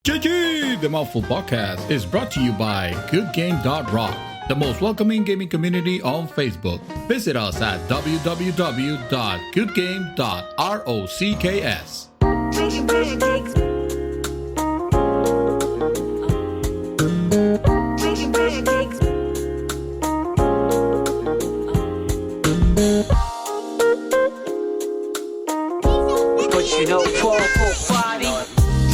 GG! The Mouthful Podcast is brought to you by GoodGame.rock, the most welcoming gaming community on Facebook. Visit us at www.goodgame.rocks. Making pancakes. Making pancakes. But you know, poor body.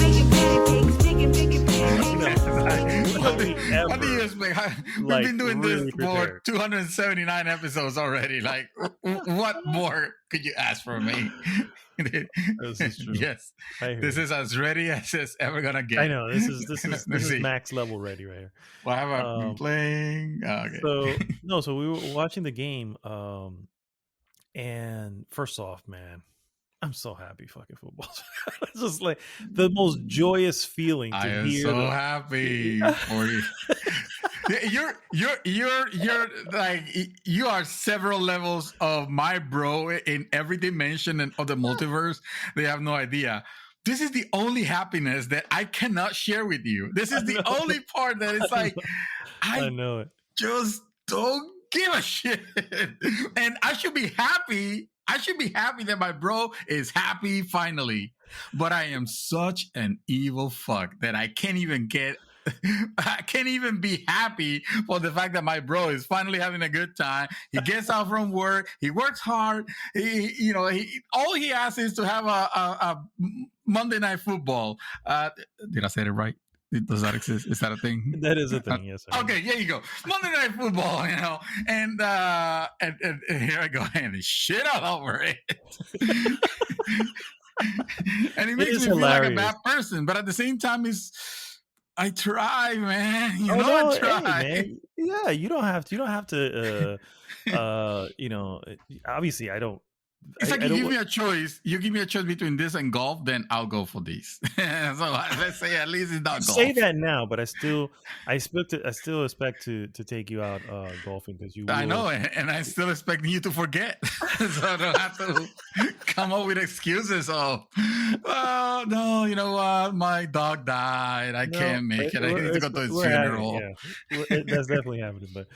Making pancakes. Making pancakes. What do you expect? We've been doing this for 279 episodes already. Like, what more could you ask from me? This is true. Yes, this is as ready as it's ever gonna get. I know this is max level ready right here. What have I been playing? Okay. So we were watching the game, and first off, man, I'm so happy fucking football. It's just like the most joyous feeling to I am hear. so happy for you. You're like, you are several levels of my bro in every dimension of the multiverse. They have no idea. This is the only happiness that I cannot share with you. This is the only part that it's like, I know it. Just don't give a shit. And I should be happy. I should be happy that my bro is happy finally. But I am such an evil fuck that I can't even be happy for the fact that my bro is finally having a good time. He gets out from work. He works hard. All he asks is to have a Monday Night Football. Did I say it right? Does that exist? Is that a thing? That is a thing, yes. Sir. Okay, here you go. Monday Night Football, and here I go, and shit all over it. And it makes me feel like a bad person, but at the same time, I try, man. I try. Hey, man. Yeah, you don't have to. Obviously, I don't. It's like you give me a choice. You give me a choice between this and golf, then I'll go for this. So let's say at least it's not golf. Say that now, but I still expect to take you out golfing because you. I know, and I still expect you to forget, so I don't have to come up with excuses of, oh no, you know what, my dog died, I can't make it. I need to go to his funeral. That's definitely happening, but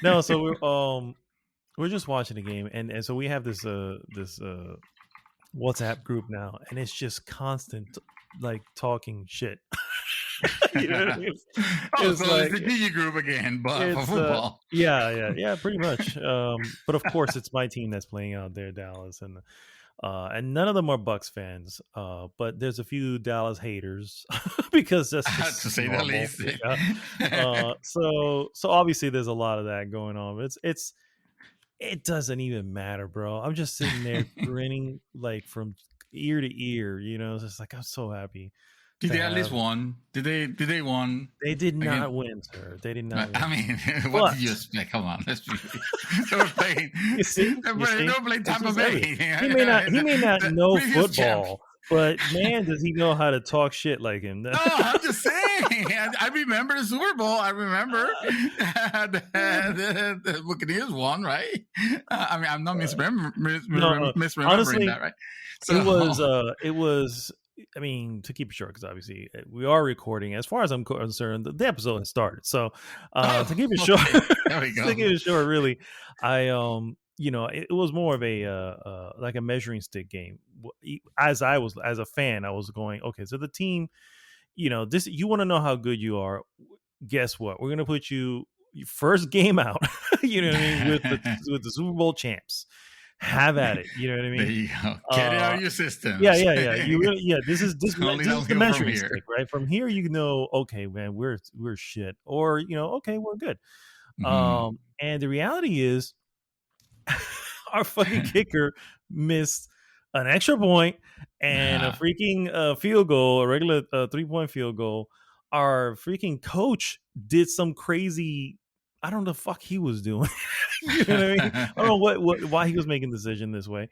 no. So we're just watching the game, and so we have this WhatsApp group now, and it's just constant like talking shit. You know what I mean? It's the GG group again, but for football. Yeah, pretty much. But of course, it's my team that's playing out there, Dallas, and none of them are Bucks fans. But there's a few Dallas haters because that's just to say the least. So obviously, there's a lot of that going on. It doesn't even matter, bro. I'm just sitting there grinning like from ear to ear. It's just like I'm so happy. Did they at least won? Did they won? They did not win, sir. They did not win. I mean, what did you expect? Come on, let's be. They were playing. They were playing Tampa Bay. He may not know football, but man, does he know how to talk shit like him? No, I'm just saying. I remember the Super Bowl. I remember the Buccaneers won, right? I mean, I'm not misremembering honestly, that, right? So, it was. I mean, to keep it short, because obviously we are recording. As far as I'm concerned, the episode has started. So to keep it short, there we go. To keep it short, really, it was more of a like a measuring stick game. As a fan, I was going, okay, so the team, this, you want to know how good you are. Guess what? We're gonna put you first game out. You know what I mean? With the Super Bowl champs. Have at it. You know what I mean? There you go. Get it out of your system. Yeah. You really, this is the measuring stick, right? From here, okay, man, we're shit, or okay, we're good. Mm-hmm. And the reality is, our fucking kicker missed an extra point and a freaking field goal, a regular 3-point field goal. Our freaking coach did some crazy. I don't know the fuck he was doing. You know what I mean? I don't know why he was making the decision this way,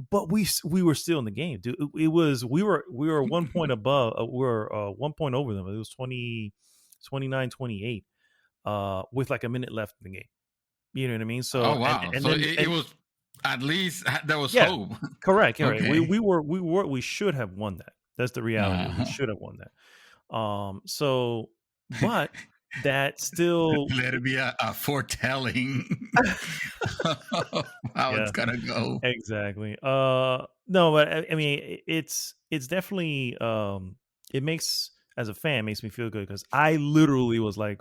but we were still in the game, dude. It was we were 1 point above. We're 1 point over them. It was 29-28 with like a minute left in the game. You know what I mean? So wow! It was at least there was hope. Correct. Okay. We should have won that. That's the reality. We should have won that. So, but that still, Let it be a foretelling how yeah, it's gonna go. exactly. No, but I mean, it's definitely it makes as a fan makes me feel good because I literally was like,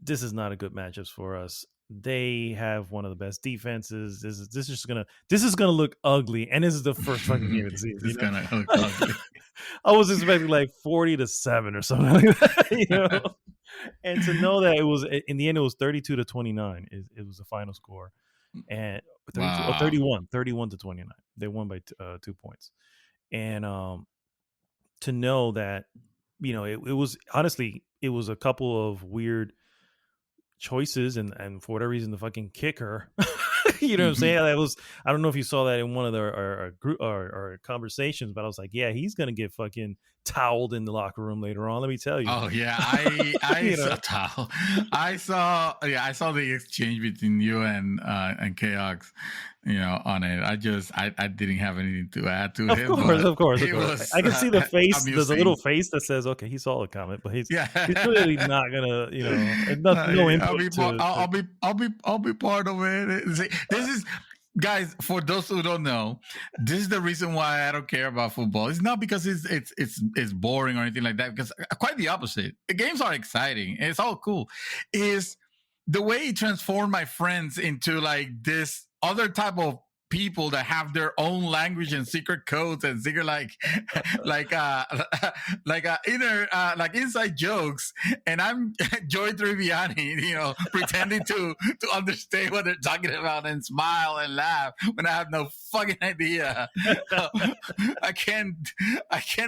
this is not a good matchups for us. They have one of the best defenses. This is gonna look ugly, and this is the first fucking game of the season. It's gonna look ugly. I was expecting like 40-7 or something like that, And to know that it was in the end, it was 32-29. It was the final score, and 32, Wow. 31-29. They won by 2 points, and to know that it was honestly it was a couple of weird choices and for whatever reason the fucking kicker you know what I'm saying, that was, I don't know if you saw that in one of our group or conversations, but I was like, yeah, he's gonna get fucking toweled in the locker room later on, let me tell you. Oh yeah, I You saw know. I saw the exchange between you and Chaos, on it. I didn't have anything to add to Of it. course, But of course, of it course. was I can see the face. There's a amusing. little face that says, "Okay, he saw the comment," but he's Yeah, clearly not gonna, no I'll be input part, to. I'll be part of it. See, this is, guys, for those who don't know, this is the reason why I don't care about football. It's not because it's boring or anything like that, because quite the opposite. The games are exciting. It's all cool. Is the way it transformed my friends into like this other type of people that have their own language and secret codes and secret like inner like inside jokes, and I'm Joy Triviani, pretending to understand what they're talking about and smile and laugh when I have no fucking idea. I can't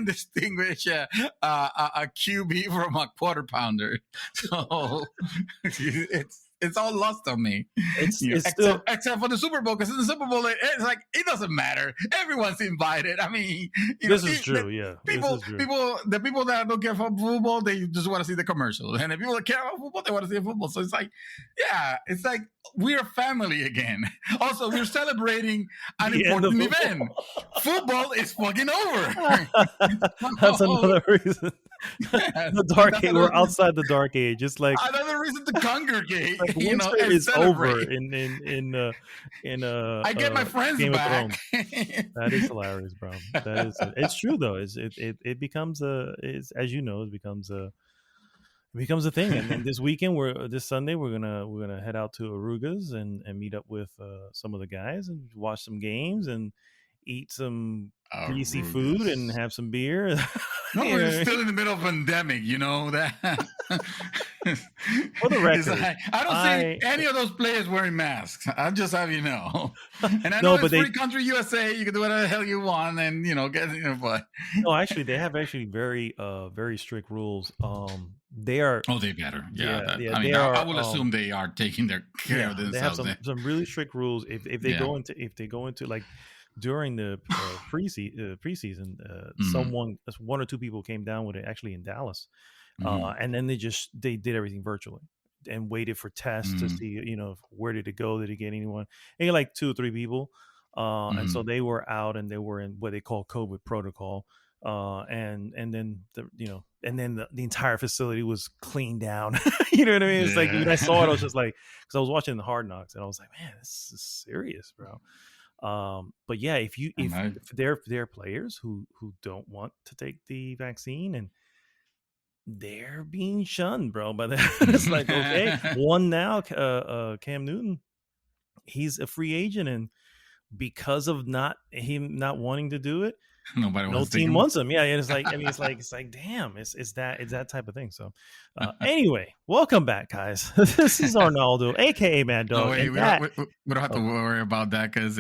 distinguish a QB from a quarter pounder. So it's all lost on me. It's still Except for the Super Bowl, because in the Super Bowl, it's like it doesn't matter. Everyone's invited. I mean, this is true. Yeah, people, this is true. the people that don't care about football, they just want to see the commercial, and the people that care about football, they want to see football. So it's like, yeah, it's like we're family again. Also, we're celebrating an The end of important football. event. Football is fucking over. That's another reason. Yes, The dark that's age. We're another- outside the dark age. It's like Another reason to congregate. like and winter is over celebrate. in I get my friends Game of back. That is hilarious, bro. That is it's true though. It becomes as you know, it becomes a thing. And this weekend, this Sunday we're gonna head out to Arugas and meet up with some of the guys and watch some games and eat some greasy food and have some beer. No, You know we're what I mean? still in the middle of a pandemic, you know that. For the It's record, like, I don't see any of those players wearing masks. I'll just have you know. And I know No, but it's free country USA. You can do whatever the hell you want, and but no, actually, they have very very strict rules. They are oh, they better. Yeah, yeah, I mean, they I are, will assume they are taking their care of they have themselves. some really strict rules. If they Yeah. go into like during the preseason, Mhm. one or two people came down with it actually in Dallas, Mhm. and then they did everything virtually and waited for tests to Mhm. see where did it go, did it get anyone, and like 2 or 3 people, and so Mhm. they were out and they were in what they call COVID protocol. And then the entire facility was cleaned down. You know what I mean? It's like when I saw it, I was just like, because I was watching the Hard Knocks, and I was like, man, this is serious, bro. But yeah, if there are players who don't want to take the vaccine and they're being shunned, bro. But it's like, okay, one now, Cam Newton, he's a free agent, and because of him not wanting to do it, Nobody no wants to team take wants him. Yeah, and it's like, I mean, it's like, damn, it's that type of thing. So, anyway, welcome back, guys. This is Arnaldo, aka Mad No, Dog. wait, and we that- don't have to worry about that because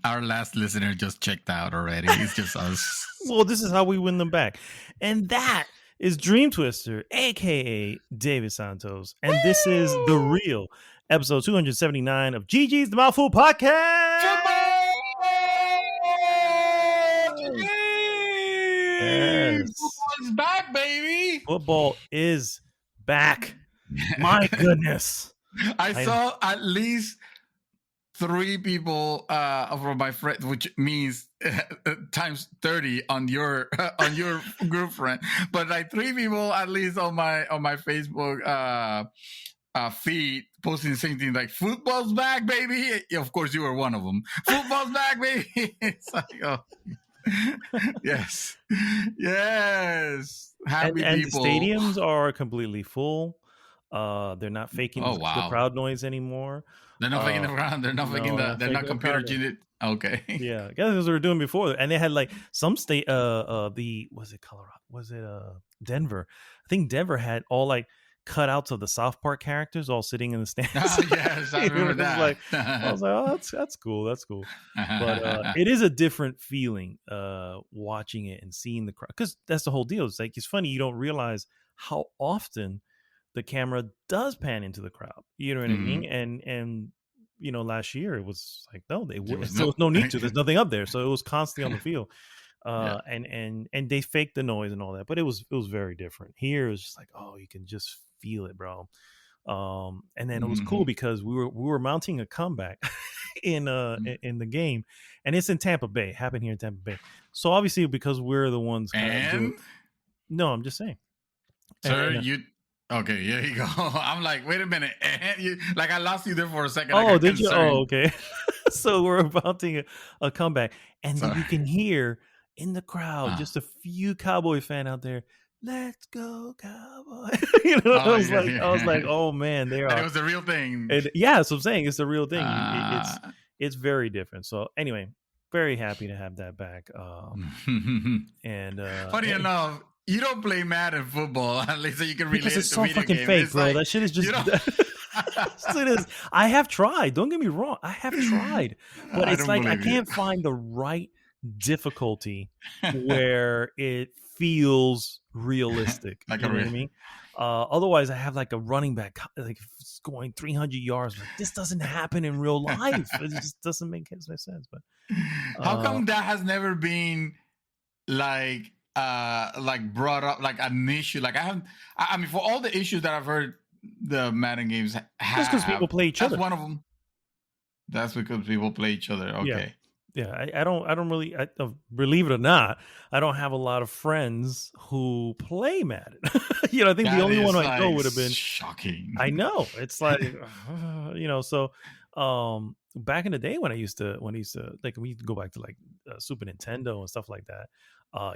our last listener just checked out already. It's just us. well, this is how we win them back, and that is Dream Twister, aka David Santos, and this is the real episode 279 of GG's the Mouthful Podcast. Yes. Football's back, baby. Football is back. My goodness. I saw at least 3 people from my friends, which means times 30 on your group friend, but like 3 people at least on my Facebook feed posting the same thing, like football's back, baby. Of course, you were one of them. Football's back, baby. It's like, oh. Yes, yes. Happy and people. the stadiums are completely full. They're not faking Oh, the wow. crowd noise anymore. They're not faking the crowd. They're not faking no, they're not faking the computer crowd. generated. Okay. Yeah, I guess that's what we were doing before, and they had like some state. Was it Colorado? Was it Denver? I think Denver had all like cutouts of the South Park characters all sitting in the stands. Oh, yes, I You know, remember it was that. like, I was like, oh, that's cool. That's cool. But it is a different feeling watching it and seeing the crowd, because that's the whole deal. It's like, it's funny, you don't realize how often the camera does pan into the crowd. You know what I mean? And you know, last year it was like, no, there was no need to. There's nothing up there, so it was constantly on the field. Yeah. And they faked the noise and all that, but it was very different. Here it was just like, oh, you can just feel it, bro. And then it was cool because we were mounting a comeback in the game, and it's in Tampa Bay. Happened here in Tampa Bay. So obviously, because we're the ones. No, I'm just saying, sir, okay, here you go. I'm like, wait a minute. Like, I lost you there for a second. Oh, did you? Oh, okay. So we're mounting a comeback, and then you can hear in the crowd just a few Cowboy fan out there. Let's go, Cowboy! You know, I was like, oh man, they are. And it was the real thing. Yeah, so I'm saying it's the real thing. It's very different. So anyway, very happy to have that back. And funny enough, you don't play Madden football, at least so you can relate because it's to so video fucking game. fake, It's bro. like, That shit is just. It is. I have tried. Don't get me wrong. I have tried, but it's like I can't find the right difficulty where it feels realistic. Like, you know what I mean? Otherwise, I have like a running back like going 300 yards. Like, this doesn't happen in real life. It just doesn't make sense. But how come that has never been like brought up like an issue? Like, I mean, for all the issues that I've heard the Madden games have, just because people play each other. That's one of them. That's because people play each other. Okay. Yeah, I don't really, believe it or not, I don't have a lot of friends who play Madden. You know, I think the only one I know would have been shocking. I know, it's like, you know, so back in the day when I used to like, we used to go back to like Super Nintendo and stuff like that.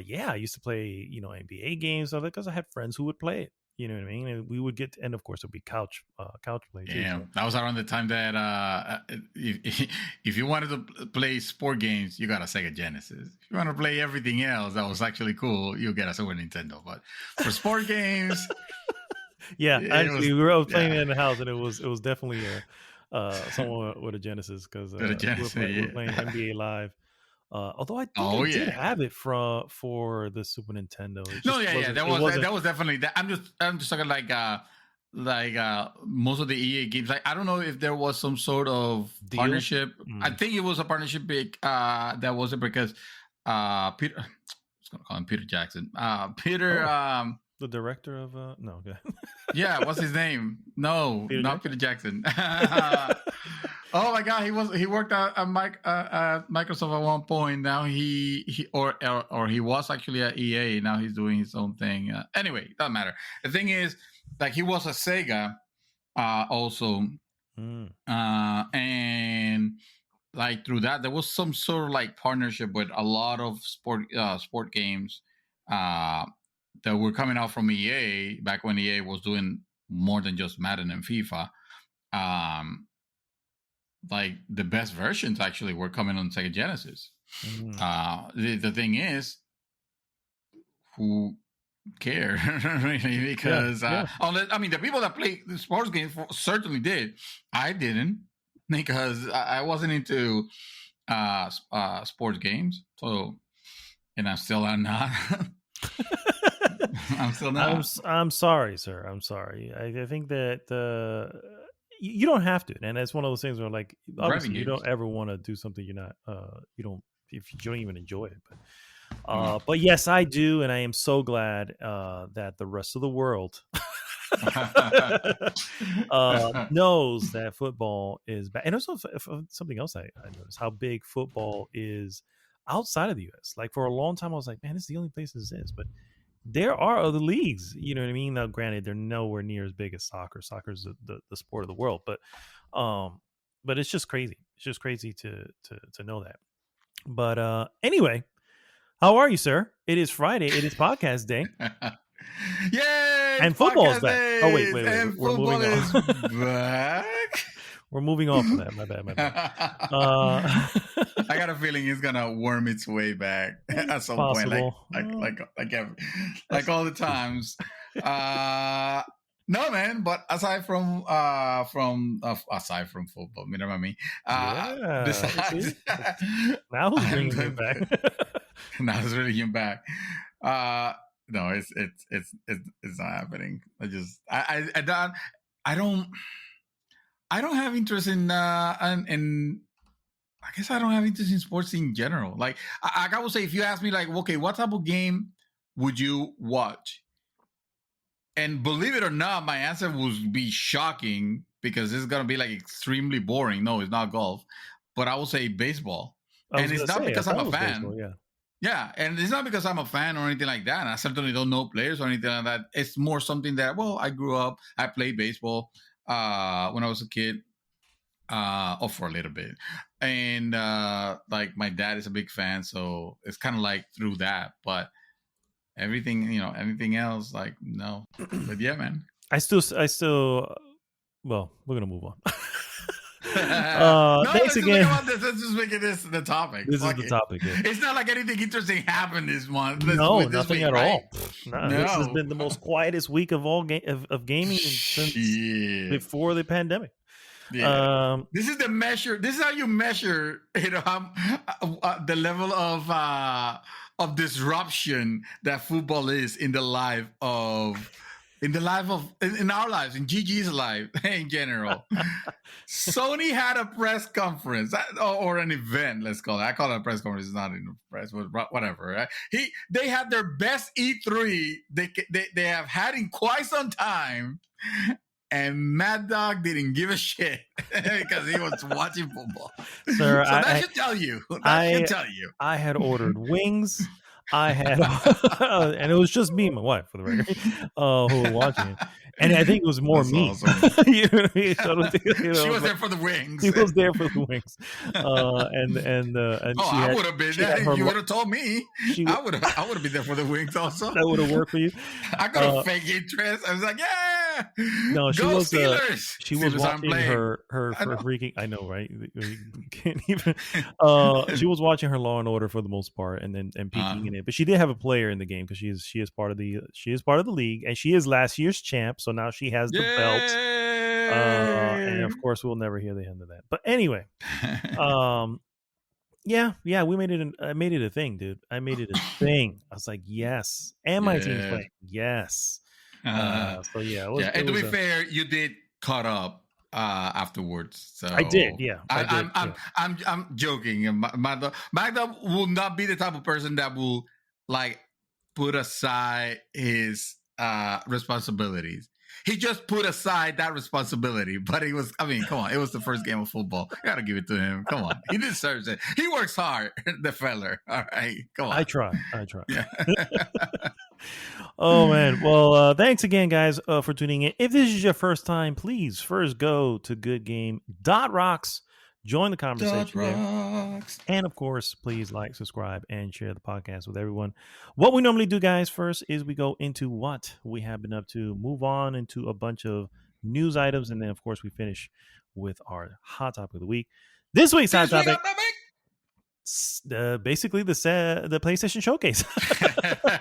Yeah, I used to play, you know, NBA games, so because I had friends who would play it. You know what I mean? And we would get, and of course, it would be couch play. Yeah, so. That was around the time that if you wanted to play sport games, you got a Sega Genesis. If you want to play everything else that was actually cool, you get a Super Nintendo. But for sport games, yeah, actually, we were playing it in the house, and it was definitely someone with a Genesis because we were playing NBA Live. Although I think I did have it for the Super Nintendo. That was definitely that. I'm just talking like most of the EA games. Like, I don't know if there was some sort of partnership. I think it was a partnership. That wasn't because Peter. I was gonna call him Peter Jackson. The director of no, okay. Yeah, what's his name? No, not Peter Jackson. Oh my God, he worked at Microsoft at one point. Now he was actually at EA. Now he's doing his own thing. Anyway, doesn't matter. The thing is, like, he was a Sega also, and like through that there was some sort of like partnership with a lot of sport games that were coming out from EA back when EA was doing more than just Madden and FIFA. Like, the best versions actually were coming on Sega Genesis. The thing is, who care really? Because unless, I mean, the people that play the sports games certainly did. I didn't, because I wasn't into sports games. So, and I still am not. I'm still not. I'm sorry, sir. I'm sorry. I think that you don't have to, and it's one of those things where, like, obviously you don't ever want to do something you're not if you don't even enjoy it. But yes, I do, and I am so glad that the rest of the world knows that football is bad. And also something else I noticed, how big football is outside of the U.S. Like for a long time, I was like, man, this is the only place this is. But there are other leagues, you know what I mean? Now, granted, they're nowhere near as big as soccer. Soccer is the sport of the world, but it's just crazy. It's just crazy to know that. But anyway, how are you, sir? It is Friday. It is podcast day. Yay! And football's back. Days, Oh, wait. and We're football moving is back. We're moving on from that. My bad. I got a feeling it's gonna worm its way back at some Possible. point, like all the times. No, man. But aside from football, you know what I mean? Besides, now who's bringing it back? now it's bringing him back. No, it's not happening. I don't have interest in I guess I don't have interest in sports in general. Like I would say, if you ask me, like, okay, what type of game would you watch? And believe it or not, my answer would be shocking because it's gonna be like extremely boring. No, it's not golf, but I will say baseball. And it's not because I'm a fan. Baseball, yeah, and it's not because I'm a fan or anything like that. And I certainly don't know players or anything like that. It's more something that, well, I grew up, I played baseball when I was a kid, or for a little bit. And like my dad is a big fan, so it's kind of like through that. But everything else, like, no. But yeah, man. I still well, we're gonna move on. No, thanks again. Let's just make this the topic. This is the topic. Yeah. It's not like anything interesting happened this month. No, nothing week, at right? all. No. This has been the most quietest week of all of gaming since before the pandemic. Yeah. This is the measure. This is how you measure, the level of disruption that football is in our lives, in Gigi's life in general. Sony had a press conference or an event, let's call it. I call it a press conference. It's not in the press, but whatever. Right? They had their best E3 they have had in quite some time. And Mad Dog didn't give a shit because he was watching football. Sir, so that should tell you. That should tell you. I had ordered wings. I had, and it was just me and my wife, for the record, who were watching it. And I think it was more me. Awesome. She was there for the wings. He was there for the wings. And I would have been there. You would have told me. I would have been there for the wings also. That would have worked for you. I got a fake interest. I was like, yeah. No, she Go was Steelers. She was watching her freaking. I know, right? You can't even. She was watching her Law and Order for the most part, and peeking in it. But she did have a player in the game because she is part of the league, and she is last year's champ. So now she has the belt. And of course, we'll never hear the end of that. But anyway, yeah, we made it. I made it a thing, dude. I made it a thing. I was like, yes, and my team's playing, yes. So yeah, and to be fair, you did caught up afterwards. So I did, yeah. I'm joking. Magda will not be the type of person that will like put aside his responsibilities. He just put aside that responsibility, but come on, it was the first game of football. You gotta give it to him. Come on, he deserves it. He works hard, the feller. All right, come on. I try. Yeah. Oh man, well, thanks again, guys, for tuning in. If this is your first time, please first go to goodgame.rocks. Join the conversation there. And of course, please like, subscribe, and share the podcast with everyone. What we normally do, guys, first is we go into what we have been up to, move on into a bunch of news items, and then, of course, we finish with our hot topic of the week. This week's hot topic, basically the PlayStation Showcase.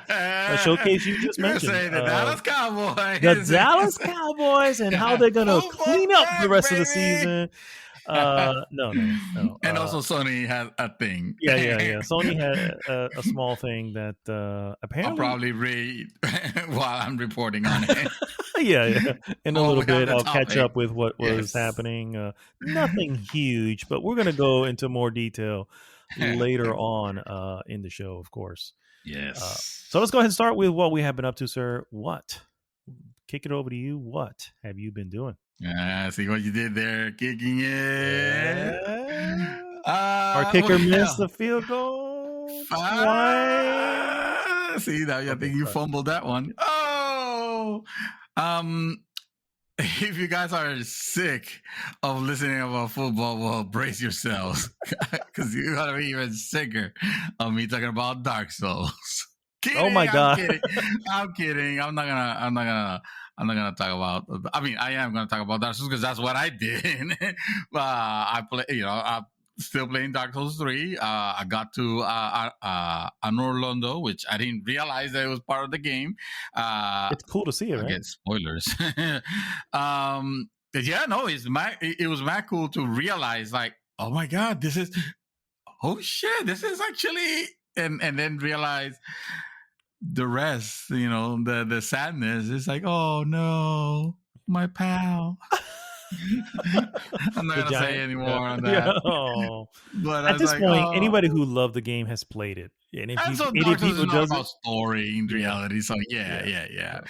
A showcase you just mentioned. The Dallas Cowboys. The Dallas Cowboys and how they're going to clean up the rest of the season. No. And also Sony has a thing. Yeah. Sony had a small thing that apparently I'll probably read while I'm reporting on it. Yeah. In a little bit, I'll catch up with what was happening. Nothing huge, but we're going to go into more detail later on in the show, of course. Yes. So let's go ahead and start with what we have been up to, sir. What kick it over to you. What have you been doing? See what you did there, kicking it. Our kicker missed Well, the field goal twice. see, now I Okay, think you sorry. fumbled that one. Oh, if you guys are sick of listening about football, well, brace yourselves because you're gonna be even sicker of me talking about Dark Souls. Kidding, Oh my God. I'm kidding. I'm not gonna talk about. I mean, I am gonna talk about Dark Souls because that's what I did. I play. I'm still playing Dark Souls 3. I got to an Orlando, which I didn't realize that it was part of the game. It's cool to see it, right? Again, spoilers. But yeah, no, it was mad cool to realize, like, oh my God, this is actually, and then realize the rest, the sadness. It's like, oh no, my pal. I'm not gonna say any more on that. Oh. But At this point, anybody who loved the game has played it. And if and so any Dark Souls people is not does about it, story in Yeah. reality. So yeah.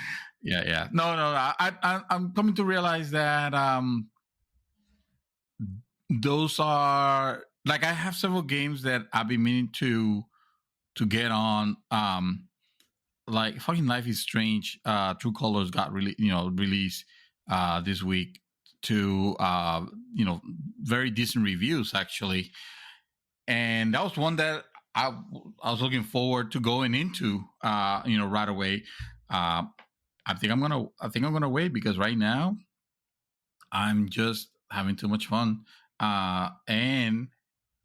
No, I'm coming to realize that those are, like, I have several games that I've been meaning to get on. Like fucking Life is Strange. True Colors got released this week to very decent reviews actually, and that was one that I was looking forward to going into right away. I think I'm gonna wait because right now I'm just having too much fun, and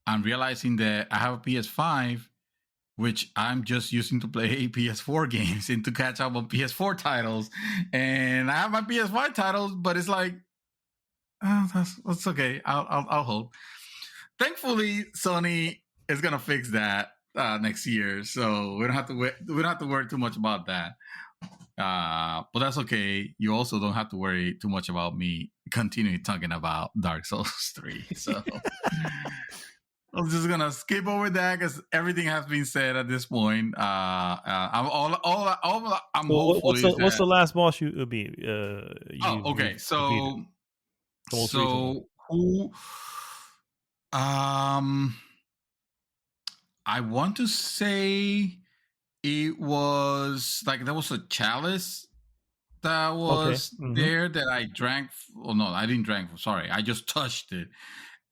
I'm realizing that I have a PS5, which I'm just using to play PS4 games and to catch up on PS4 titles. And I have my PS5 titles, but it's like, that's okay. I'll hold. Thankfully, Sony is gonna fix that next year, so we don't have to wait. We don't have to worry too much about that. But that's okay. You also don't have to worry too much about me continuing talking about Dark Souls 3. So I'm just gonna skip over that because everything has been said at this point. I'm hopeful. What's the last boss you beat? Okay. So who? I want to say it was like there was a chalice that was there that I drank. Oh no, I didn't drink. Sorry, I just touched it.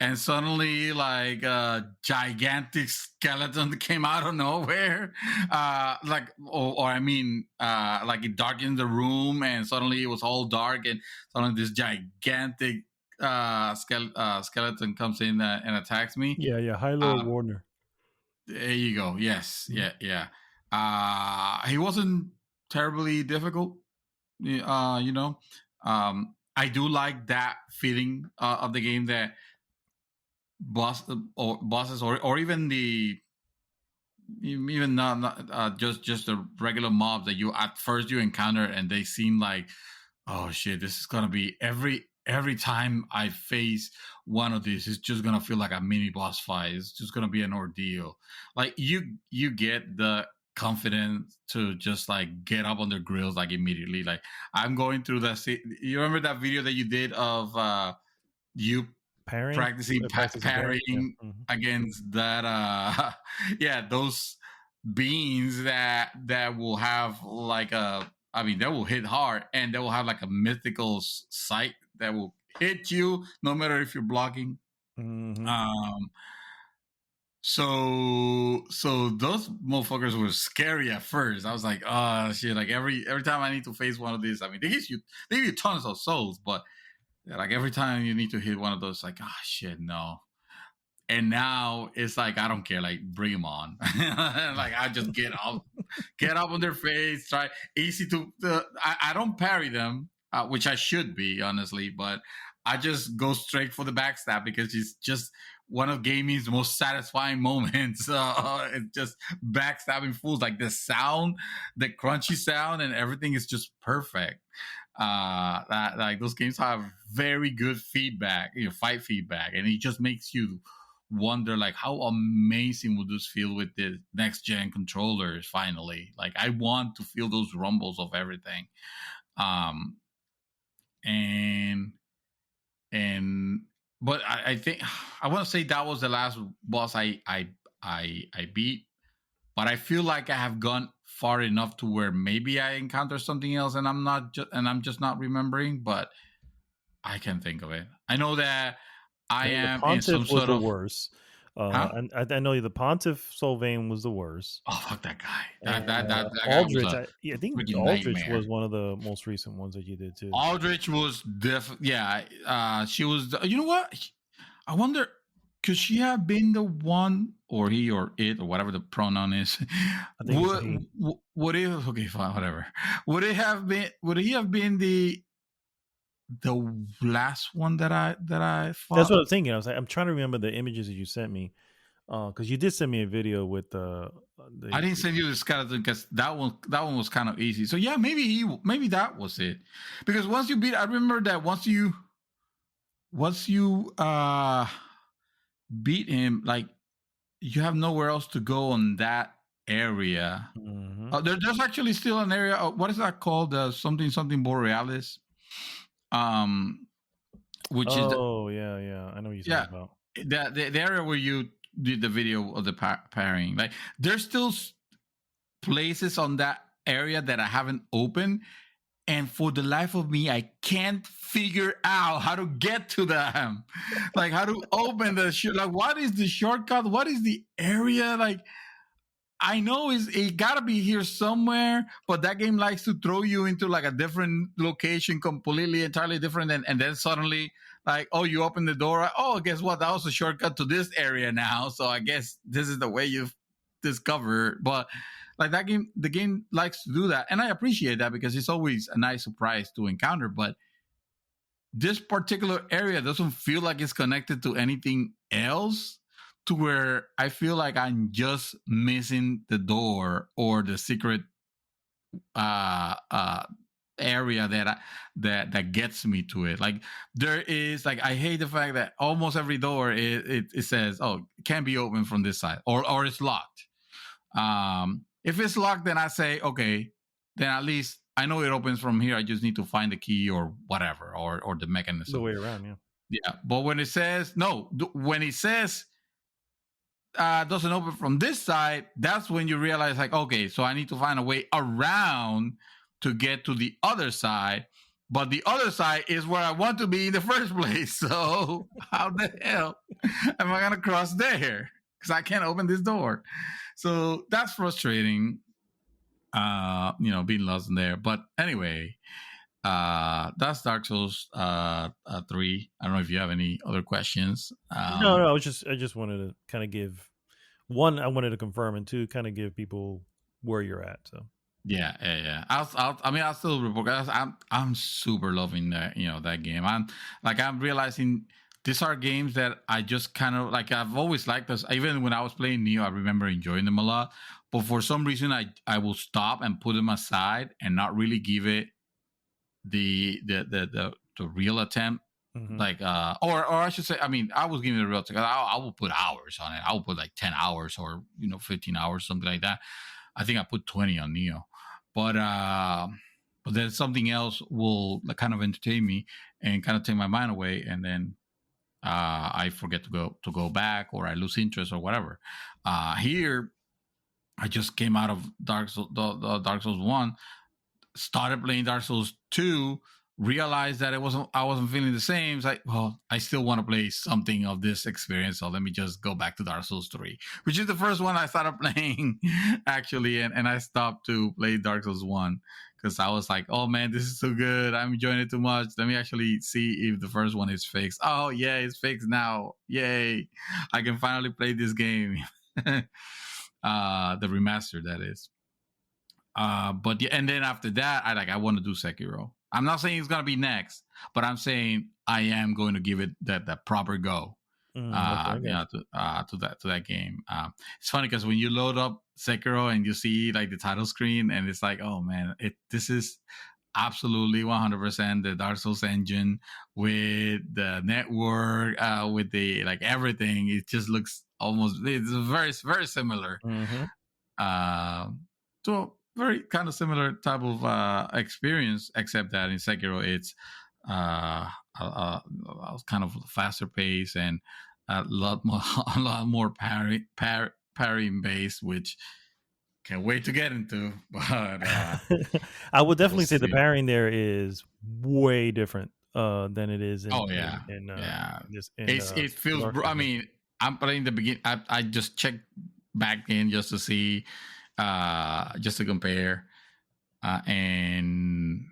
And suddenly, like a gigantic skeleton came out of nowhere, like it darkened the room, and suddenly it was all dark, and suddenly this gigantic skeleton comes in and attacks me. Yeah, Hilo Warner. There you go. Yes, yeah. He wasn't terribly difficult, I do like that feeling of the game that bosses or even not just the regular mobs that you at first you encounter and they seem like, oh shit, this is gonna be every time I face one of these, it's just gonna feel like a mini boss fight. It's just gonna be an ordeal. Like you get the confidence to just like get up on their grills like immediately. Like I'm going through that. You remember that video that you did of you practicing parrying against that those beans that will have like they will hit hard and they will have like a mythical sight that will hit you no matter if you're blocking. So those motherfuckers were scary at first. I was like, oh shit, like every time I need to face one of these, I mean they give you tons of souls, but like every time you need to hit one of those, like, oh shit, no. And now it's like I don't care, like bring them on. Like I just get up on their face, try easy to. I don't parry them, which I should be honestly, but I just go straight for the backstab because it's just one of gaming's most satisfying moments. It's just backstabbing fools, like the sound, the crunchy sound, and everything is just perfect. That like those games have very good feedback, fight feedback, and it just makes you wonder like how amazing would this feel with the next gen controllers finally. Like I want to feel those rumbles of everything. Um, and and but I think I want to say that was the last boss I beat. But I feel like I have gone far enough to where maybe I encountered something else, and I'm just not remembering. But I can't think of it. I know that I The am in some Pontiff was sort the of worst. huh. I know the Pontiff Sylvain was the worst. Oh fuck that guy! And That guy was Aldrich, a I think freaking Aldrich nightmare. was one of the most recent ones that you did too. Aldrich was yeah. She was. You know what? I wonder. Could she have been the one, or he, or it, or whatever the pronoun is? I think it's a he. Would it? Okay, fine, whatever. Would it have been? Would he have been the last one that I fought? That's what I'm thinking. I was like, I'm trying to remember the images that you sent me, because you did send me a video with the. I didn't send you the skeleton because that one was kind of easy. So yeah, maybe that was it. Because once you beat, I remember that once you beat him, like you have nowhere else to go on that area. Mhm. There's actually still an area. What is that called? Something Borealis. Which is Oh yeah, I know what you're talking about. the area where you did the video of the pairing. Like there's still places on that area that I haven't opened, and for the life of me, I can't figure out how to get to them. Like how to open the like what is the shortcut? What is the area? Like I know it gotta be here somewhere, but that game likes to throw you into like a different location, completely entirely different, and then suddenly like, oh, you open the door. Oh, guess what? That was a shortcut to this area now. So I guess this is the way you've discovered. But like that game, the game likes to do that, and I appreciate that because it's always a nice surprise to encounter. But this particular area doesn't feel like it's connected to anything else, to where I feel like I'm just missing the door or the secret area that gets me to it. Like there is like I hate the fact that almost every door it says, oh, it can't be opened from this side, or it's locked. If it's locked, then I say, okay, then at least I know it opens from here. I just need to find the key or whatever, or the mechanism. The way around, yeah. Yeah, but when it says no, when it says doesn't open from this side, that's when you realize like, okay, so I need to find a way around to get to the other side. But the other side is where I want to be in the first place. So how the hell am I gonna cross there? Because I can't open this door. So that's frustrating. Being lost in there. But anyway, that's Dark Souls 3. I don't know if you have any other questions. No, I just wanted to kind of give one. I wanted to confirm, and two, kind of give people where you're at. So yeah. I'll still report. I'm super loving that that game. I'm realizing these are games that I just kind of like. I've always liked this. Even when I was playing Neo, I remember enjoying them a lot. But for some reason, I will stop and put them aside and not really give it the real attempt. Mhm. Like or I should say, I mean, I was giving it a real attempt. I will put hours on it. I will put like 10 hours or 15 hours, something like that. I think I put 20 on Neo, but then something else will kind of entertain me and kind of take my mind away, and then I forget to go back, or I lose interest or whatever. Here I just came out of Dark Souls 1, started playing Dark Souls 2, realized that I wasn't feeling the same. It's like, well, I still want to play something of this experience, so let me just go back to Dark Souls 3, which is the first one I started playing actually, and I stopped to play Dark Souls 1 because I was like, oh man, this is so good, I'm enjoying it too much. Let me actually see if the first one is fixed. Oh yeah, it's fixed now. Yay, I can finally play this game. The remaster, that is. But yeah, and then after that, I want to do Sekiro. I'm not saying it's gonna be next, but I'm saying I am going to give it that proper go. Okay, To that game. It's funny because when you load up Sekiro and you see like the title screen, and it's like, oh man, this is absolutely 100% the Dark Souls engine with the network, with the like everything. It just looks it's very very similar. Mhm. So very kind of similar type of experience, except that in Sekiro it's kind of faster pace and a lot more a lot more parrying base, which can't wait to get into. But I would we'll definitely say the see. pairing there is way different than it is in Oh yeah, in yeah. this in It feels. Dark I Souls. mean, I'm playing the begin. I just checked back in just to see, just to compare, and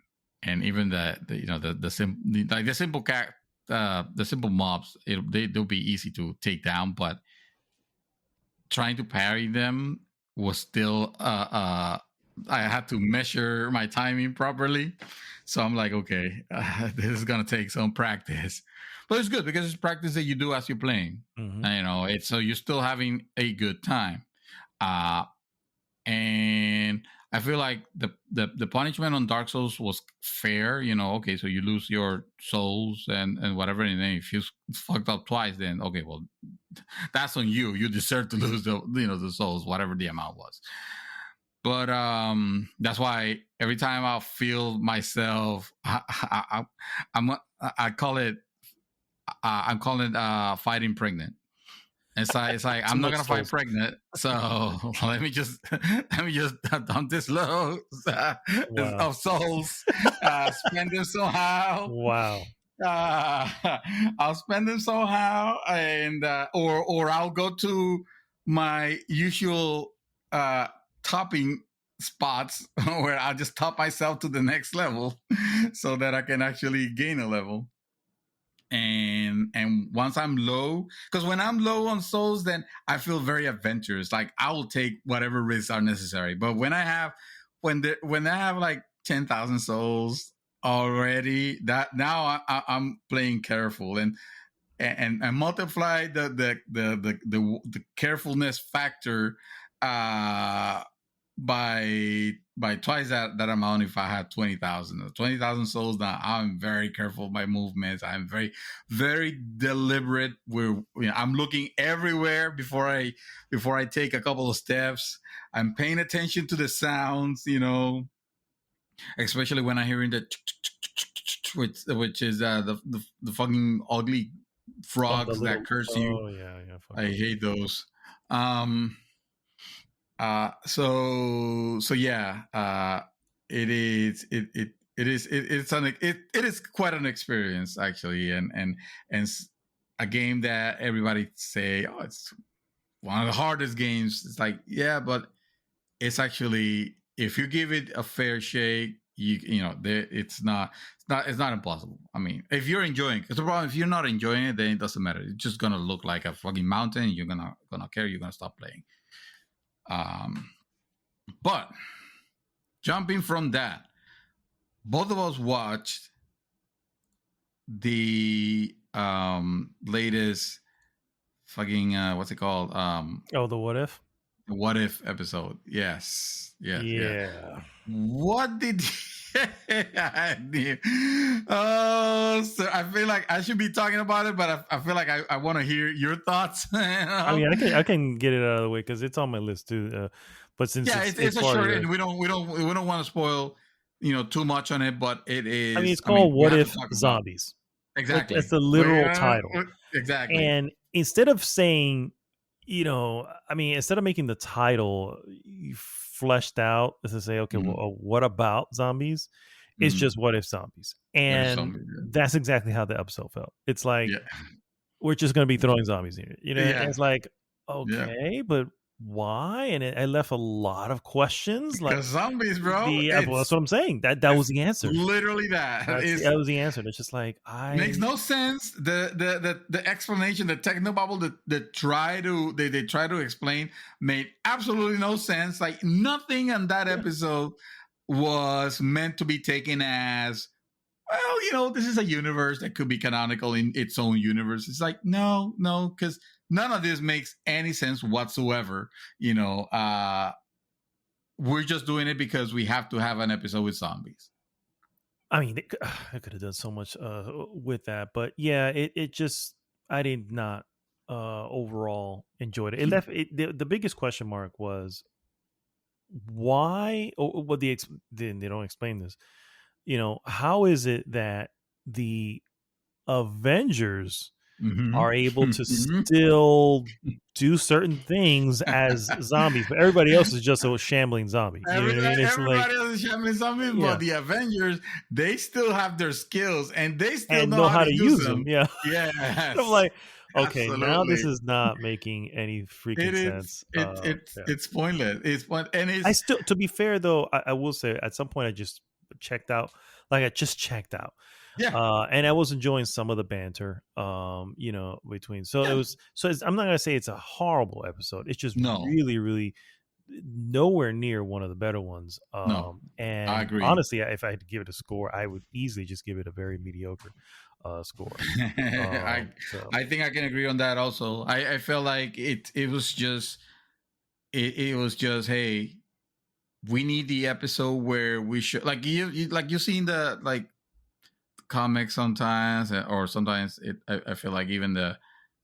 even the you know like the simple the simple mobs, they'll be easy to take down, but trying to parry them was still I had to measure my timing properly. So I'm like, okay, this is gonna take some practice, but it's good because it's practice that you do as you're playing. Mhm. You know, it's so you're still having a good time. Uh, and I feel like the punishment on Dark Souls was fair. You know, okay, so you lose your souls and whatever, and then if you fucked up twice, then okay, well, that's on you. You deserve to lose the souls, whatever the amount was. But that's why every time I feel myself, I call it I'm calling it fighting pregnant. It's like Too I'm not much gonna fight souls. pregnant, so let me just dump this load Wow. of souls, spend them somehow. Wow. Uh, I'll spend them somehow, and or I'll go to my usual topping spots where I'll just top myself to the next level, so that I can actually gain a level. And once I'm low, because when I'm low on souls, then I feel very adventurous. Like I will take whatever risks are necessary. But when I have like 10,000 souls already, that now I'm playing careful and multiply the carefulness factor uh by twice that amount. If I had 20,000 souls, now I'm very careful of my movements. I'm very deliberate. I'm looking everywhere before I take a couple of steps. I'm paying attention to the sounds, especially when I'm hearing the which is the fucking ugly Oh, the frogs that little. curse you. Oh yeah, yeah. Fuck I those. hate those. Um, so yeah, it is quite an experience actually, and a game that everybody say, oh, it's one of the hardest games. It's like, yeah, but it's actually, if you give it a fair shake, it's not impossible. I mean, if you're enjoying, because the problem, if you're not enjoying it, then it doesn't matter. It's just gonna look like a fucking mountain. You're gonna care. You're gonna stop playing. But jumping from that, both of us watched the latest fucking what's it called? Oh, the what if? What if episode? Yes, yes, yeah. Yeah. What did? Oh, so I feel like I should be talking about it, but I feel like I want to hear your thoughts. I mean, I can get it out of the way because it's on my list too. But since Yeah, it's a part of short, yours, and we don't want to spoil too much on it, but it is. I mean, it's I mean, called we "What have to If talk about it. Zombies." That's Exactly. the literal title. Exactly. And instead of saying, I mean, instead of making the title fleshed out to say, okay, Mhm. well, what about zombies? It's Mhm. just what if zombies, What if and somebody did? that's exactly how the episode felt. It's like Yeah. we're just going to be throwing zombies in it. And Yeah. it's like, Yeah. okay, but why? And I left a lot of questions. Like Because zombies, bro, well, that's what I'm saying. That was it's the answer. literally that. That was the answer. It's just like Makes no sense. The explanation, the technobabble that they try to explain made absolutely no sense. Like nothing in that episode was meant to be taken as, well, this is a universe that could be canonical in its own universe. It's like, no, because none of this makes any sense whatsoever. We're just doing it because we have to have an episode with zombies. I mean, I could have done so much with that, but yeah, it just I did not overall enjoy it. It left the biggest question mark was why? What they don't explain this. How is it that the Avengers Mm-hmm. are able to Mm-hmm. still do certain things as zombies, but everybody else is just a shambling zombie. You know what I mean? It's like, Everybody else is shaming zombies, yeah, but the Avengers, they still have their skills and they still and know know how how to to use use them. them. Yeah. I'm Yes, like, okay, now this absolutely. is not making any It freaking is. sense. It's Yeah. it's pointless. It's point, and I it's still, to be fair though, I will say at some point I just checked out. Like I just checked out. yeah, And I was enjoying some of the banter, between. So it yeah. was. So I'm not gonna say it's a horrible episode. It's just No, really, really nowhere near one of the better ones. no, I And agree. honestly, if I had to give it a score, I would easily just give it a very mediocre score. I So I think I can agree on that. Also, I felt like it was just it was just, hey, we need the episode where we should like you like you seen the like comics sometimes, or sometimes I feel like even the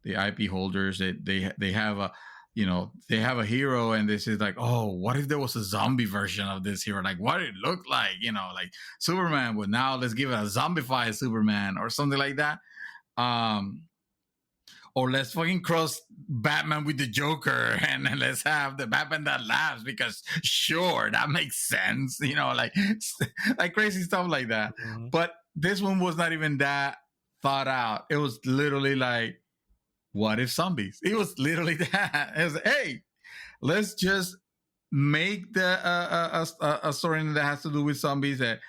IP holders, they have a, they have a hero and this is like, oh, what if there was a zombie version of this hero, like what it looked like, like Superman, but now let's give it a zombified Superman or something like that. um or let's fucking cross Batman with the Joker and let's have the Batman that laughs because sure, that makes sense, like like crazy stuff like that. mhm. But this one was not even that thought out. It was literally like, what if zombies? It was literally that. It was, hey, let's just make the a story that has to do with zombies that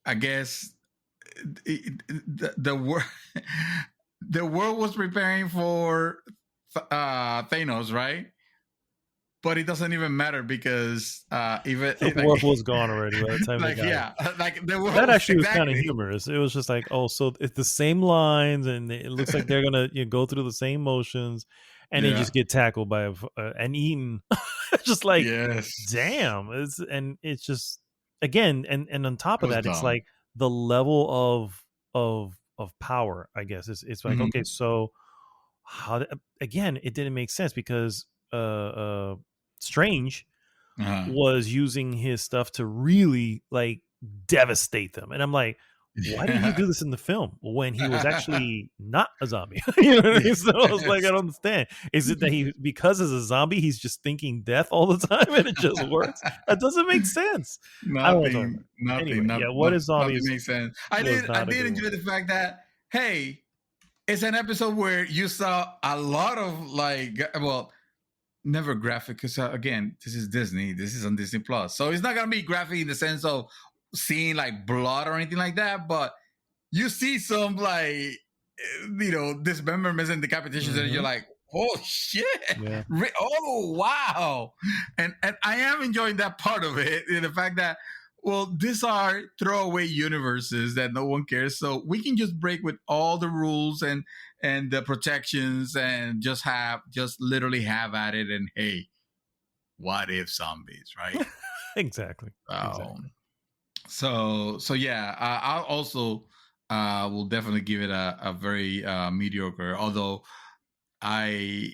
I guess the world the world was preparing for Thanos, right? But it doesn't even matter because even The like world was gone already by the time they like got. yeah, like the That world actually was kind of exactly. humorous. It was just like, oh, so it's the same lines, and it looks like they're gonna go through the same motions, and then Yeah. just get tackled by and eaten. Just like, Yes. damn! It's just again, and on top It of was that, it's dumb. like the level of power. I guess it's like, okay, Mhm. so again, it didn't make sense because Strange Uh-huh. was using his stuff to really like devastate them. And I'm like, why did he Yeah. do this in the film when he was actually not a zombie? You know what I mean? So I was like, I Yes. don't understand. Is it that he, because as a zombie, he's just thinking death all the time and it just works? That doesn't make sense. I don't want to talk about Nothing, it. Anyway, nothing, yeah, what is nothing zombies makes sense. was I not a did good enjoy one. the fact that, hey, it's an episode where you saw a lot of like, well, never graphic because again, this is Disney. This is on Disney Plus, so it's not gonna be graphic in the sense of seeing like blood or anything like that. But you see some like, dismemberments and decapitations, and you're Hmm. like, oh shit, Yeah. oh wow, and I am enjoying that part of it, the fact that, well, these are throwaway universes that no one cares, so we can just break with all the rules and the protections and just literally have at it, and hey, what if zombies, right? Exactly. um Exactly. so yeah, I'll also will definitely give it a very mediocre, although I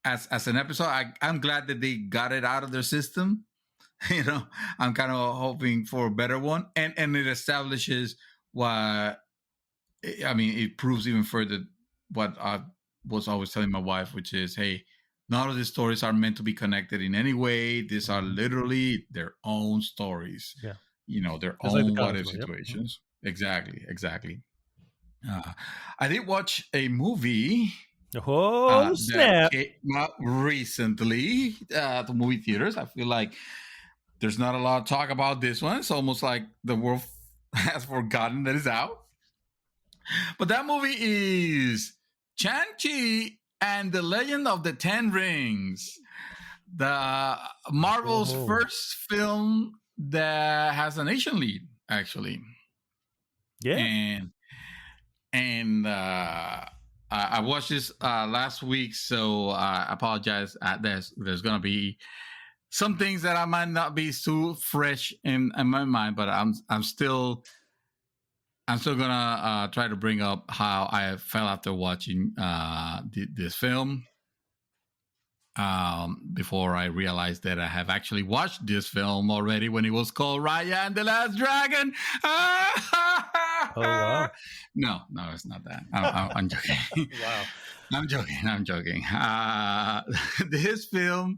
as an episode, I'm glad that they got it out of their system. you know I'm kind of hoping for a better one, and it establishes what, I mean, it proves even further what I was always telling my wife, which is, hey, none of these stories are meant to be connected in any way. These are Mhm. literally their own stories, Yeah. their Just like the own what comics if were. Yep. Mhm. situations. Exactly, exactly. Uh, I did watch a movie Oh, that snap. came out recently to movie theaters. I feel like there's not a lot of talk about this one. It's almost like the world has forgotten that it's out. But that movie is Shang-Chi and the Legend of the Ten Rings, the Marvel's Oh, first film that has an Asian lead, actually. yeah. And I watched this last week, so I apologize. There's gonna be some things that I might not be too fresh in my mind, but I'm still gonna try to bring up how I felt after watching this film. before I realized that I have actually watched this film already when it was called Raya and the Last Dragon. Oh wow! No, it's not that. I'm joking. Wow. I'm joking. This film,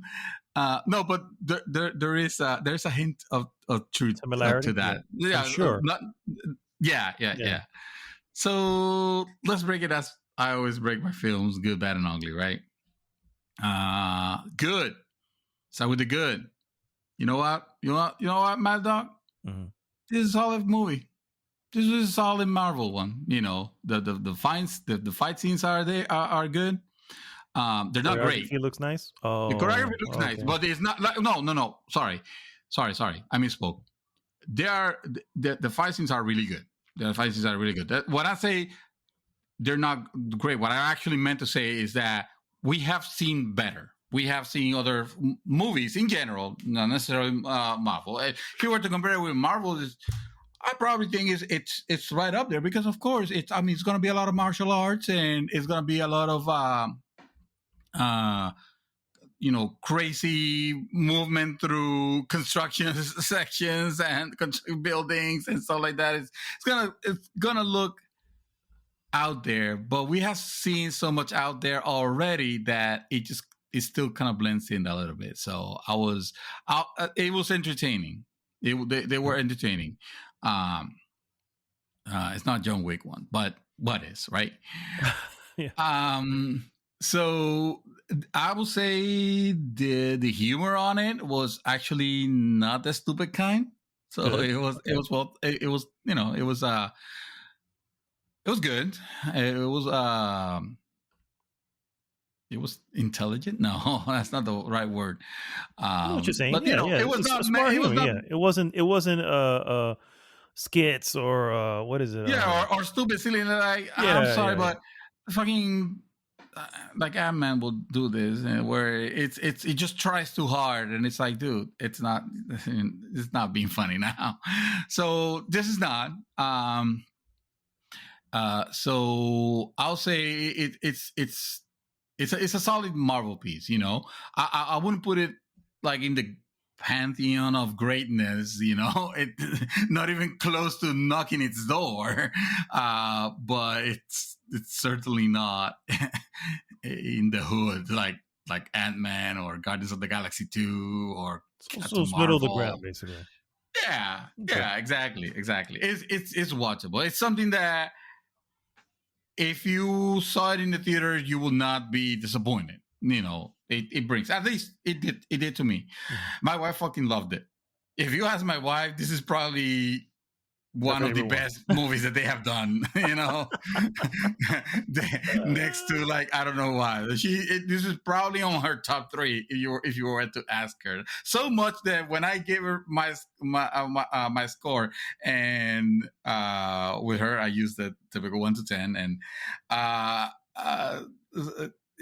no, but there's a hint of truth Similarity to that. I'm sure. Yeah. So let's break it as I always break my films: good, bad, and ugly. Right? Good. Start with the good. You know what? Mad Dog? Mhm. This is a solid movie. This is a solid Marvel one. You know, the fight scenes are good. They're not great. He looks nice. Oh, The choreography looks nice, okay. but it's not like no. Sorry. I misspoke. The fight scenes are really good. The fight scenes are really good. When I say they're not great, what I actually meant to say is that we have seen better. We have seen other movies in general, not necessarily Marvel. If you were to compare it with Marvel, I probably think it's right up there because, of course, it's going to be a lot of martial arts and it's going to be a lot of crazy movement through construction sections and buildings and stuff like that. It's gonna look out there, but we have seen so much out there already that it still kind of blends in a little bit. So it was entertaining. They were entertaining. It's not John Wick one, but is right. Yeah. So I will say the humor on it was actually not the stupid kind. So Good. it was good. It was intelligent. No, that's not the right word. I know what you're saying. But Yeah. it was It's not. a smart It was humor. not. Yeah. It wasn't skits or what is it? Yeah, or stupid, silly. Like I'm sorry, but fucking like Ant-Man will do this, where it just tries too hard, and it's like, dude, it's not being funny now. So this is not. So I'll say it's a solid Marvel piece. You know, I wouldn't put it like in the pantheon of greatness, it not even close to knocking its door, but it's certainly not in the hood like Ant-Man or Guardians of the Galaxy 2 or So it's middle of the ground, basically. Yeah, Okay. yeah, exactly. It's watchable. It's something that if you saw it in the theater, you will not be disappointed. It brings, at least it did to me. My wife fucking loved it. If you ask my wife, this is probably one of the best movies that they have done. Next to, like, I don't know why this is probably on her top 3 if you were to ask her. So much that when I gave her my score, and with her I used the typical 1 to 10, and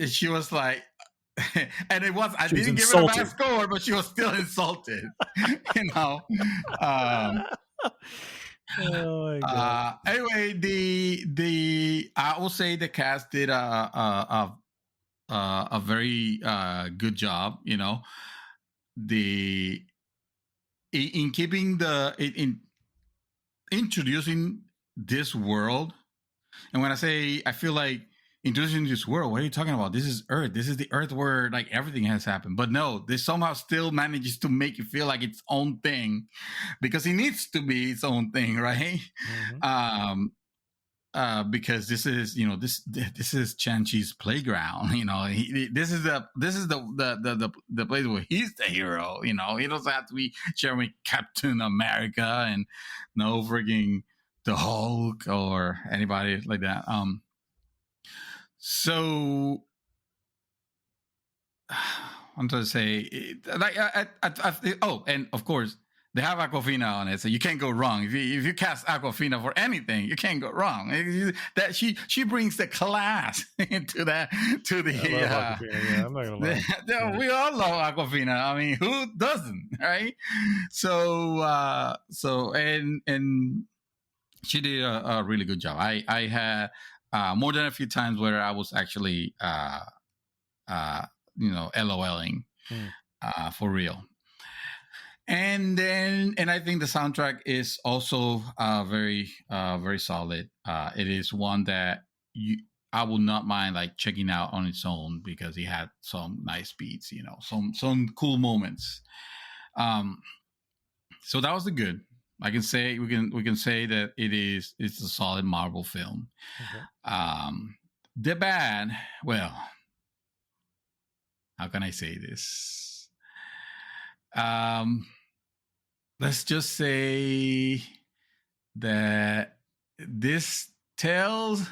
she was like, and it was, I didn't give her a bad score, but she was still insulted. Oh my God. Anyway, the I will say the cast did a very good job. In keeping in introducing this world, and when I say I feel like introducing this world, what are you talking about? This is Earth. This is the Earth where like everything has happened. But no, this somehow still manages to make you feel like its own thing, because it needs to be its own thing, right? Mm-hmm. Because this is this is Chan-Chi's playground. This is the place where he's the hero. He doesn't have to be sharing Captain America and no freaking the Hulk or anybody like that. So I'm trying to say, like, and of course they have Aquafina on it, so you can't go wrong. If you cast Aquafina for anything, you can't go wrong. That she brings the class into that to the. Yeah, I'm not gonna lie. We all love Aquafina. I mean, who doesn't, right? So and she did a really good job. I had more than a few times where I was actually LOLing Hmm. for real. And I think the soundtrack is also very solid. It is one that I will not mind like checking out on its own because it had some nice beats, some cool moments. Um, so that was the good. I can say we can say that it's a solid Marvel film. Okay. The bad, well, how can I say this? Um, let's just say that this tells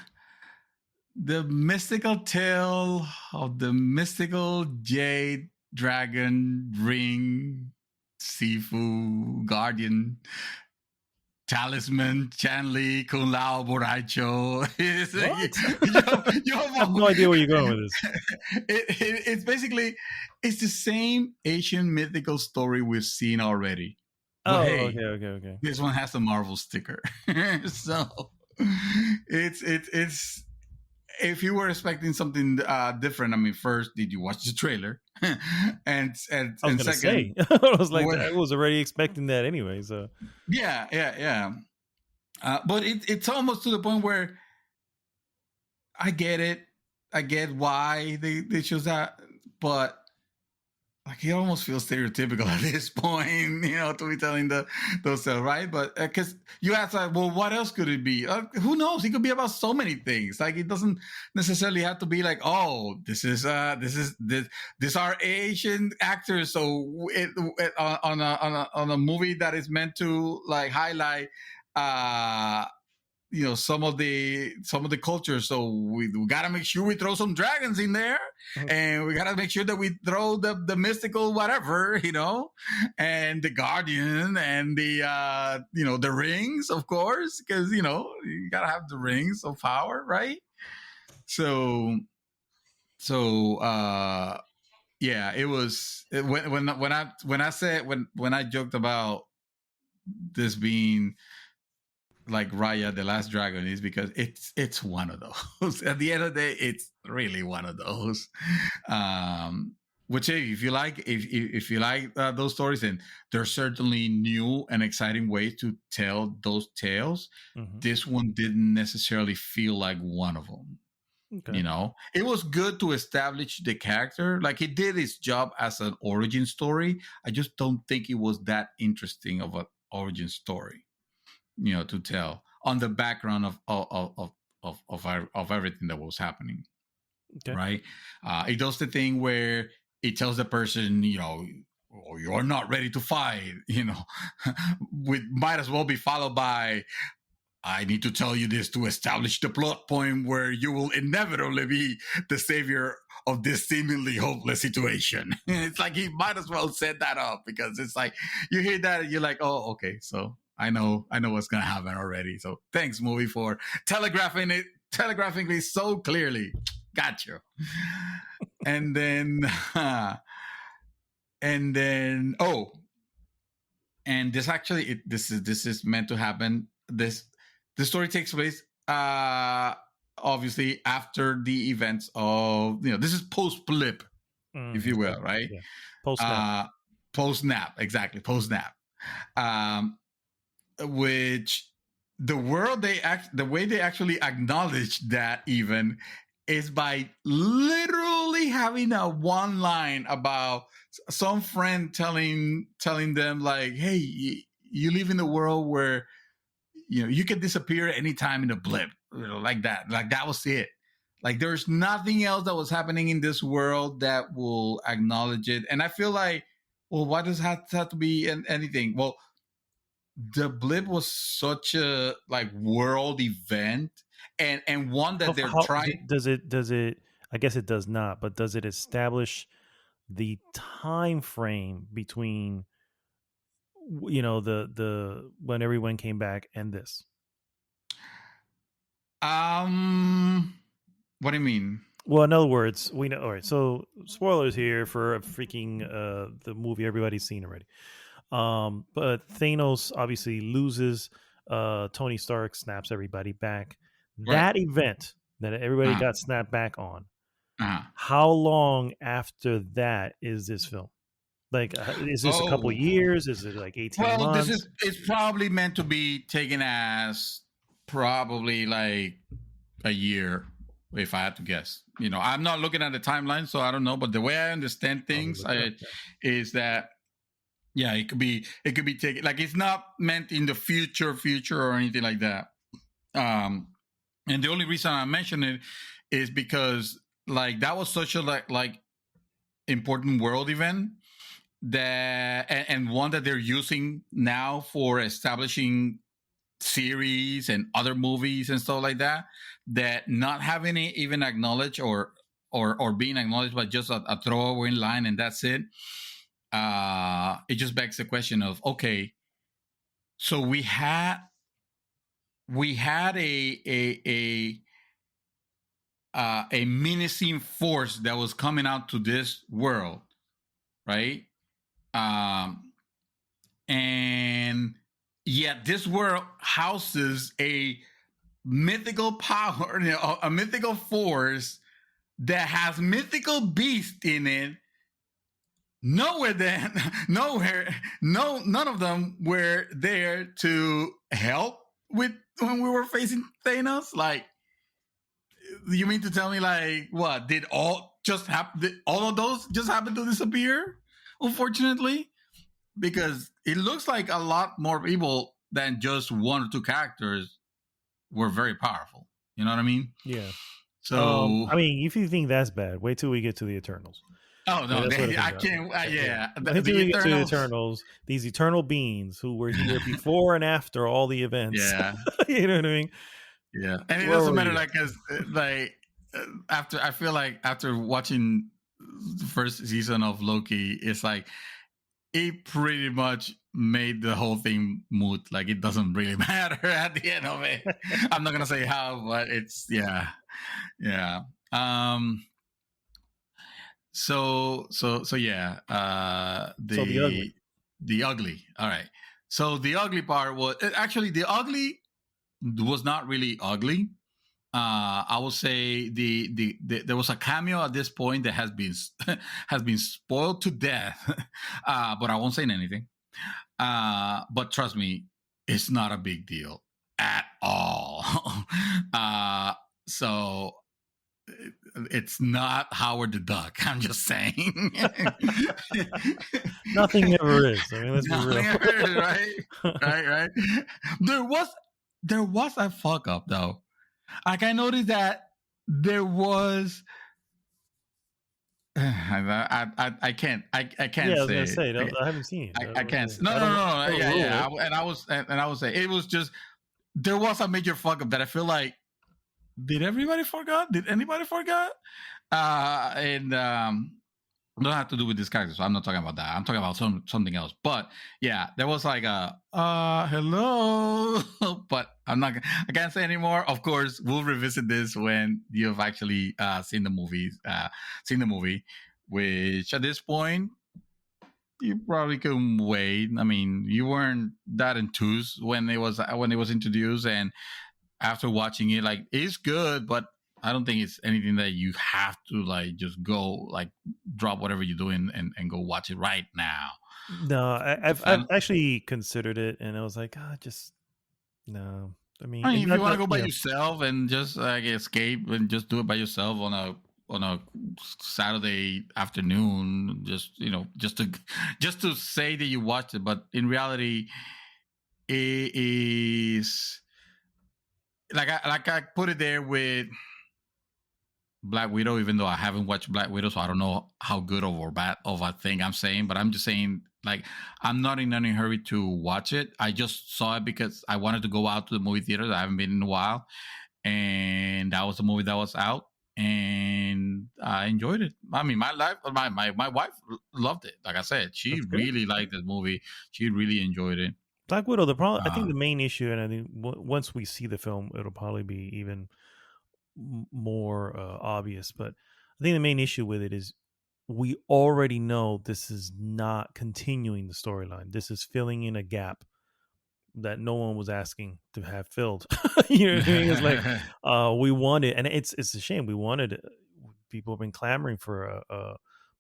the mystical tale of the mystical jade dragon ring Sifu guardian talisman Chanli Kung Lao Borracho. I have no idea where you're going with this. It's basically it's the same Asian mythical story we've seen already. But Oh, hey, okay. this one has the Marvel sticker. So it's if you were expecting something different, I mean, first, did you watch the trailer? and I was gonna second, say, I was like, what- I was already expecting that anyway. So yeah. But it's almost to the point where I get it. I get why they chose that, but like it almost feels stereotypical at this point, to be telling those right? But because you ask, like, well, what else could it be? Who knows? It could be about so many things. Like it doesn't necessarily have to be like, oh, this are Asian actors, so on a movie that is meant to like highlight some of the culture, so we gotta make sure we throw some dragons in there, and we gotta make sure that we throw the mystical whatever, and the guardian and the the rings, of course, because you gotta have the rings of power, right? So yeah, it was when I joked about this being like Raya the Last Dragon is because it's one of those. At the end of the day, it's really one of those. Which if you like those stories, and there's certainly new and exciting ways to tell those tales. Mhm. This one didn't necessarily feel like one of them. Okay. It was good to establish the character, like it did its job as an origin story. I just don't think it was that interesting of an origin story, to tell on the background of everything that was happening. Okay. Right. It does the thing where it tells the person, oh, you're not ready to fight, we might as well be followed by, I need to tell you this to establish the plot point where you will inevitably be the savior of this seemingly hopeless situation. It's like he might as well set that up, because it's like you hear that and you're like, oh, okay, so I know what's gonna happen already. So thanks, movie, for telegraphing it so clearly. Got you. And then and this actually this is meant to happen. The story takes place obviously after the events of this is post blip, if you will, right? Yeah. Post Nap, exactly, post Nap. Which the way they actually acknowledge that even is by literally having a one line about some friend telling them like, hey, you live in a world where you can disappear anytime in a blip, like that. Like that was it. Like there's nothing else that was happening in this world that will acknowledge it. And I feel like, well, why does it have to be anything? Well, the blip was such a like world event, and one that they're trying. Does it? I guess it does not. But does it establish the time frame between the when everyone came back and this? What do you mean? Well, in other words, we know. All right, so spoilers here for a freaking the movie everybody's seen already. But Thanos obviously loses. Tony Stark snaps everybody back. Right. That event that everybody got snapped back on Uh-huh. How long after that is this film? Like, is this a couple Oh, years? Is it like 18 well, this months? is it's probably meant to be taken as probably like a year, if I had to guess. I'm not looking at the timeline, so I don't know. But the way I understand I'll things look it up. is that yeah, it could be taken like it's not meant in the future or anything like that. And the only reason I mention it is because like that was such a like important world event that and one that they're using now for establishing series and other movies and stuff like that, that not having it even acknowledged or being acknowledged by just a throwaway line and that's it. It just begs the question of, okay, so we had a menacing force that was coming out to this world, right? And yet this world houses a mythical power, a mythical force that has mythical beasts in it. None of them were there to help with when we were facing Thanos. Like, you mean to tell me, like, what did all of those just happen to disappear? Unfortunately, because it looks like a lot more people than just one or two characters were very powerful. You know what I mean? Yeah. So, I mean, if you think that's bad, wait till we get to the Eternals. oh no, That's what I comes out. can't. Yeah, Wait till we get to the Eternals. These eternal beings who were here before and after all the events. Yeah, You know what I mean? yeah, and it Where doesn't were matter, you? like, cause after I feel like after watching the first season of Loki, it's like it pretty much made the whole thing moot. Like it doesn't really matter at the end of it. I'm not gonna say how, but it's yeah. So yeah. So the ugly. The ugly. All right. So the ugly part was actually the ugly was not really ugly. I will say the there was a cameo at this point that has been has been spoiled to death, but I won't say anything. But trust me, it's not a big deal at all. So it's not Howard the Duck. I'm just saying. Nothing ever is. I mean, let's be Nothing real. ever is, right. There was a fuck up though. Like I noticed that there was. I can't Yeah, I was say. gonna say I haven't seen it. I can't. No. don't Yeah, rule yeah. it. And I was saying it was just there was a major fuck up that I feel like did everybody forgot? Did anybody forgot? And don't have to do with this character, so I'm not talking about that. I'm talking about something else. But yeah, there was like a hello, but I can't say anymore. Of course, we'll revisit this when you've actually seen the movie, which at this point you probably can wait. I mean, you weren't that enthused when it was introduced, and after watching it, like it's good, but I don't think it's anything that you have to like just go like drop whatever you're doing and go watch it right now. No, I've actually considered it, and I was like, just no. I mean, if you want to go by yeah. yourself and just like escape and just do it by yourself on a Saturday afternoon, just to say that you watched it, but in reality, it is like I put it there with Black Widow, even though I haven't watched Black Widow, so I don't know how good or bad of a thing I'm saying, but I'm just saying, like, I'm not in any hurry to watch it. I just saw it because I wanted to go out to the movie theater. I haven't been in a while, and that was the movie that was out, and I enjoyed it. I mean, my wife loved it. Like I said, she really liked this movie. She really enjoyed it. Black Widow. The problem, I think, the main issue, and I think once we see the film, it'll probably be even more obvious, but I think the main issue with it is we already know this is not continuing the storyline. This is filling in a gap that no one was asking to have filled. You know what I mean? It's like we wanted, and it's a shame. We wanted people have been clamoring for a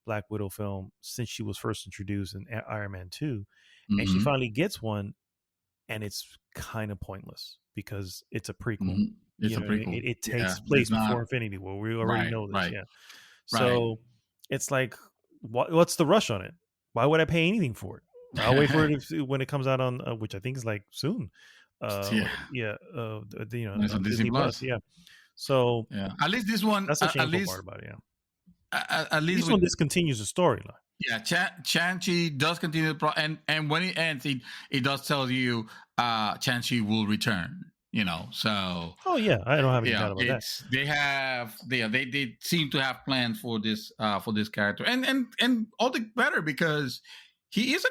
Black Widow film since she was first introduced in Iron Man 2, and she Mhm, finally gets one, and it's kind of pointless because it's a prequel. mhm. It's You a know, what I mean? prequel. It Yeah, takes it's place not before Infinity War. We already right, know this, right, yeah. right. So it's like, what's the rush on it? Why would I pay anything for it? I'll wait for it when it comes out on, which I think is like soon. Yeah, Yeah, it's on on Disney Disney Plus. Plus. Yeah. So Yeah, at least this one, that's the shameful part about it. Yeah. at least This with one discontinues the storyline. yeah, Shang-Chi does continue the and when it ends, it does tell you Shang-Chi will return. You know, so Oh yeah, I don't have any yeah, doubt about that. it's they seem to have plans for this character, and all the better because he's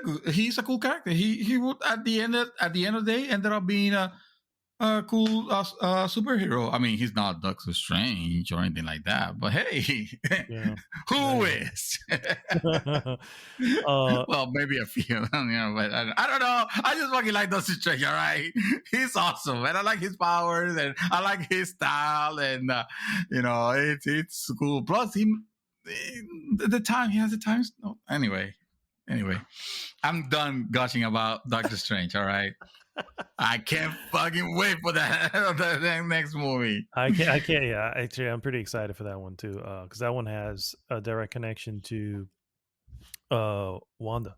a cool character. He would at the end of the day ended up being a cool superhero. I mean, he's not Doctor Strange or anything like that, but hey, Yeah. who Yeah. is? uh, Well, maybe a few, you know, but I don't know. I just fucking like Doctor Strange. All right, he's awesome, and I like his powers, and I like his style, and you know, it's cool. Plus, the time he has the time. No, anyway, I'm done gushing about Doctor Strange. All right, I can't fucking wait for the next movie. I can't. Yeah, actually, I'm pretty excited for that one too, because that one has a direct connection to Wanda.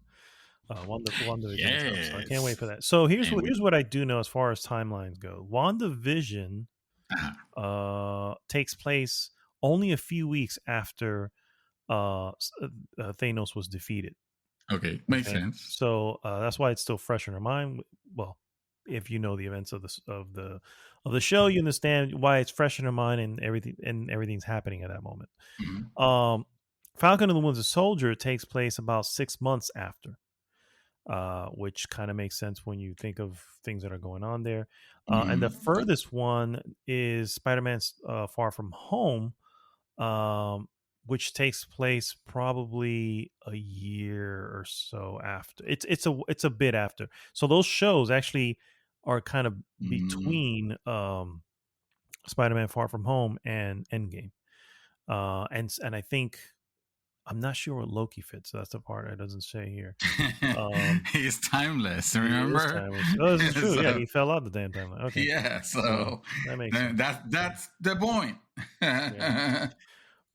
WandaVision stuff. So I can't wait for that. So here's Can't wait. here's what I do know as far as timelines go. WandaVision Uh-huh. takes place only a few weeks after Thanos was defeated. Okay, makes Okay? sense. So that's why it's still fresh in our mind. Well, if you know the events of the show, you understand why it's fresh in our mind and everything's happening at that moment. Mhm. Falcon and the Winter Soldier takes place about 6 months after, which kind of makes sense when you think of things that are going on there. And the Mhm. furthest one is Spider-Man's Far From Home, which takes place probably a year or so after. It's a bit after. So those shows actually are kind of Mhm. between Spider-Man Far From Home and Endgame. And I think I'm not sure what Loki fits. So that's the part it doesn't say here. He's timeless. He is Remember? timeless. Oh, this is true. Yeah, So, he fell out the damn time. Okay. yeah. So That makes sense. that's the point. Yeah.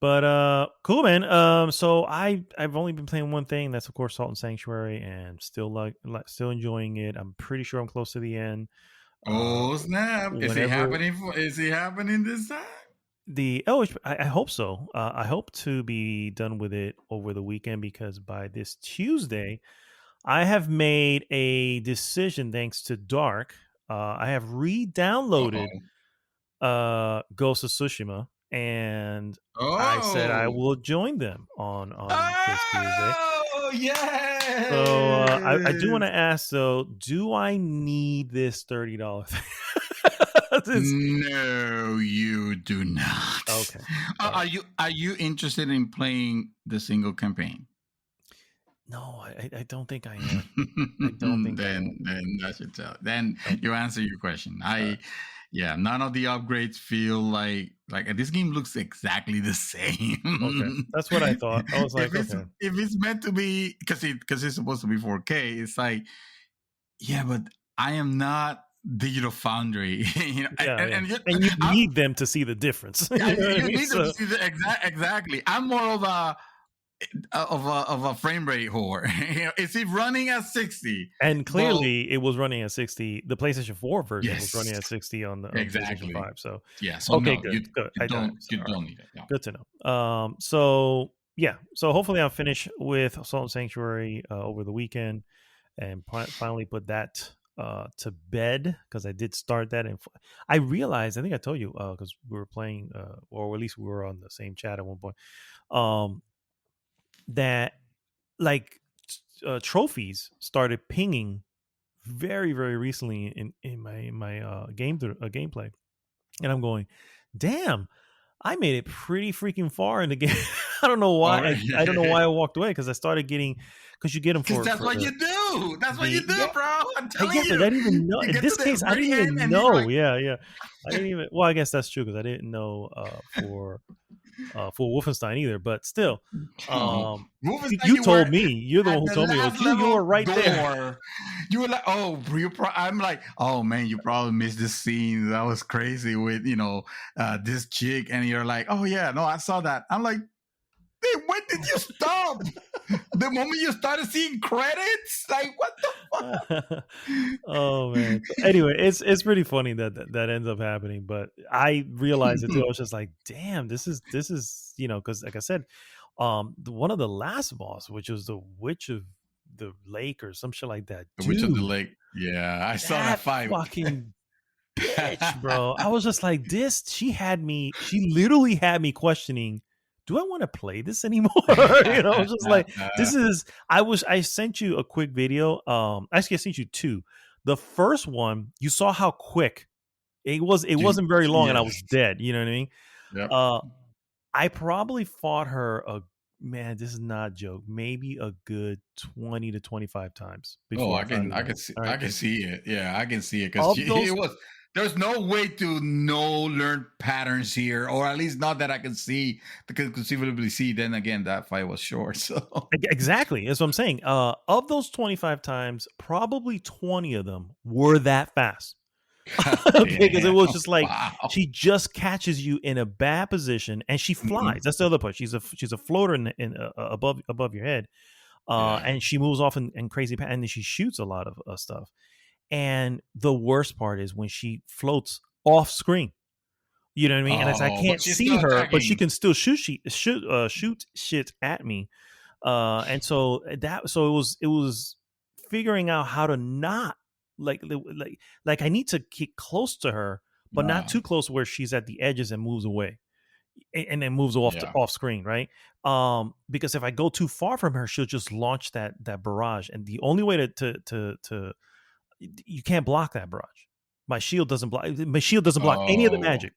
But cool, man. So I've only been playing one thing. That's of course Salt and Sanctuary, and still still enjoying it. I'm pretty sure I'm close to the end. Oh snap! Is it Whenever happening? Is it happening this time? I hope so. I hope to be done with it over the weekend because by this Tuesday, I have made a decision thanks to Dark. I have re-downloaded Ghost of Tsushima, and I said I Oh. will join them on this Tuesday. Oh yes. So I do want to ask though, do I need this $30 thing? No, you do not. Okay. Are you interested in playing the single campaign? No, I don't think I am. I don't think I am. Then that should tell. Then Okay. you answer your question. Yeah, none of the upgrades feel like this game looks exactly the same. Okay, that's what I thought. I was like, okay. If it's meant to be because it's supposed to be 4K, it's like yeah, but I am not Digital Foundry, you know, Yeah, and you need them to see the difference. yeah, You know what I you mean? need So- to see the exactly. I'm more of a frame rate whore. You know, is it running at 60? and clearly, it was running at 60. The PlayStation 4 version was Yes. running at 60 on the Exactly. PlayStation 5. So Yeah. So okay, no, good, you, good. you I don't All right. don't need it. No. Good to know. So yeah, so hopefully I'll finish with Salt and Sanctuary over the weekend and finally put that to bed because I did start that and I realized I think I told you because we were playing or at least we were on the same chat at one point that like trophies started pinging very very recently in my gameplay, and I'm going, damn, I made it pretty freaking far in the game. I don't know why. Alright. I don't know why I walked away because I started getting because you get them for. That's for what the- you do. That's what you do, yeah. bro. I'm I telling guess you. I didn't even know. You In get this to the case, I very didn't end even and you're know. like- Yeah. I didn't even. Well, I guess that's true because I didn't know for for Wolfenstein either, but still, Oh, Wolfenstein, you you were told me. You're the at one who the told me. Like last you level were right there. door. You were like, oh, I'm like, oh man, you probably missed this scene. That was crazy with this chick, and you're like, oh yeah, no, I saw that. I'm like, hey, when did you stop? The moment you started seeing credits, like what the fuck? Oh man. So anyway, it's pretty funny that ends up happening, but I realized it too. I was just like, damn, this is because like I said, one of the last boss, which was the Witch of the Lake or some shit like that, The Witch of the dude. Lake. Yeah, I saw that That fight. fucking bitch, bro. I was just like, she literally had me questioning, do I want to play this anymore? I was just like, I sent you a quick video. Actually, I sent you two. The first one, you saw how quick it was. It wasn't very long and I was Yes. dead. You know what I mean? Yep. I probably fought her man, this is not a joke. Maybe a good 20 to 25 times Oh, before I finally I won. can see, All I right. can see it. Yeah, I can see it because Of those, it was. There's no way to learn patterns here, or at least not that I can see. Because conceivably see. Then again, that fight was short. So exactly. That's what I'm saying. Of those 25 times, probably 20 of them were that fast. Okay, because it damn, was just like wow. she just catches you in a bad position and she flies. That's the other part. She's a floater in above your head, Yeah. and she moves off in crazy and then she shoots a lot of stuff. And the worst part is when she floats off screen. You know what I mean? And it's I Oh, but can't she's see still her, but she attacking. can still shoot shit at me. And so it was figuring out how to not like I need to keep close to her, but not Wow. too close where she's at the edges and moves away and then moves off Yeah. off screen, right? Because if I go too far from her, she'll just launch that barrage, and the only way to you can't block that barrage. My shield doesn't block. My shield doesn't block any of the Oh, magic.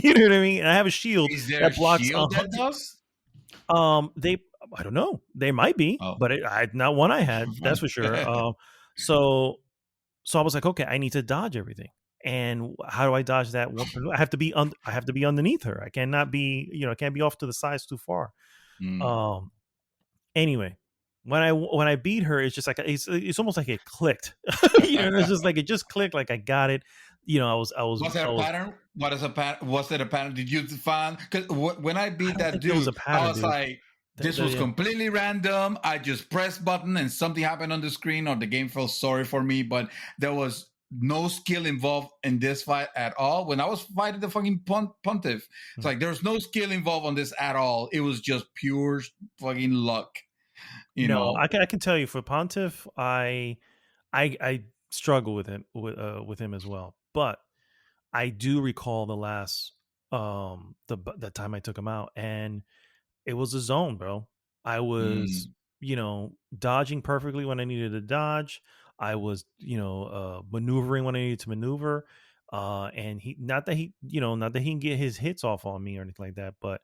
You know what I mean? And I have a shield is there a that blocks shield that does? they I don't know. They might be, Oh, but not one I had. That's for sure. So I was like, okay, I need to dodge everything. And how do I dodge that? I have to be I have to be underneath her. I cannot be, I can't be off to the sides too far. mm. Um. Anyway, when I beat her, it's just like it's almost like it clicked. It's just like it just clicked. Like I got it. Was there a pattern? What is a pattern? Was there a pattern? Did you find? Because when I I beat don't that think there was dude, a I pattern, was dude. like, this was completely random. I just pressed button and something happened on the screen, or the game felt sorry for me. But there was no skill involved in this fight at all. When I was fighting the fucking pontiff, it's like there's no skill involved on this at all. It was just pure fucking luck. No, I can tell you for Pontiff, I struggle with him as well. But I do recall the last the time I took him out, and it was a zone, bro. I was Mm, dodging perfectly when I needed to dodge. I was maneuvering when I needed to maneuver. And he not that he can get his hits off on me or anything like that, but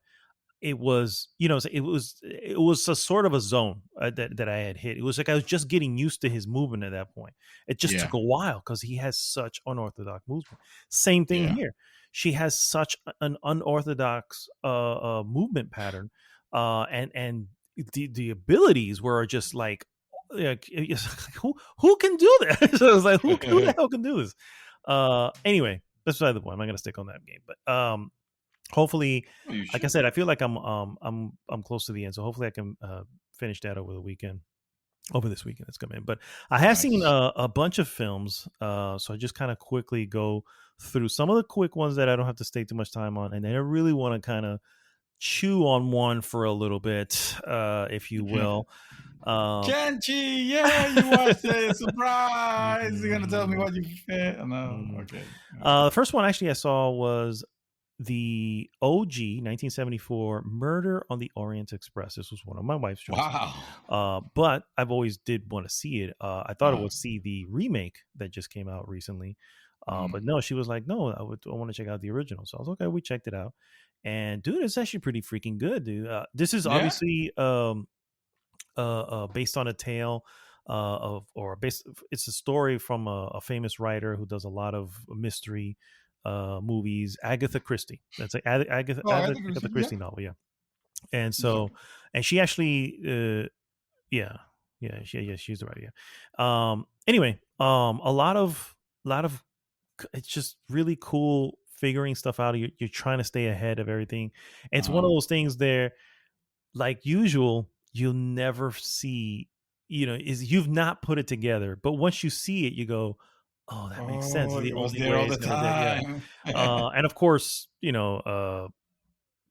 it was it was a sort of a zone that I had hit. It was like I was just getting used to his movement at that point. It just yeah, took a while because he has such unorthodox movement. Same thing yeah. here. She has such an unorthodox movement pattern, and the abilities were just it's like, who can do that? So I was like, who the hell can do this? Anyway, that's beside the point. I'm not gonna stick on that game, but hopefully, Oh, you like I should. said, I feel like I'm close to the end, so hopefully I can finish that over this weekend that's coming in. But I have seen Nice. a bunch of films, so I just kind of quickly go through some of the quick ones that I don't have to stay too much time on, and then I really want to kind of chew on one for a little bit, if you will. Kenchi, yeah, you watched it. Surprise! You're gonna tell me what you feel. Oh, no, Mm. okay. The first one actually I saw was the OG 1974 Murder on the Orient Express. This was one of my wife's choices. Wow. But I've always did want to see it. I thought I Uh, would see the remake that just came out recently. But mm, no, she was like, no, I want to check out the original. So I was okay. We checked it out, and dude, it's actually pretty freaking good, dude. This is yeah. obviously based on a tale of or based. It's a story from a famous writer who does a lot of mystery movies. Agatha Christie. That's like Oh, I think Agatha yeah. Christie novel. Yeah. And so, and she actually, yeah, she's the right. Yeah. Anyway, a lot of, it's just really cool figuring stuff out. You're trying to stay ahead of everything. It's one of those things there, like usual, you'll never see, is you've not put it together, but once you see it, you go, oh, that makes sense. Oh, It's the it was only there way all it's the gonna do. Yeah. time. And of course,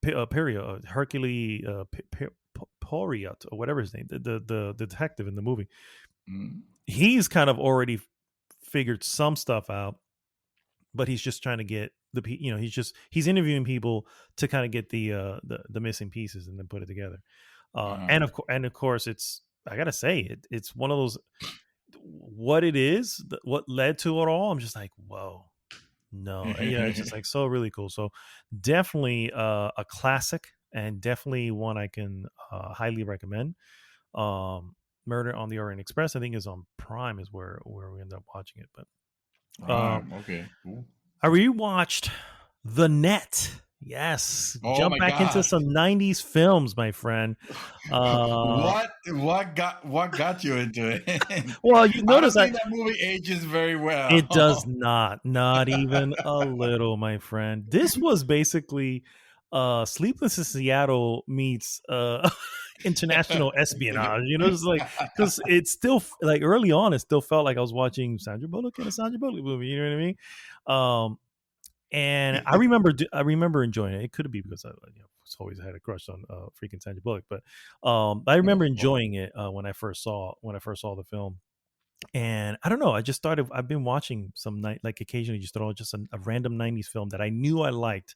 Perio, Hercule Poriot, or whatever his name, the detective in the movie, Mm. he's kind of already figured some stuff out, but he's just trying to get he's interviewing people to kind of get the missing pieces and then put it together. And of course, it's, I gotta say, it's one of those, what it is, what led to it all. I'm just like, whoa. No, yeah, it's just like so really cool. So definitely a classic, and definitely one I can highly recommend. Murder on the Orient Express, I think, is on Prime, is where we end up watching it. But Okay, cool. I rewatched The Net. Yes, Oh jump my back into god. some '90s films, my friend. What got you into it? Well, you I don't notice think that movie ages very well. it does not even a little, my friend. This was basically Sleepless in Seattle meets international espionage. It's like, because it's still like early on, it still felt like I was watching Sandra Bullock in a Sandra Bullock movie. You know what I mean? And I remember enjoying it. It could be because I always had a crush on freaking Sandra Bullock, but I remember enjoying it when I first saw the film. And I don't know, I've been watching some night, like occasionally just throw just a random '90s film that I knew I liked.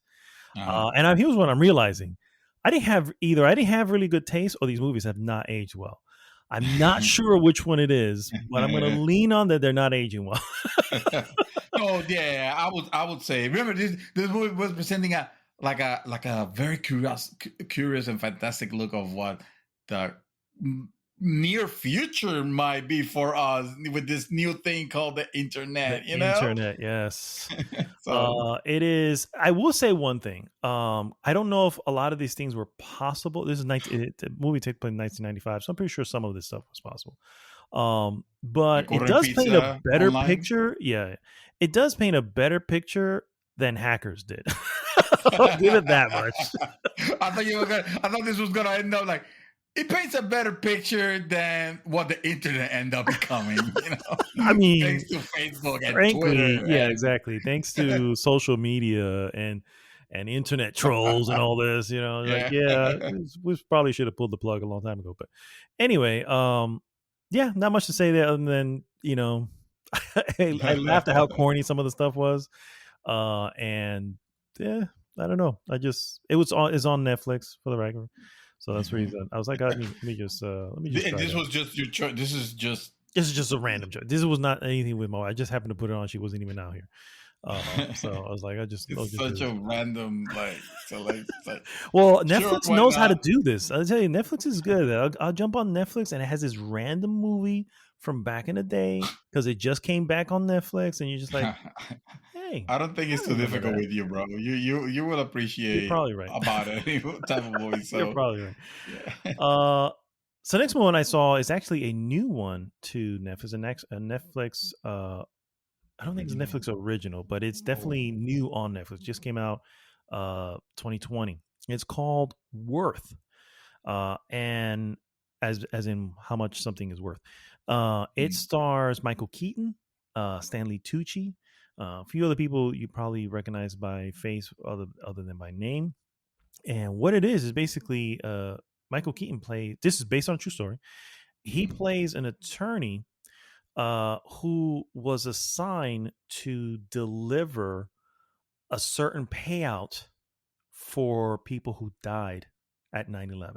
Here's what I'm realizing: I didn't have really good taste, or these movies have not aged well. I'm not sure which one it is, but I'm going to lean on that they're not aging well. Oh yeah, I would say. Remember, this movie was presenting a very curious and fantastic look of what the near future might be for us with this new thing called the internet. Internet, yes. So It is. I will say one thing. I don't know if a lot of these things were possible. This is the movie took place in 1995, so I'm pretty sure some of this stuff was possible. But like it does ordering paint a pizza better online. picture. Yeah, it does paint a better picture than hackers did. I'll give it that much. I thought this was gonna end up like, it paints a better picture than what the internet end up becoming. I mean, thanks to Facebook and frankly, Twitter. yeah, exactly. Thanks to social media and internet trolls and all this, like, yeah, we probably should have pulled the plug a long time ago. But anyway, yeah, not much to say there other than I laughed at how corny some of the stuff was, and yeah, I don't know. It's on Netflix, for the record. So that's the reason I was like, let me just try This that. was just your choice. This is just a random choice. This was not anything with my wife. I just happened to put it on. She wasn't even out here. So I was like, it's such a random well, sure, Netflix why knows how to not? do this. I'll tell you, Netflix is good. I'll jump on Netflix and it has this random movie from back in the day because it just came back on Netflix, and you're just like, hey, I don't think it's too remember difficult that. with you, bro. You will You're appreciate probably right. about any type of movie. So You're probably right. yeah. So next one I saw is actually a new one to Netflix. A Netflix. I don't think it's a Netflix original, but it's definitely new on Netflix. Just came out 2020. It's called Worth, and as in how much something is worth. It stars Michael Keaton, Stanley Tucci, a few other people you probably recognize by face other than by name. And what it is basically Michael Keaton plays. This is based on a true story. He plays an attorney who was assigned to deliver a certain payout for people who died at 9/11.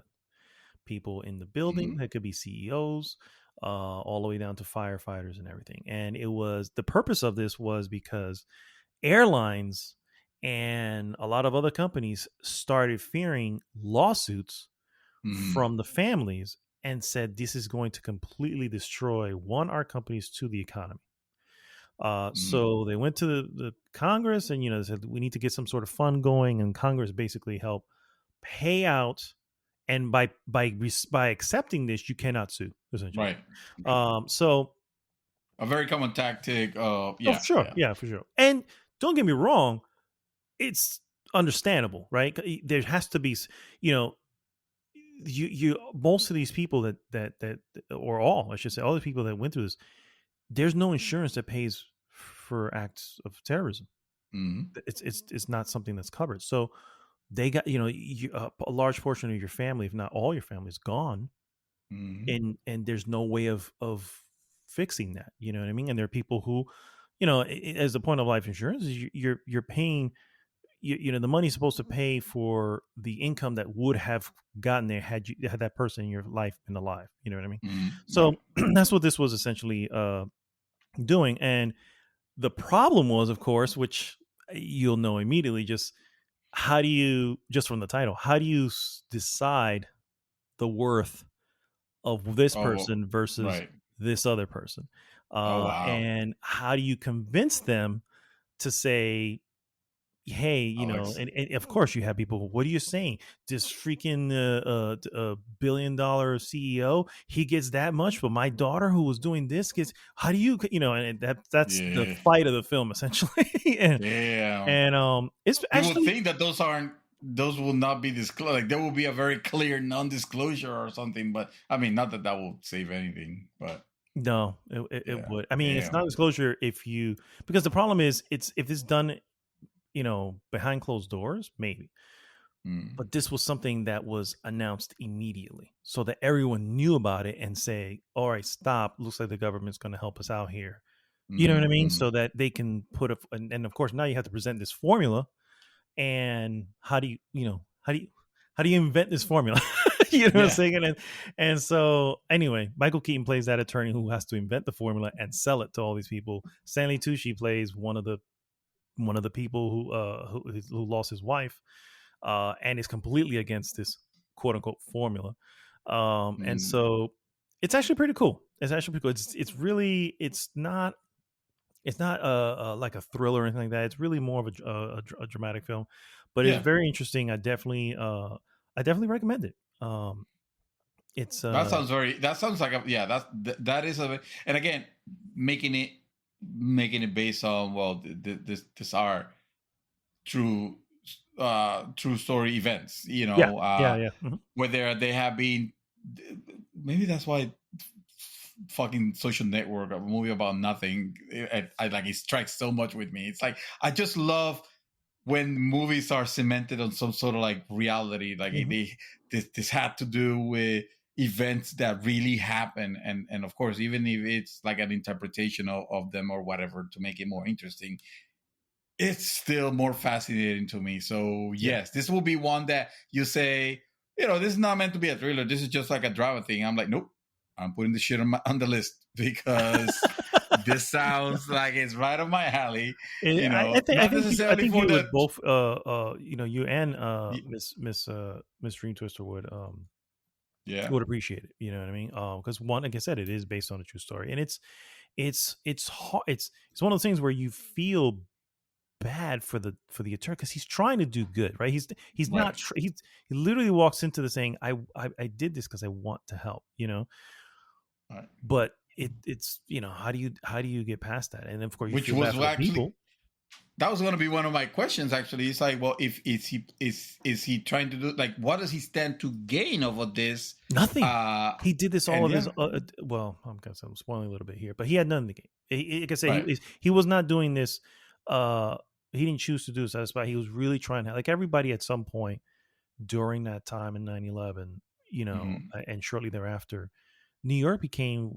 People in the building, that could be CEOs, all the way down to firefighters and everything. And the purpose of this was because airlines and a lot of other companies started fearing lawsuits from the families, and said this is going to completely destroy our companies, to the economy. Mm. So they went to the Congress, and they said we need to get some sort of fund going, and Congress basically helped pay out. And by accepting this, you cannot sue essentially. Right. Right. So A very common tactic. oh, Yeah. for sure, Yeah. yeah, for sure. And don't get me wrong, it's understandable, right? There has to be, you know, you most of these people that or all, I should say, all the people that went through this, there's no insurance that pays for acts of terrorism. Mm. It's not something that's covered. So they got, a large portion of your family, if not all your family, is gone, Mm. and there's no way of fixing that. You know what I mean? And there are people who, as the point of life insurance is you're paying. The money's supposed to pay for the income that would have gotten there had that person in your life been alive. You know what I mean? Mm. So Right. that's what this was essentially doing. And the problem was, of course, which you'll know immediately, just how do you, just from the title, how do you decide the worth of this Oh, well, person versus right. this other person? Oh, wow. And how do you convince them to say, hey, Oh, ex- and of course you have people, what are you saying? This freaking $1 billion CEO, he gets that much, but my daughter who was doing this gets, how do you, and that's the yeah. fight of the film essentially. and Damn. and it's You would actually, think that those will not be disclosed. Like there will be a very clear non-disclosure or something. But I mean, not that that will save anything. But no, it yeah. would, I mean, it's not Damn. disclosure because the problem is, it's if it's done, behind closed doors, maybe. Mm. But this was something that was announced immediately so that everyone knew about it and say, all right, stop. Looks like the government's going to help us out here. You know what I Mm-hmm. mean? Mm-hmm. So that they can and of course, now you have to present this formula. And how do how do you invent this formula? You know what I'm Yeah. saying? And so anyway, Michael Keaton plays that attorney who has to invent the formula and sell it to all these people. Stanley Tucci plays one of the people who lost his wife, and is completely against this quote unquote formula. And Mm. so it's actually pretty cool. It's actually pretty cool. It's really, it's not like a thriller or anything like that. It's really more of a dramatic film, but it's Yeah. very interesting. I definitely recommend it. It's That sounds very. That sounds like a. Yeah. That is a. And again, making it making it based on, well, this are true true story events, yeah, yeah, yeah. Mhm. whether they have been, maybe that's why fucking Social Network, a movie about nothing, I like, it strikes so much with me. It's like I just love when movies are cemented on some sort of like reality, like Mhm. this had to do with events that really happen, and of course, even if it's like an interpretation of them or whatever to make it more interesting, it's still more fascinating to me. So Yeah. yes, this will be one that you say, this is not meant to be a thriller. This is just like a drama thing. I'm like, nope, I'm putting the shit on the list because this sounds like it's right up my alley. I Not think I necessarily think for you would the. both you and y- Miss Dream Twister Yeah, would appreciate it. You know what I mean? Because one, like I said, it is based on a true story, and it's hard. It's one of those things where you feel bad for the attorney because he's trying to do good, right? He's not right. he literally walks into the saying, I did this because I want to help, Right. but it's how do you get past that? And of course you Which feel bad was for the actually, people. that was going to be one of my questions. Actually, it's like, well, if is he trying to do, like, what does he stand to gain over this? Nothing. Uh, He did this all and of his. yeah, Well, I'm spoiling a little bit here, but he had nothing to gain. Like I said, right. he was not doing this. He didn't choose to do this. That's why he was really trying to, like everybody at some point during that time in 9/11, Mhm. and shortly thereafter, New York became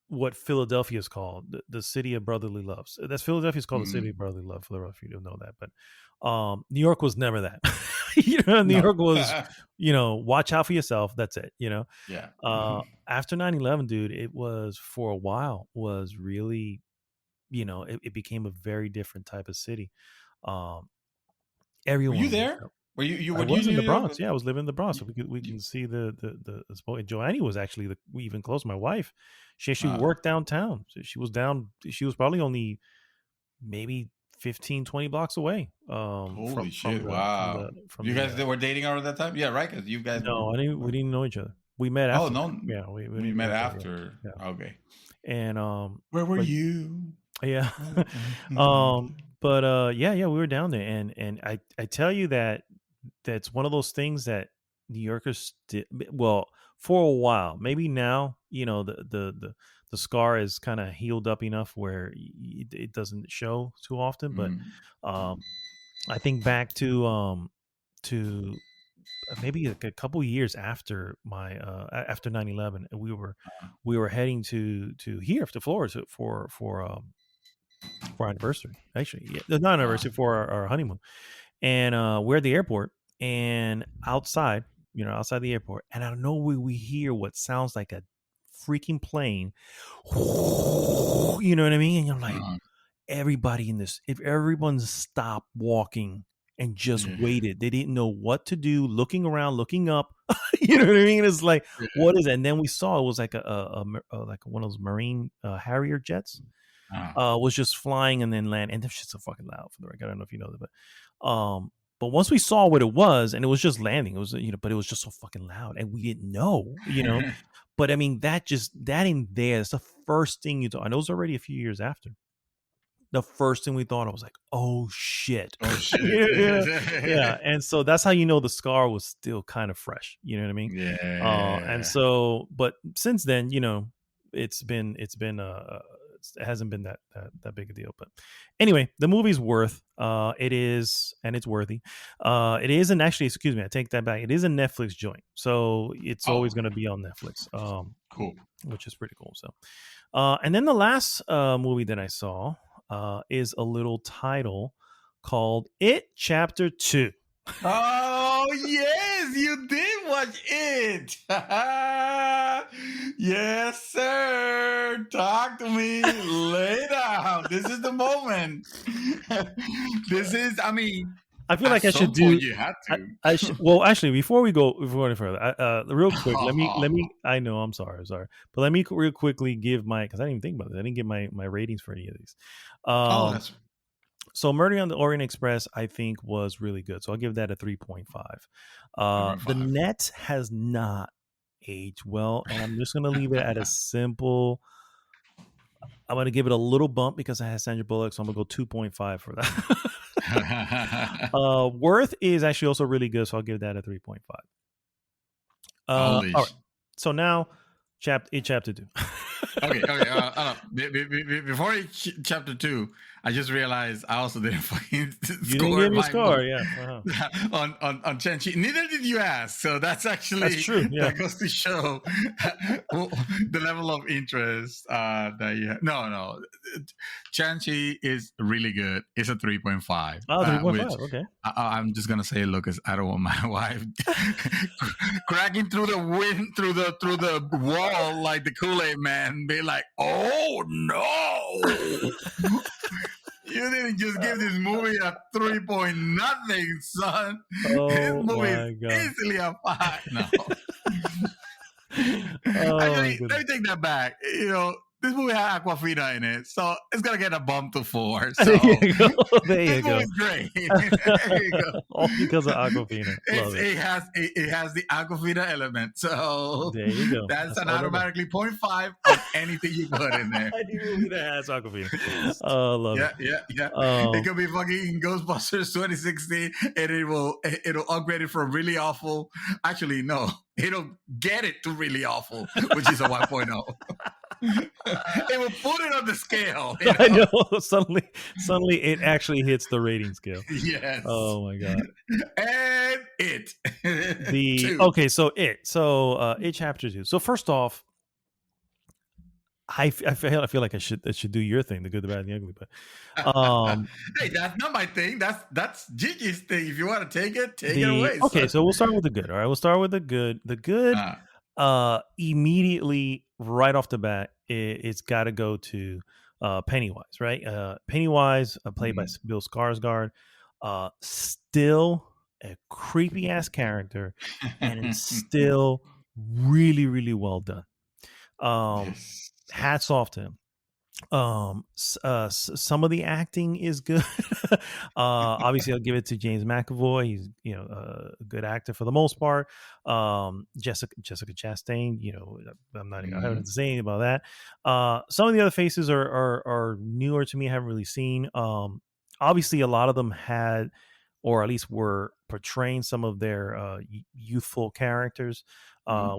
what Philadelphia is called, the city of brotherly love. That's Philadelphia is called the city Mhm. of brotherly love. For the rest of you don't know that, but New York was never that. New No. York was, watch out for yourself. That's it. Yeah. After 9/11, dude, it was for a while was really, it became a very different type of city. Um, Were you everyone was, there? You I would you was in the New York? Bronx. Yeah, I was living in the Bronx, so we can see the spot. Joannie was actually we even close. My wife, she actually Uh, worked downtown. So she was down. She was probably only maybe 15, 20 blocks away. Holy From shit! Wow. from You the. guys were dating around that time? Yeah, right. Because you guys were. No, I didn't. We didn't know each other. We met Oh after that. no, Yeah, we we didn't know met each other. after. Yeah, Okay. yeah. And Where were but you? yeah, Mm. but yeah, we were down there, and I tell you that that's one of those things that New Yorkers well for a while. Maybe now, the scar is kind of healed up enough where it doesn't show too often. But Mm. um, I think back to maybe a couple years after my after 9/11, and we were heading to here to Florida for our anniversary. Actually, yeah, not anniversary, for our honeymoon, and we're at the airport, and outside, outside the airport, and out of nowhere we hear what sounds like a freaking plane. You know what I mean? And you're like, Uh, everybody in this, if everyone stopped walking and just yeah. waited, they didn't know what to do, looking around, looking up. You know what I mean? It's like, what is it? And then we saw it was like like one of those Marine Harrier jets. Uh, Was just flying and then land, and them shit's so fucking loud for the record. I don't know if you know that, but once we saw what it was, and it was just landing, it was but it was just so fucking loud, and we didn't know. But I mean, that in there, it's the first thing you thought. I know it was already a few years after. The first thing we thought, I was like, oh shit. oh shit! Yeah. And so that's how you know the scar was still kind of fresh. You know what I mean? And Yeah. so, but since then, it's been it hasn't been that big a deal. But anyway, the movie's worth. It is, and it's worthy. It is, and actually, excuse me, I take that back. It is a Netflix joint, so it's always Oh, going to be on Netflix. cool. Which is pretty cool. So, and then the last movie that I saw is a little title called It Chapter 2. Oh yes, you did watch it. Yes, sir. Talk to me. Lay down. This is the moment. This is. I mean, I feel at like I should some point do. you had to. I should. Well, actually, before we go any further, real quick, let me. I know, I'm sorry, but let me real quickly give my, because I didn't even think about this. I didn't give my ratings for any of these. Oh, that's So Murder on the Orient Express, I think, was really good. So I'll give that a 3.5. number The 5. Net has not aged well, and I'm just gonna leave it at a simple. I'm gonna give it a little bump because I had Sandra Bullock, so I'm gonna go 2.5 for that. Worth is actually also really good, so I'll give that a 3.5. All Holy. right. So now, chapter 2. Okay. Before chapter 2, I just realized I also didn't fucking You didn't give me a score, yeah. on Chen-Chi. Neither did you ask, so that's actually That's true. Yeah. that goes to show the level of interest that you have. No, Chen-Chi is really good. It's a 3.5. Oh, 3.5. Which Okay. I'm just gonna say, Lucas, I don't want my wife cracking through the wind through the wall like the Kool-Aid man, be like, "Oh no." You didn't just give this movie a 3 point nothing, son. Oh, This movie my is God. easily a 5. No. Oh, my Actually, goodness. let me take that back. This movie had Aquafina in it, so it's gonna get a bump to 4. So There you go. There you this go. movie's great. There you go. All because of Aquafina. Love it. It has the Aquafina element, so There you go. that's an all I know. automatically 0.5 on anything you put in there. Any movie that has Aquafina. Oh, love Yeah, it. yeah. Um, It could be fucking Ghostbusters 2016, and it'll upgrade it from really awful. Actually, no, it'll get it to really awful, which is a 1.0. It will put it on the scale. I know. Suddenly, it actually hits the rating scale. Yes. Oh my God. And it. It chapter 2. So first off, I feel like I should do your thing, the good, the bad, and the ugly. But Hey, that's not my thing. That's Gigi's thing. If you want to take it away. okay, son. so we'll start with the good. All right, we'll start with the good. The good, immediately right off the bat, it's got to go to Pennywise, right? Pennywise, played by Bill Skarsgård, still a creepy ass character, and it's still really, really well done. Yes. Hats off to him. Some of the acting is good. Obviously I'll give it to James McAvoy. He's, a good actor for the most part. Jessica Chastain, I'm not I haven't to say anything about that. Some of the other faces are newer to me. I haven't really seen. Obviously a lot of them had, or at least were portraying some of their youthful characters,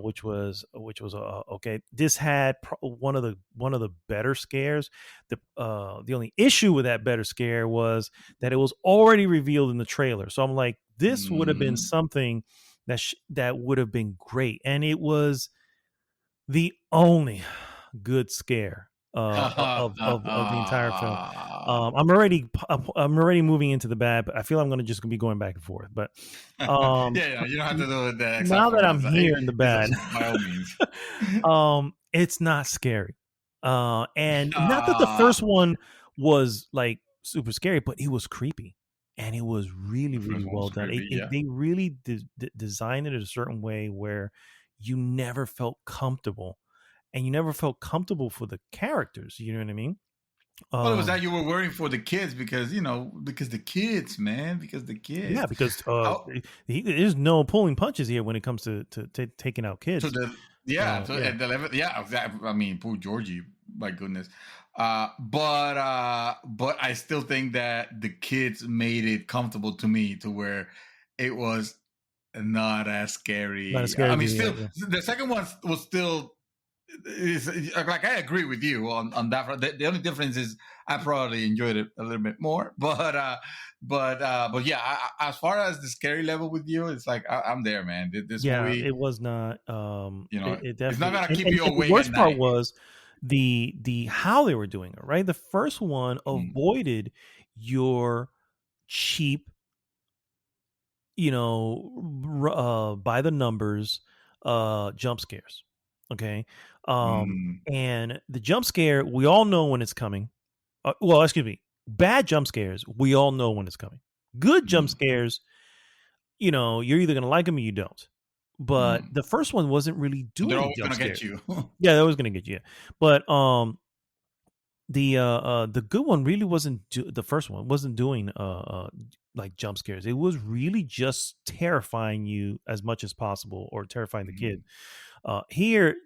which was okay. This had one of the better scares. The only issue with that better scare was that it was already revealed in the trailer. So I'm like, this would have been something that would have been great, and it was the only good scare of the entire film. I'm already moving into the bad, but I feel I'm just gonna be going back and forth. But yeah, you don't have to do it. Now that I'm here in the bad, by all means, it's not scary. And not that the first one was like super scary, but it was creepy, and it was really, really well done. They really designed it in a certain way where you never felt comfortable, and you never felt comfortable for the characters. You know what I mean? Well, it was that you were worrying for the kids because the kids, man, because the kids. Yeah, because there's no pulling punches here when it comes to taking out kids. At the level, I mean, poor Georgie, my goodness. But I still think that the kids made it comfortable to me to where it was not as scary. I mean, still, the second one was still. Like I agree with you on that. The only difference is I probably enjoyed it a little bit more, but yeah. As far as the scary level with you, it's like I'm there, man. This movie, it was not. It definitely, it's not gonna keep you awake. The worst part was the how they were doing it. Right, the first one avoided your cheap, by the numbers, jump scares. Okay. And the jump scare, we all know when it's coming. Bad jump scares, we all know when it's coming. Good jump scares, you're either going to like them or you don't. But the first one wasn't really doing they're always jump scares. Get you. Yeah, they're always going to get you. But the good one really wasn't the first one wasn't doing like jump scares. It was really just terrifying you as much as possible, or terrifying the kid. Here,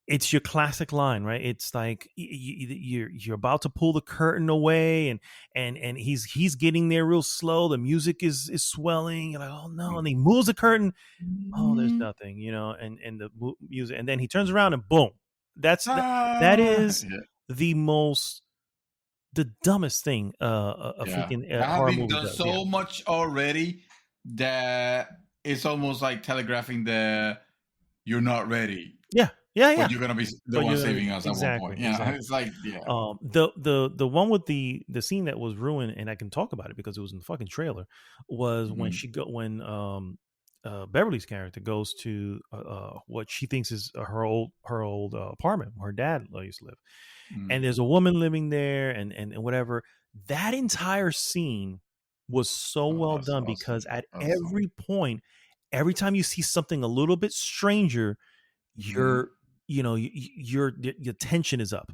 it's your classic line, right? It's like you're about to pull the curtain away, and he's getting there real slow. The music is swelling. You're like, oh no! And he moves the curtain. Oh, there's nothing, and the music, and then he turns around and boom. That is the dumbest thing a freaking horror movie does. So much already that it's almost like telegraphing you're not ready. Yeah. But you're gonna be the one saving us at one point. Yeah, exactly. It's like the one with the scene that was ruined, and I can talk about it because it was in the fucking trailer, was when Beverly's character goes to what she thinks is her old apartment where her dad used to live, and there's a woman living there, and whatever. That entire scene was so well done, awesome. Because at every point, every time you see something a little bit stranger, your tension is up.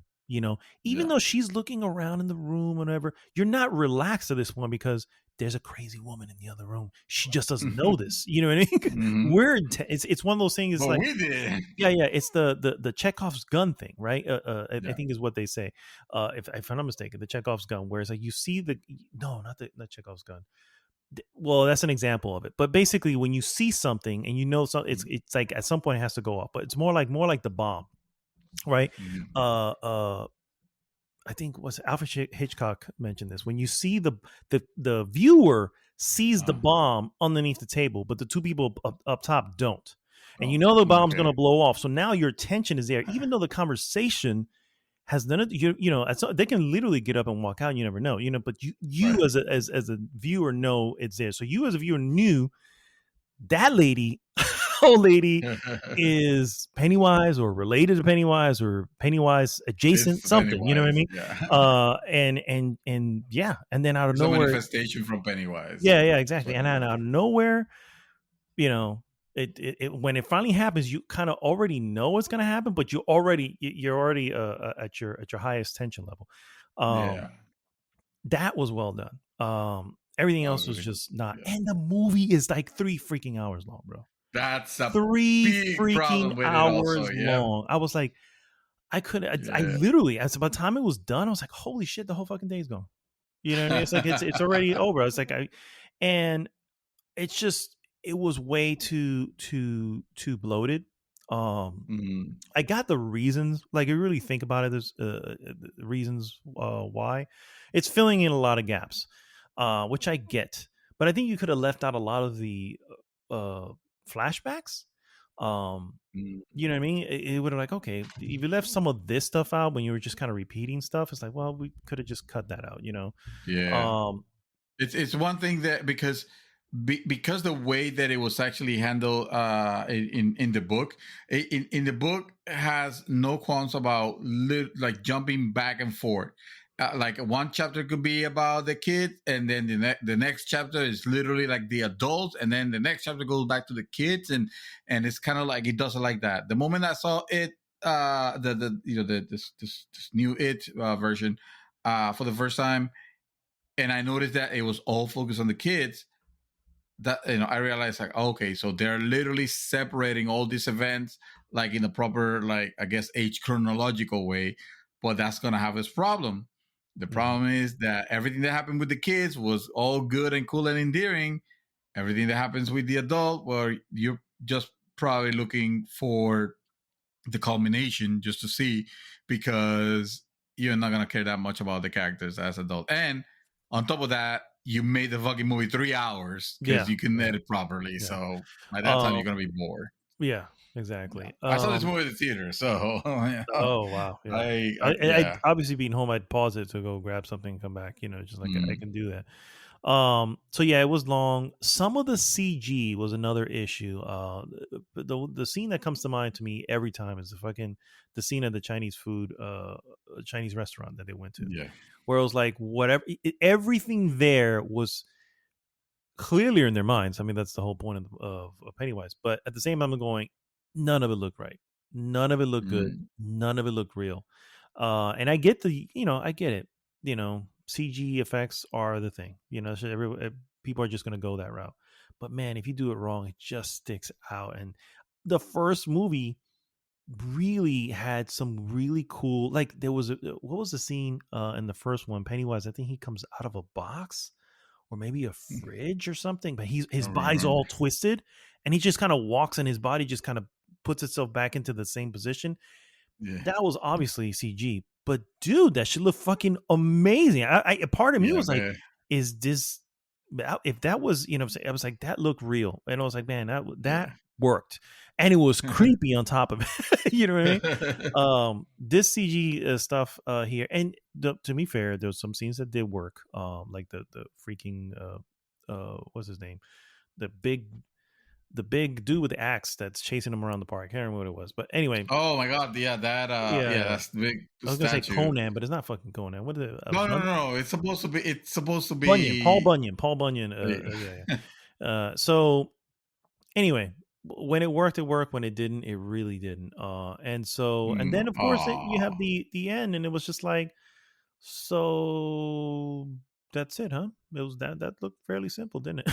Even though she's looking around in the room, whatever, you're not relaxed at this point because there's a crazy woman in the other room. She just doesn't know this. You know what I mean? We're it's one of those things. It's we did. Yeah. It's the Chekhov's gun thing, right? I think is what they say. If I'm not mistaken, the Chekhov's gun, where it's like you see not Chekhov's gun. Well, that's an example of it. But basically, when you see something and it's like at some point it has to go off. But it's more like the bomb, right? I think Alfred Hitchcock mentioned this. When you see the viewer sees the bomb underneath the table, but the two people up top don't, and the bomb's going to blow off. So now your attention is there, even though the conversation has none of they can literally get up and walk out. And you never know, but you right. as a viewer know it's there. So you as a viewer knew that lady old lady is Pennywise or related to Pennywise or Pennywise adjacent, It's something. You know what I Pennywise. mean? Yeah. And yeah, and then out of It's a nowhere, manifestation from Pennywise. yeah, That's exactly. what And it then is. out of nowhere, you know, when it finally happens, you kind of already know what's going to happen, but you're already at your highest tension level. Yeah. That was well done. Everything That was else was really good. just not. Yeah. And the movie is like 3 freaking hours long, bro. That's a 3 freaking big problem with it also. hours Yeah. long. I was like, I couldn't. I Yeah. literally, as by the time it was done, I was like, holy shit, the whole fucking day's gone. You know what I mean? It's like it's already over. It's like and it's just it was way too bloated. Mhm. I got the reasons. Like, you really think about it, there's reasons why it's filling in a lot of gaps, which I get. But I think you could have left out a lot of the uh, flashbacks. Um, Mm. you know what I mean? It would have like, okay, if you left some of this stuff out when you were just kind of repeating stuff, it's like, well, we could have just cut that out. Yeah. Um, It's one thing that because the way that it was actually handled in the book, in the book has no qualms about like jumping back and forth. Like one chapter could be about the kid, and then the next chapter is literally like the adults, and then the next chapter goes back to the kids, and it's kind of like it doesn't like that. The moment I saw it, the this new it version for the first time, and I noticed that it was all focused on the kids, that I realized like, okay, so they're literally separating all these events like in the proper, like, I guess, age chronological way. But that's gonna have its problem. The mhm, problem is that everything that happened with the kids was all good and cool and endearing. Everything that happens with the adult, well, you're just probably looking for the culmination just to see, because you're not gonna care that much about the characters as adult. And on top of that, you made the fucking movie 3 hours yeah, because you couldn't yeah, edit properly. yeah. So by that time, Um, you're gonna be bored. yeah, Yeah. exactly. I saw this movie at the theater, so yeah. Oh wow, yeah. I Yeah. obviously being home, I'd pause it to go grab something and come back. Just like I Mm, can do that. So yeah, it was long. Some of the CG was another issue. The scene that comes to mind to me every time is the scene of the Chinese food, Chinese restaurant that they went to, yeah. where it was like whatever, everything there was clearly in their minds. I mean, that's the whole point of Pennywise. But at the same time, I'm going, none of it looked right. None of it looked good. Mm, None of it looked real. And I get I get it. CG effects are the thing. So people are just going to go that route. But man, if you do it wrong, it just sticks out. And the first movie really had some really cool, like there was what was the scene in the first one? Pennywise, I think he comes out of a box or maybe a fridge or something, but I his don't body's remember. all twisted and he just kind of walks and his body just kind of puts itself back into the same position. Yeah. That was obviously CG, but dude, that should look fucking amazing. A part of me Yeah, was like, man. is this, if that was, I was like, that looked real. And I was like, man, that Yeah. worked. And it was creepy on top of it. You know what I mean? This CG stuff here, and to be fair, there was some scenes that did work. Like the freaking what's his name, the big dude with the axe that's chasing him around the park. I can't remember what it was, but anyway, Oh my god, yeah, that yeah, yeah, that's the big I was gonna say statue. Conan, but it's not fucking Conan. What is it? No. It's supposed to Bunyan, be. Paul Bunyan. Yeah, Yeah. yeah. So anyway, when it worked, it worked. When it didn't, it really didn't. And then of course you have Aw. the end, and it was just like, so that's it, huh? It was that looked fairly simple, didn't it?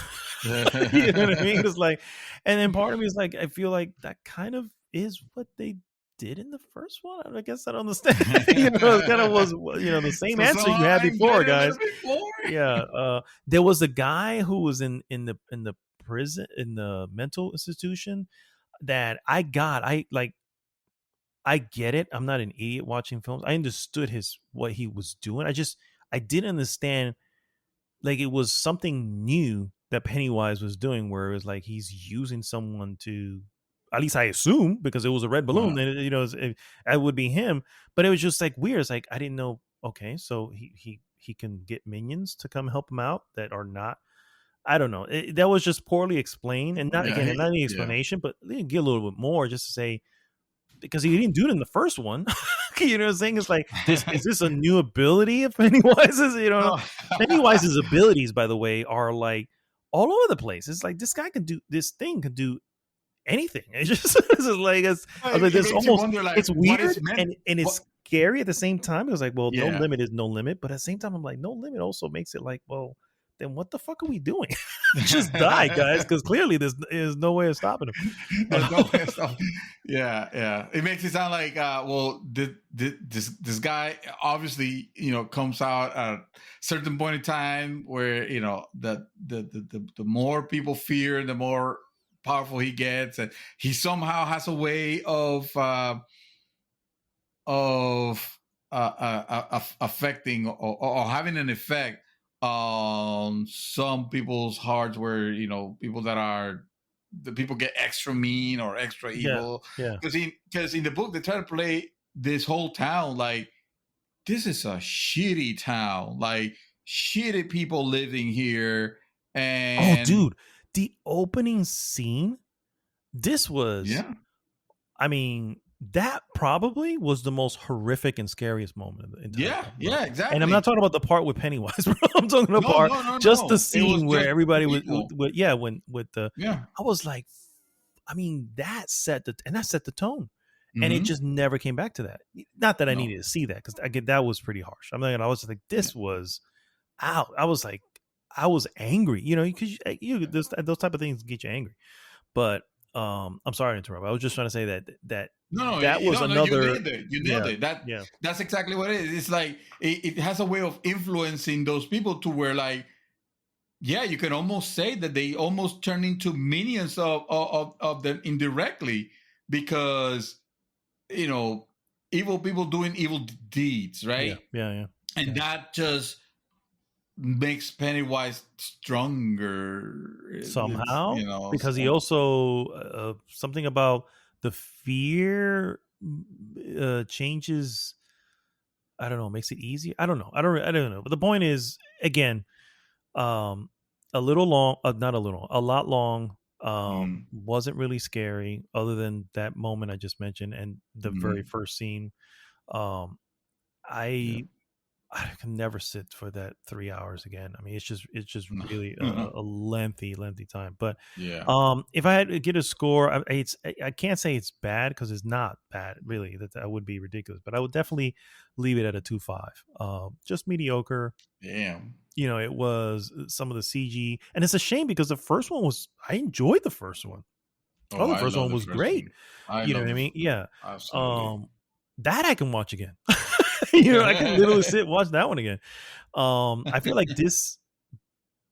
You know what I mean? It's like, and then part of me is like, I feel like that kind of is what they did in the first one. I guess I don't understand. It kind of was, the same So answer you had someone get before, it a little guys. bit more? Yeah. There was a guy who was in the prison, in the mental institution, that I get it. I'm not an idiot watching films. I understood what he was doing. I didn't understand, like, it was something new that Pennywise was doing, where it was like he's using someone to, at least I assume, because it was a red balloon, Uh-huh. then it would be him. But it was just like weird. It's like I didn't know. Okay, so he can get minions to come help him out that are not I don't know. That was just poorly explained, and not Yeah, again, and not any yeah. explanation, but they didn't get a little bit more just to say because he didn't do it in the first one. You know what I'm saying? It's like this is this a new ability of Pennywise's? You know, Oh. Pennywise's abilities, by the way, are like all over the place. It's like this guy can do this thing can do anything. It's just it's just like I was like, It this makes you almost wonder, like, it's what weird is meant. and it's scary at the same time. It was like, well, no Yeah. limit is no limit, but at the same time, I'm like, no limit also makes it like, well, then what the fuck are we doing? Just die, guys, because clearly there's is no way of stopping him. There's no way of stop- Yeah. It makes it sound like, well, this guy obviously, comes out at a certain point in time where the more people fear, the more powerful he gets, and he somehow has a way of affecting or having an effect on some people's hearts, where people that are the people get extra mean or extra evil. Yeah. Because in the book they try to play this whole town like this is a shitty town, like shitty people living here. And Oh, dude, the opening scene. This was, yeah, I mean, that probably was the most horrific and scariest moment of the entire time, bro. exactly. And I'm not talking about the part with Pennywise, bro. I'm talking about No, just no. the It scene was where just everybody people. with the. Yeah. I was like, I mean, that set the tone, and it Mhm. just never came back to that. Not that I No. needed to see that because that was pretty harsh. I mean, I was like, this was out. I was like, I was angry, because those type of things get you angry. But I'm sorry to interrupt. I was just trying to say that No, that was another. You nailed it. That's exactly what it is. It's like it has a way of influencing those people to where, like, yeah, you can almost say that they almost turn into minions of them indirectly, because evil people doing evil deeds, right? Yeah. And that just makes Pennywise stronger Somehow, because he also something about the fear changes. I don't know, makes it easier. I don't know. I don't know. But the point is, again, a little long, not a little, a lot long. Wasn't really scary, other than that moment I just mentioned and the very first scene. I can never sit for that 3 hours again. I mean, it's just really a lengthy time. But if I had to get a score, I can't say it's bad because it's not bad, really. That would be ridiculous. But I would definitely leave it at a 2.5. Just mediocre. Damn. It was some of the CG, and it's a shame because the first one I enjoyed the first one. Oh, the first one was great. You know what I mean? Yeah. Absolutely. That I can watch again. I can literally sit and watch that one again. I feel like this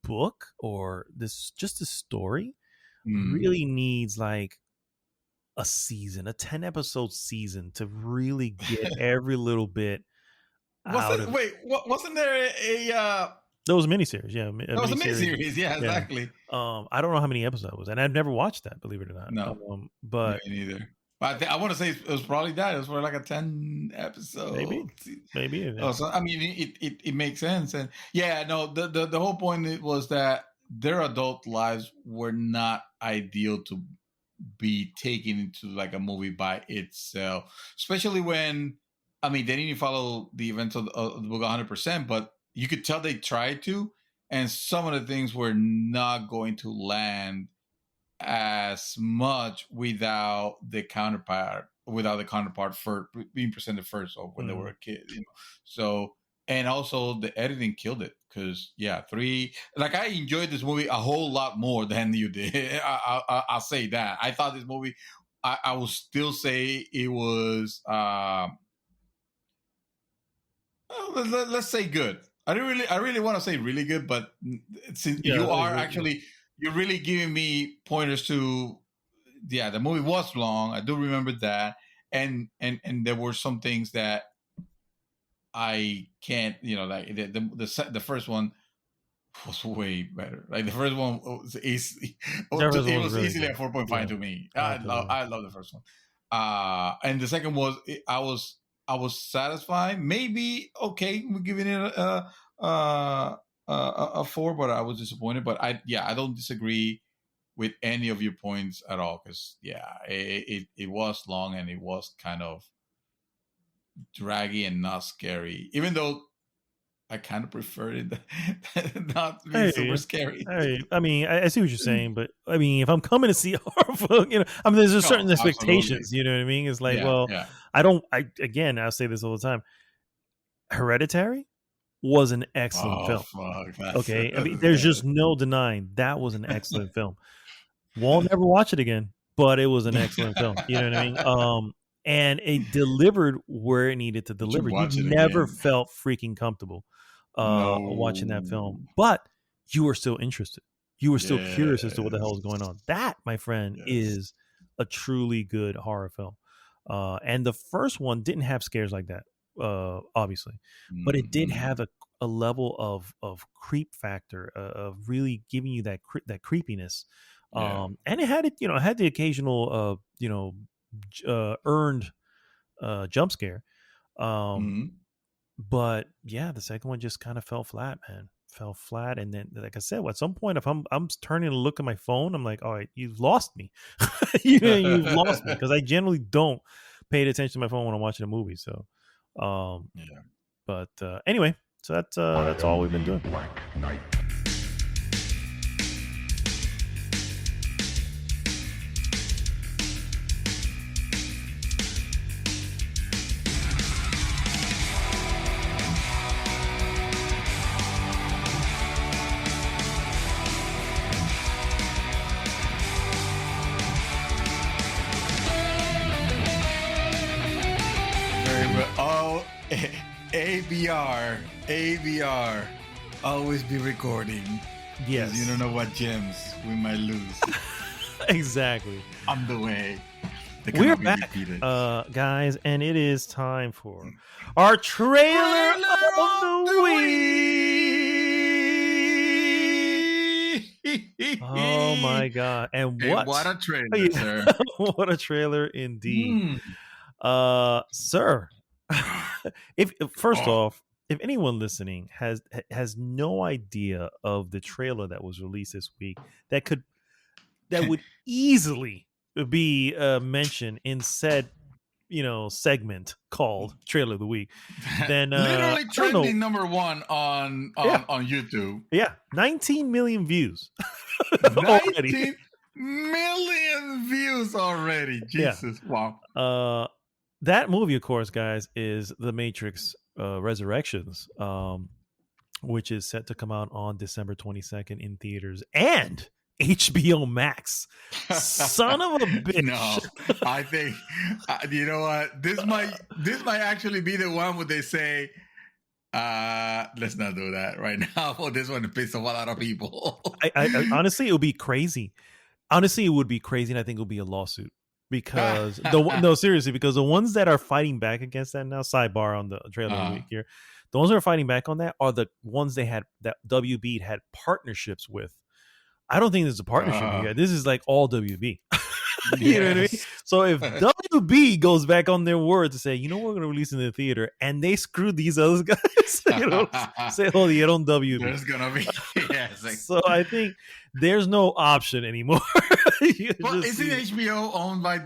book or this story really needs like a season, a 10-episode season to really get every little bit out of it. Wait, wasn't there a That was a miniseries, yeah. that was a miniseries, yeah, exactly. I don't know how many episodes it was, and I've never watched that, believe it or not. No, but me neither. But I want to say it was probably that. It was for like a 10 episode. Maybe. Oh, so I mean, it makes sense, and the whole point was that their adult lives were not ideal to be taken into like a movie by itself, especially when they didn't even follow the events of the book 100%, but you could tell they tried to, and some of the things were not going to land as much without the counterpart for being presented first, or when they were a kid, So, and also the editing killed it, because I enjoyed this movie a whole lot more than you did. I'll say that. I thought this movie, I will still say it was let's say good. I really want to say really good, but since you're really giving me pointers to, the movie was long. I do remember that, and there were some things that I can't, like the first one was way better. Like the first one was easily, it was really easily good. a 4.5 to me. I love the first one. And the second was I was satisfied. Maybe okay, we're giving it a a 4, but I was disappointed. But I don't disagree with any of your points at all, because it was long and it was kind of draggy and not scary, even though I kind of preferred it not being super scary. I mean, I see what you're saying, but I mean, if I'm coming to see a horror film, I mean, there's just certain expectations. Absolutely. You know what I mean? It's like, Yeah. Again, I'll say this all the time. Hereditary was an excellent film. Fuck, Okay, I mean, there's just no denying that was an excellent film. Won't never watch it again, but it was an excellent film. You know what I mean? And it delivered where it needed to deliver. You never felt freaking comfortable watching that film, but you were still interested. You were still curious as to what the hell was going on. That, my friend, is a truly good horror film. And the first one didn't have scares like that, obviously, but it did have a level of creep factor, of really giving you that creepiness. And it had had the occasional earned jump scare. But yeah, the second one just kind of fell flat, man. Fell flat. And then, like I said, at some point, if I'm turning to look at my phone, I'm like, all right, you've lost me. You've lost me, because I generally don't pay attention to my phone when I'm watching a movie. So but anyway, so that's all we've been doing. ABR, always be recording. Yes, you don't know what gems we might lose. Exactly. On the way. We're back, guys, and it is time for our trailer of the week. Oh my god! And what a trailer, sir! What a trailer indeed, sir. If first off, if anyone listening has no idea of the trailer that was released this week, that would easily be mentioned in said segment called Trailer of the Week, then literally trending number 1 on YouTube. 19 million views. 19 million views already. Jesus. Wow. That movie, of course, guys, is The Matrix Resurrections, which is set to come out on December 22nd in theaters and HBO Max. Son of a bitch. No, I think you know what? This might actually be the one where they say, let's not do that right now. Well, this one to piss off a lot of people. I honestly, it would be crazy. Honestly, it would be crazy, and I think it would be a lawsuit. Because seriously, because the ones that are fighting back against that now, sidebar on the trailer of the week here, the ones that are fighting back on that are the ones that WB had partnerships with. I don't think there's a partnership here. This is like all WB. You know what I mean? So if WB goes back on their word to say, we're going to release in the theater, and they screw these other guys, say, oh, you don't WB. There's going to be. So I think there's no option anymore. Well, isn't HBO owned by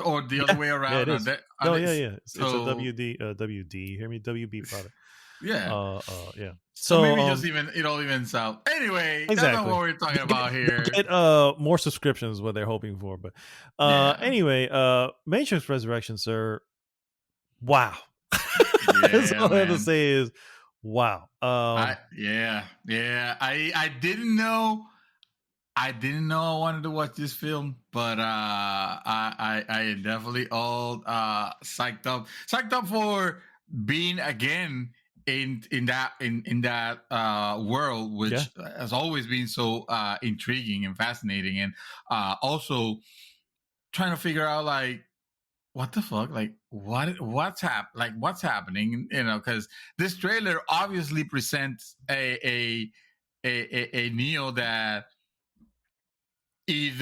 or the other way around? Yeah, it is. It's a WD. You hear me? WB product. Yeah. Yeah. So maybe just it all evens out. Anyway, that's not what we're talking about here. Get more subscriptions is what they're hoping for. But anyway, Matrix Resurrection, sir. Wow. That's all I have to say is wow. I didn't know. I wanted to watch this film, but I definitely all psyched up for being again in that world, which has always been so intriguing and fascinating, and also trying to figure out like what the fuck, like what's happening, because this trailer obviously presents a Neo that this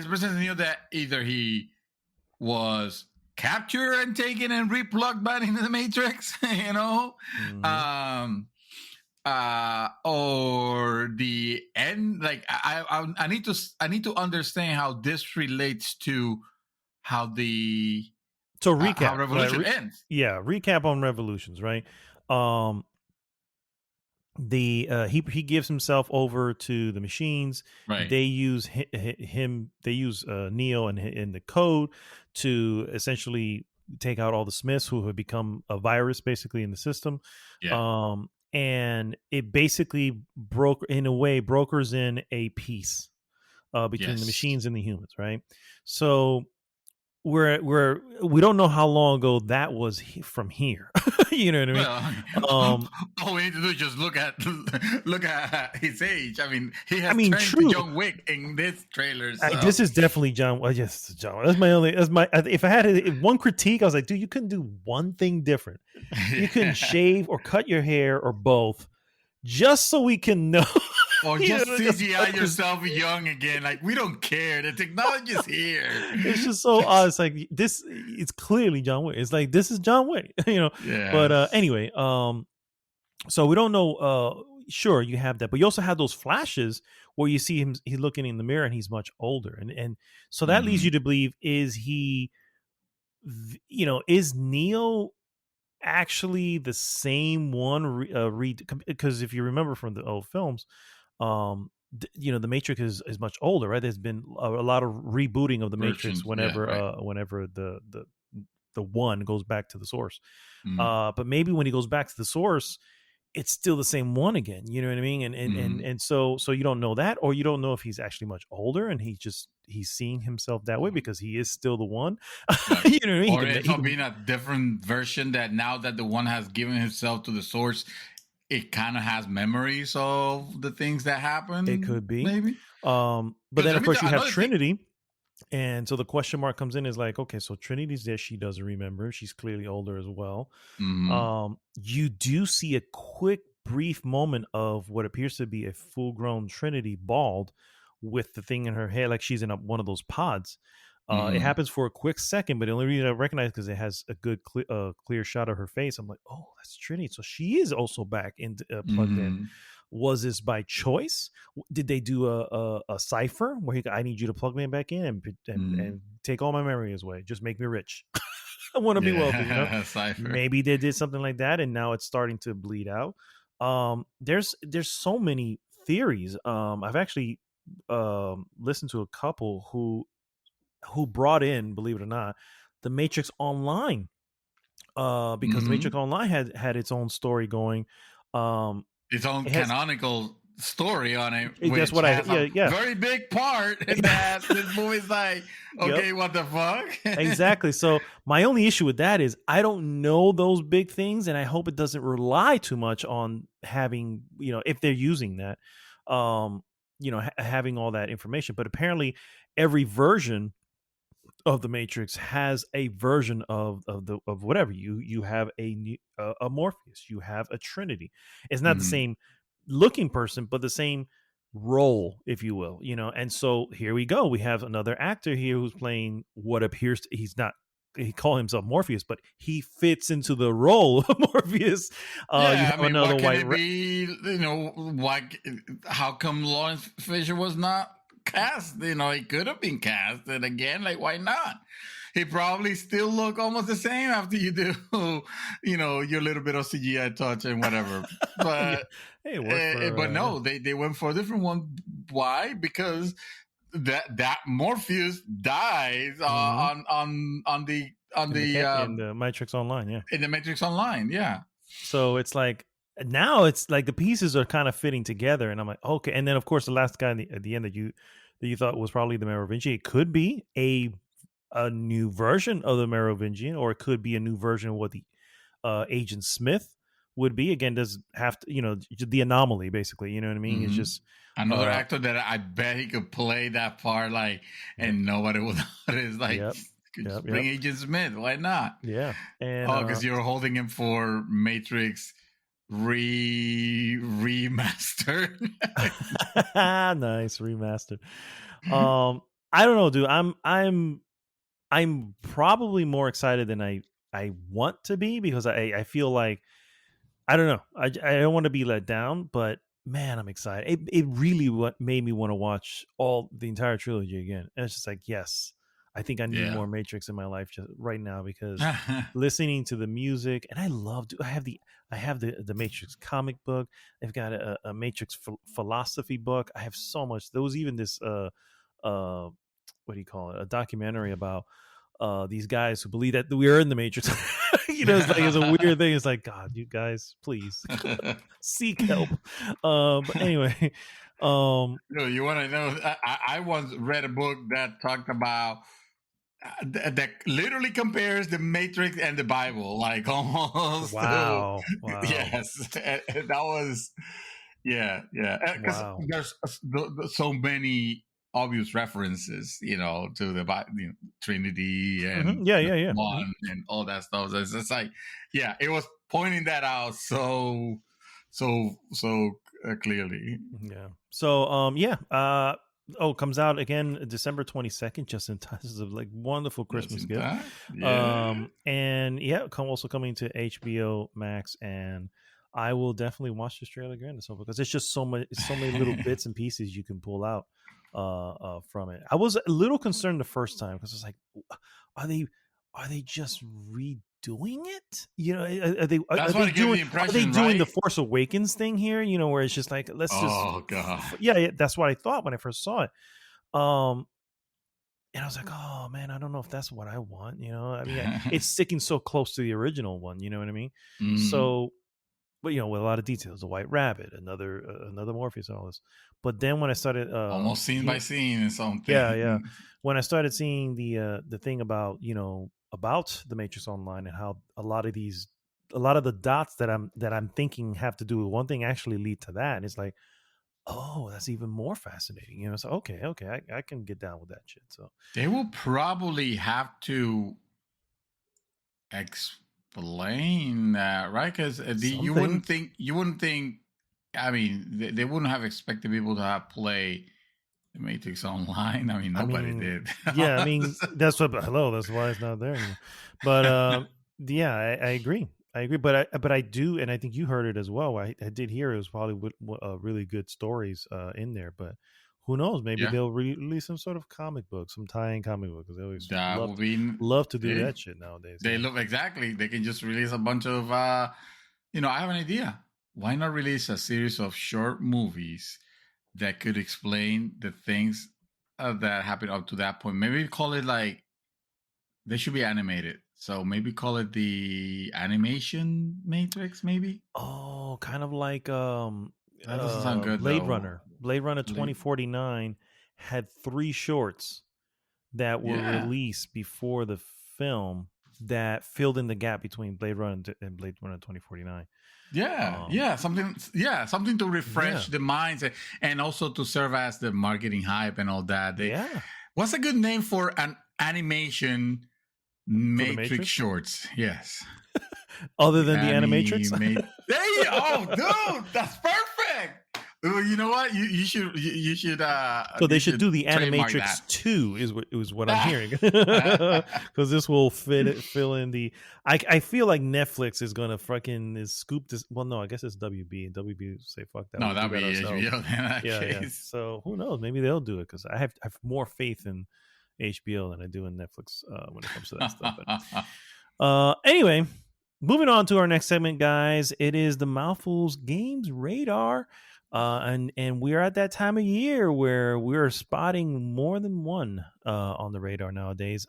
presents a Neo that either he was captured and taken and replugged back into the Matrix, Mm-hmm. or the end. Like I need to understand how this relates to how the So how recap, Revolution ends. yeah, recap on Revolutions, right? Um, he gives himself over to the machines. Right. They use him. They use Neo and the code to essentially take out all the Smiths who have become a virus basically in the system. Yeah. And it basically brokers in a peace between the Yes. machines and the humans, right? So we don't know how long ago that was from here. You know what I mean? Well, all we need to do is just look at his age. I mean, he has turned true. to John Wick in this trailer. So. This is definitely John. Yes, John. That's my only. That's my. If I had one critique, I was like, dude, you couldn't do one thing different. You couldn't shave or cut your hair or both, just so we can know. Or just CGI yourself young again. Like, we don't care. The technology's here. It's just so odd. It's like this. It's clearly John Wick. It's like this is John Wick. Yeah. But anyway, so we don't know. Sure, you have that, but you also have those flashes where you see him. He's looking in the mirror and he's much older, and so that leads you to believe: is he, is Neo actually the same one? Because if you remember from the old films, the Matrix is much older, right? There's been a lot of rebooting of the Matrix whenever the one goes back to the source. But maybe when he goes back to the source, it's still the same one again. You know what I mean? And so you don't know that, or you don't know if he's actually much older and he's seeing himself that way because he is still the one. You know what I mean? Or it's being a different version that now that the one has given himself to the source, it kind of has memories of the things that happened. It could be, maybe. But then of course you have Trinity. And so the question mark comes in is like, okay, so Trinity's there. She doesn't remember. She's clearly older as well. You do see a quick, brief moment of what appears to be a full-grown Trinity bald with the thing in her hair, like she's in one of those pods. It happens for a quick second, but the only reason I recognize because it has a good clear shot of her face. I'm like, oh, that's Trinity. So she is also back in plugged in. Was this by choice? Did they do a cipher where I need you to plug me back in and take all my memories away? Just make me rich. I want to be wealthy. Cipher. Maybe they did something like that, and now it's starting to bleed out. There's so many theories. I've actually listened to a couple who brought in, believe it or not, the Matrix Online, because the Matrix Online had its own story going. Its own canonical story on it. That's what very big part in that. This movie's like, okay, what the fuck? Exactly. So my only issue with that is I don't know those big things, and I hope it doesn't rely too much on having, if they're using that, having all that information. But apparently, every version of the Matrix has a version of whatever. You have a Morpheus, you have a Trinity. It's not the same looking person, but the same role, if you will, and so here we go. We have another actor here who's playing what appears to, he call himself Morpheus, but he fits into the role of Morpheus. You have another what white can it be? How come Lawrence Fisher was not cast? He could have been cast, and again, like, why not? He probably still look almost the same after you do, your little bit of CGI touch and whatever. But but no, they went for a different one. Why? Because that Morpheus dies in the Matrix Online, yeah. In the Matrix Online, yeah. So it's like now it's like the pieces are kind of fitting together, and I'm like, okay. And then of course the last guy at the end that you thought was probably the Merovingian. It could be a new version of the Merovingian, or it could be a new version of what the Agent Smith would be. Again, does have to, the anomaly, basically. You know what I mean? It's just another actor that I bet he could play that part, like, and nobody would notice. Like, bring Agent Smith. Why not? Yeah, and because you're holding him for Matrix remastered. Nice remastered. I don't know, dude. I'm probably more excited than I want to be, because I feel like I don't know. I don't want to be let down, but man, I'm excited. It really what made me want to watch all the entire trilogy again. And it's just like, yes, I think I need Yeah. more Matrix in my life just right now because listening to the music and I have the Matrix comic book. I've got a Matrix philosophy book. I have so much. There was even this what do you call it? A documentary about these guys who believe that we are in the Matrix. It's like it's a weird thing. It's like, God, you guys, please seek help. But anyway, You want to know? I once read a book that talked about that literally compares the Matrix and the Bible, like almost. wow, Yes, and that was yeah. Because wow. there's so many obvious references, to the Trinity and Yeah. one and all that stuff. So it's just like, yeah, it was pointing that out so clearly. Yeah. So comes out again December 22nd, just in time. This is a like wonderful Christmas Just in gift. time. Yeah. And yeah, also coming to HBO Max, and I will definitely watch this trailer again because it's just so many little bits and pieces you can pull out from it. I was a little concerned the first time because it's like, are they just redoing it? That's what it gives the are they impression, doing the right? Force Awakens thing here? Where it's just like let's just Oh God. yeah, that's what I thought when I first saw it. And I was like, oh man, I don't know if that's what I want. I mean, it's sticking so close to the original one. You know what I mean? Mhm. So, but with a lot of details, the White Rabbit, another Morpheus, and all this. But then when I started, Almost scene by scene and yeah, something. when I started seeing the thing about about the Matrix Online and how a lot of the dots that I'm thinking have to do with one thing actually lead to that, and it's like, oh, that's even more fascinating. So okay, I can get down with that shit. So They will probably have to explain that, right? Because you something. wouldn't think. I mean, they wouldn't have expected people to have play the Matrix Online. I mean, I nobody mean, did. yeah, I mean that's what. Hello, that's why it's not there anymore. But yeah, I agree. I agree, but I do, and I think you heard it as well. I did hear it was probably really good stories in there, but who knows? Maybe Yeah, they'll release some sort of comic book, some tie-in comic book, because they always that will be. love to do Hey, that shit nowadays. they Yeah, look exactly. They can just release a bunch of. I have an idea. Why not release a series of short movies that could explain the things that happened up to that point? Maybe call it like they should be animated. So maybe call it the animation Matrix. Maybe oh, kind of like that doesn't sound good Blade though. Runner. Blade Runner Like, 2049 had 3 shorts that were yeah, released before the film that filled in the gap between Blade Runner and Blade Runner 2049. Um, something to yeah, refresh the minds and also to serve as the marketing hype and all that. yeah, What's a good name for an animation for the Matrix Matrix. shorts? Yes. Other The than the Animatrix, animate. There you dude, that's perfect. Well, you know what? You should so they you should should do the trademark Animatrix that. 2 is what I'm hearing, because this will fill in the. I feel like Netflix is gonna fucking scoop this. Well, no, I guess it's WB, and WB say fuck that, No, we'll do that'd that be ourselves. HBO in that Yeah. case. So who knows? Maybe they'll do it because I have more faith in HBO than I do in Netflix when it comes to that stuff. But anyway, moving on to our next segment, guys. It is the Mouthfuls Games Radar. And we're at that time of year where we're spotting more than one on the radar nowadays.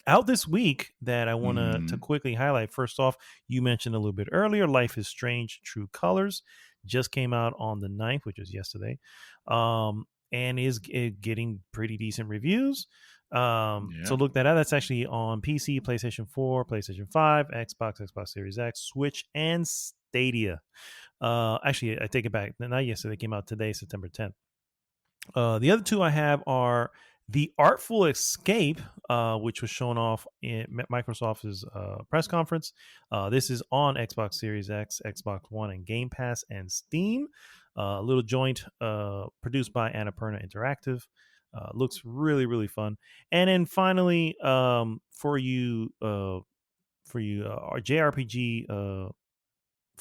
Out this week that I want to Mhm. quickly highlight. First off, you mentioned a little bit earlier, Life is Strange: True Colors just came out on the 9th, which was yesterday, and is getting pretty decent reviews. So Yeah. look that up. That's actually on PC, PlayStation 4, PlayStation 5, Xbox Series X, Switch, and Stadia. Actually, I take it back. Not yesterday. They came out today, September 10th. The other two I have are The Artful Escape, which was shown off in Microsoft's press conference. This is on Xbox Series X, Xbox One, and Game Pass and Steam. A little joint produced by Annapurna Interactive. Looks really, really fun. And then finally, for you, our JRPG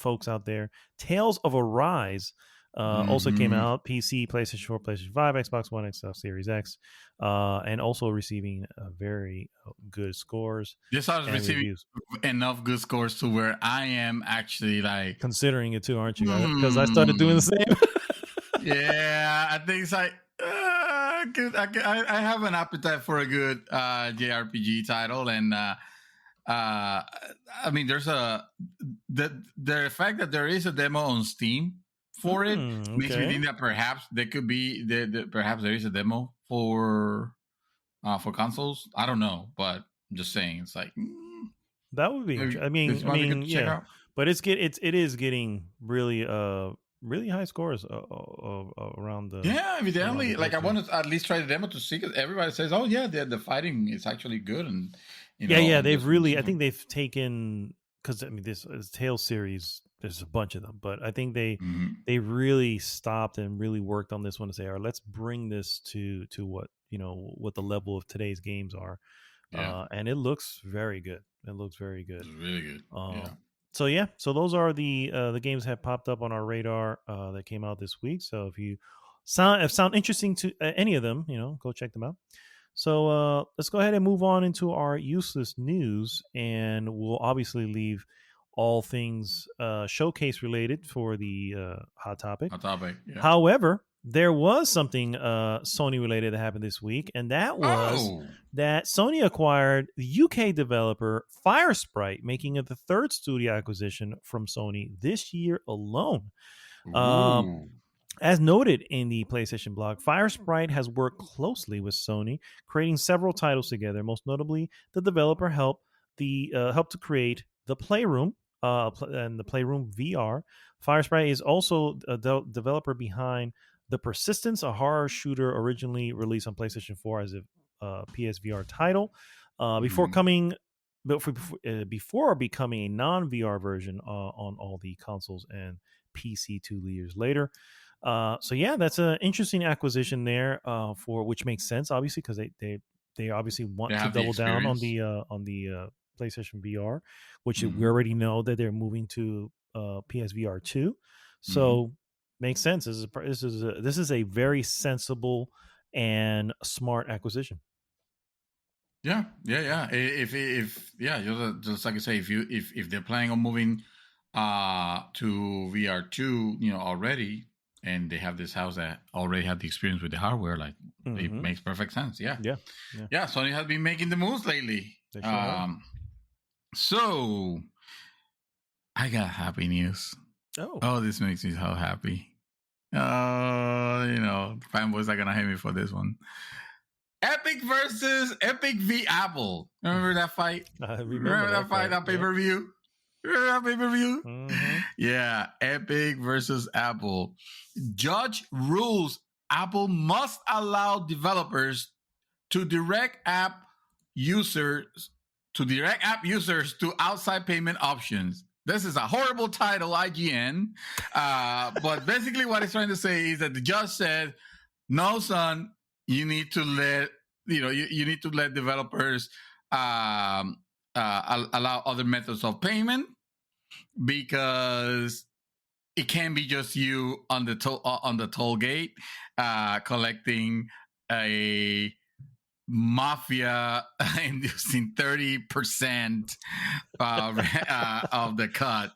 folks out there. Tales of Arise also came out. PC, PlayStation 4, PlayStation 5, Xbox One, Xbox Series X, and also receiving very good scores. This was and receiving reviews. enough good scores to where I am actually like Considering it too, aren't you? Because I started doing the same. Yeah, I think it's like I have an appetite for a good JRPG title, and I mean, there's the fact that there is a demo on Steam for it makes me think that perhaps there could be perhaps there is a demo for consoles. I don't know, but I'm just saying it's like that would be interesting. I mean, yeah, but it is getting really really high scores around the. Yeah, evidently. Like I want to at least try the demo to see, because everybody says, "Oh yeah, the fighting is actually good," and they've really. I think they've taken, because I mean this Tales series. There's a bunch of them, but I think they really stopped and really worked on this one to say, "All right, let's bring this to what what the level of today's games are," and it looks very good. It looks very good. It's really good. So those are the games that have popped up on our radar that came out this week. So if you sound interesting to any of them, go check them out. So let's go ahead and move on into our useless news, and we'll obviously leave all things showcase related for the hot topic. Yeah. However, there was something Sony related that happened this week, and that was that Sony acquired the UK developer Firesprite, making it the third studio acquisition from Sony this year alone. As noted in the PlayStation blog, Firesprite has worked closely with Sony, creating several titles together. Most notably, the developer helped to create The Playroom and The Playroom VR. Firesprite is also a developer behind The Persistence, a horror shooter originally released on PlayStation 4 as a PSVR title, before becoming a non-VR version on all the consoles and PC 2 years later. So yeah, that's an interesting acquisition there, for which makes sense, obviously, because they obviously want to double down on the PlayStation VR, which we already know that they're moving to PSVR 2. So makes sense. This is a very sensible and smart acquisition. Yeah. If just like I say, if they're planning on moving to VR2, already, and they have this house that already had the experience with the hardware, like it makes perfect sense. Yeah. Sony has been making the moves lately. So I got happy news. Oh, this makes me so happy. Fanboys are gonna hate me for this one. Epic versus Epic v Apple. Remember that fight? Remember that fight, that pay-per-view? Remember that pay-per-view? Yeah, Epic versus Apple. Judge rules Apple must allow developers to direct app users to outside payment options. This is a horrible title, IGN. But basically what it's trying to say is that the judge said, no, son, you need to let you need to let developers allow other methods of payment, because it can't be just you on the toll gate collecting a mafia inducing 30% of the cut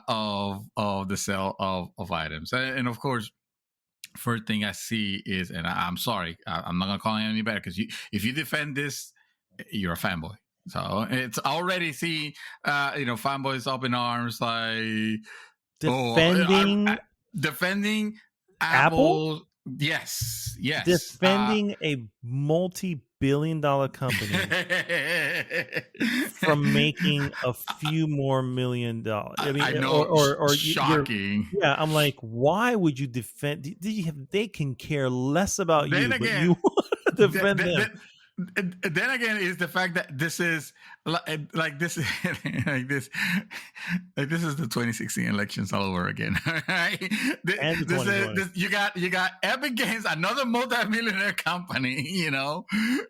of the sale of items. And of course, first thing I see is, and I'm sorry, I'm not gonna call it any better, because if you defend this, you're a fanboy. So it's already fanboys up in arms, like defending Apple. Yes. Defending a multi-billion-dollar company from making a few more $1 million. I mean, I know, or shocking. I'm like, why would you defend? They can care less about you, but you want to defend them. Then again, is the fact that this is this is the 2016 elections all over again. Right? You got Epic Games, another multi-millionaire company,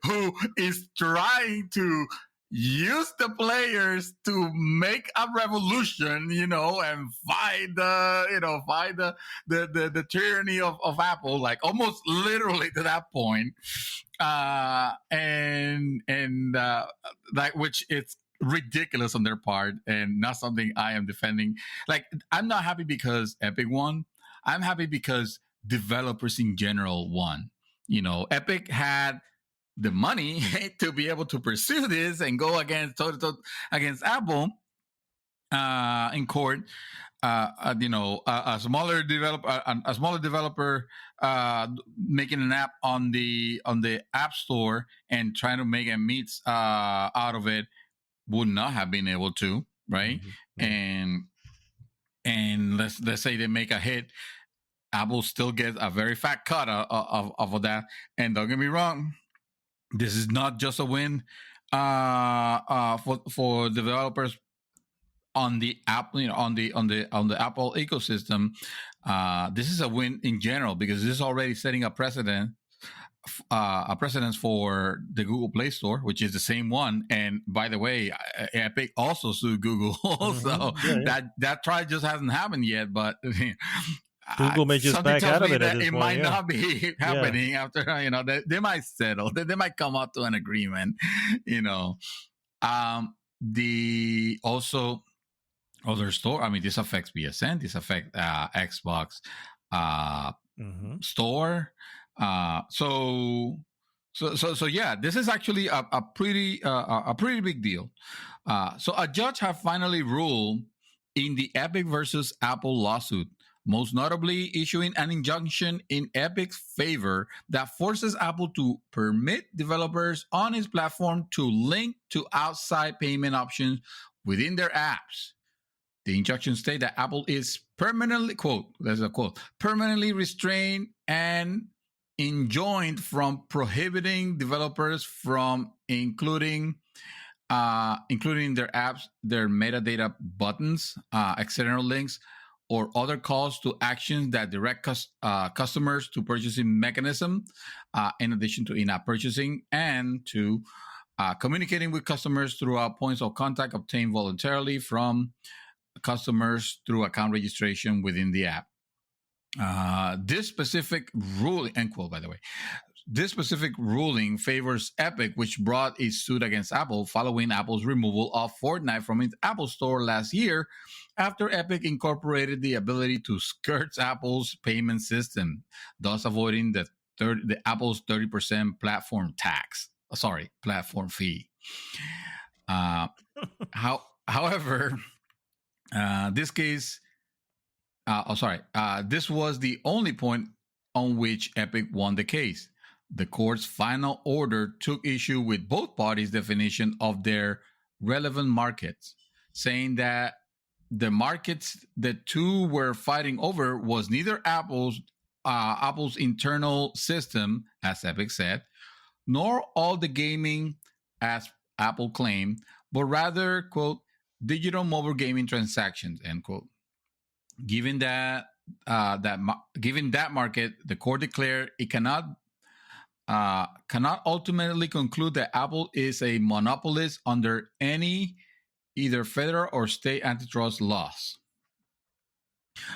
who is trying to use the players to make a revolution, and fight the tyranny of Apple, like almost literally to that point. And like, which it's ridiculous on their part and not something I am defending. Like, I'm not happy because Epic won. I'm happy because developers in general won. Epic had the money to be able to pursue this and go against Apple in court. A smaller developer making an app on the App Store and trying to make a meets out of it would not have been able to, right? Mm-hmm. And let's say they make a hit, Apple still gets a very fat cut of that. And don't get me wrong, this is not just a win for developers on the app, on the Apple ecosystem. This is a win in general because this is already setting a precedence for the Google Play Store, which is the same one. And by the way, Epic also sued Google, so that trial just hasn't happened yet. But Google may just back out of it. It might not be happening after. They might settle. They might come up to an agreement. The also other store. I mean, this affects PSN. This affects Xbox store. So yeah, this is actually a pretty big deal. So a judge have finally ruled in the Epic versus Apple lawsuit, most notably issuing an injunction in Epic's favor that forces Apple to permit developers on its platform to link to outside payment options within their apps. The injunction states that Apple is permanently, quote, there's a quote, permanently restrained and enjoined from prohibiting developers from including in their apps their metadata buttons, external links, or other calls to actions that direct customers to purchasing mechanism, in addition to in-app purchasing, and to communicating with customers through points of contact obtained voluntarily from customers through account registration within the app. This specific ruling, end quote, by the way. This specific ruling favors Epic, which brought a suit against Apple following Apple's removal of Fortnite from its Apple Store last year after Epic incorporated the ability to skirt Apple's payment system, thus avoiding the Apple's 30% platform fee. However, this case, this was the only point on which Epic won the case. The court's final order took issue with both parties' definition of their relevant markets, saying that the markets the two were fighting over was neither Apple's internal system, as Epic said, nor all the gaming, as Apple claimed, but rather, quote, digital mobile gaming transactions, end quote. Given that market, the court declared it cannot ultimately conclude that Apple is a monopolist under any either federal or state antitrust laws.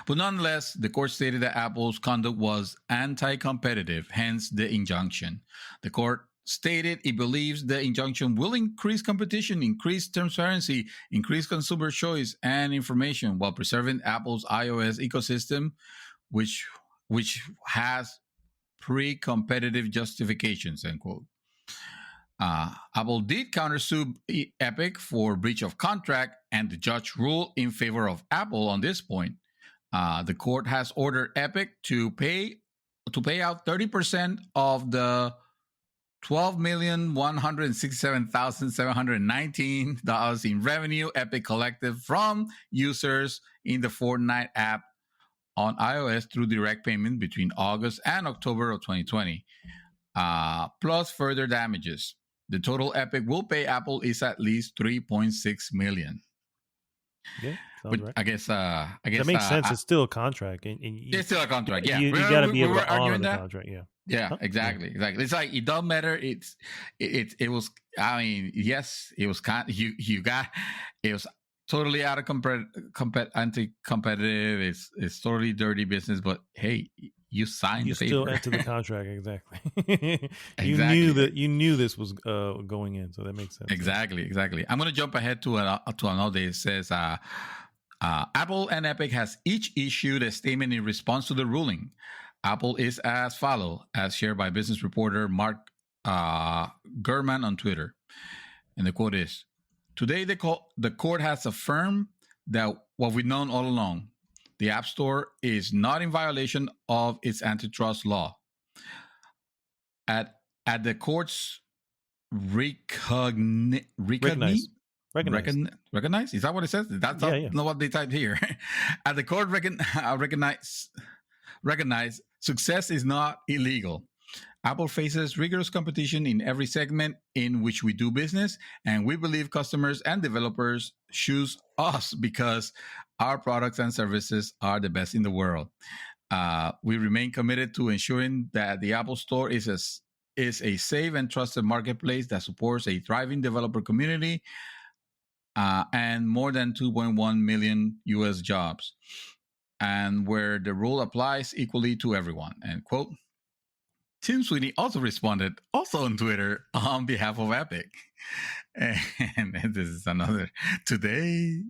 But nonetheless, the court stated that Apple's conduct was anti-competitive, hence the injunction. The court stated it believes the injunction will increase competition, increase transparency, increase consumer choice and information while preserving Apple's iOS ecosystem, which has pre-competitive justifications, end quote. Apple did countersue Epic for breach of contract, and the judge ruled in favor of Apple on this point. The court has ordered Epic to pay out 30% of the $12,167,719 in revenue Epic collected from users in the Fortnite app on iOS through direct payment between August and October of 2020, plus further damages. The total Epic will pay Apple is at least $3.6 million. Yeah, sounds right. I guess that makes sense. It's still a contract, and it's still a contract. Yeah, you got to be able to honor the contract. Yeah. Yeah, Huh? exactly. It's like it don't matter. It was. I mean, yes, it was kind. You got it was totally out of anti-competitive. It's totally dirty business. But hey, you signed You the still paper. enter the contract exactly. Exactly. You knew this was going in, so that makes sense. Exactly. I'm gonna jump ahead to another. It says, Apple and Epic has each issued a statement in response to the ruling. Apple is as follow, as shared by business reporter Mark Gurman on Twitter, and the quote is: "Today, the court has affirmed that what we've known all along: the App Store is not in violation of its antitrust law. At the court's Recognize. Recognize. recognize? Is that what it says? That's Yeah, yeah. not what they typed here. At the court recognize success is not illegal. Apple faces rigorous competition in every segment in which we do business, and we believe customers and developers choose us because our products and services are the best in the world. We remain committed to ensuring that the Apple Store is a safe and trusted marketplace that supports a thriving developer community and more than 2.1 million US jobs, and where the rule applies equally to everyone." End quote. Tim Sweeney also responded, also on Twitter, on behalf of Epic. And this is another today's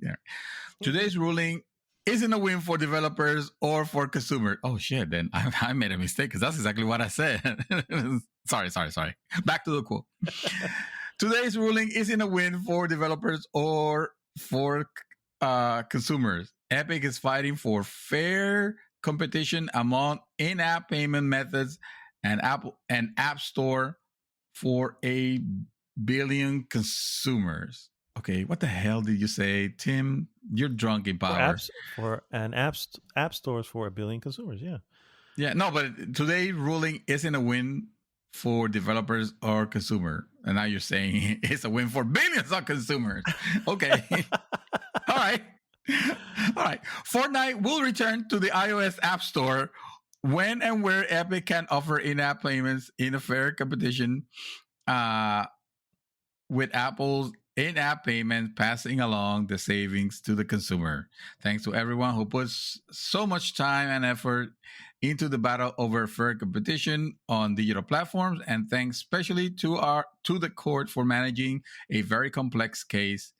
ruling isn't a win for developers or for consumers. Oh shit! Then I made a mistake because that's exactly what I said. Sorry. Back to the quote. Today's ruling isn't a win for developers or for consumers. Epic is fighting for fair competition among in-app payment methods and App Store for a billion consumers. Okay, what the hell did you say, Tim? You're drunk in power. App stores for 1 billion consumers. Yeah. Yeah, no, but today's ruling isn't a win for developers or consumer, and now you're saying it's a win for billions of consumers. Okay, all right. Fortnite will return to the iOS App Store when and where Epic can offer in-app payments in a fair competition, with Apple's in-app payment passing along the savings to the consumer. Thanks to everyone who puts so much time and effort into the battle over fair competition on digital platforms, and thanks especially to the court for managing a very complex case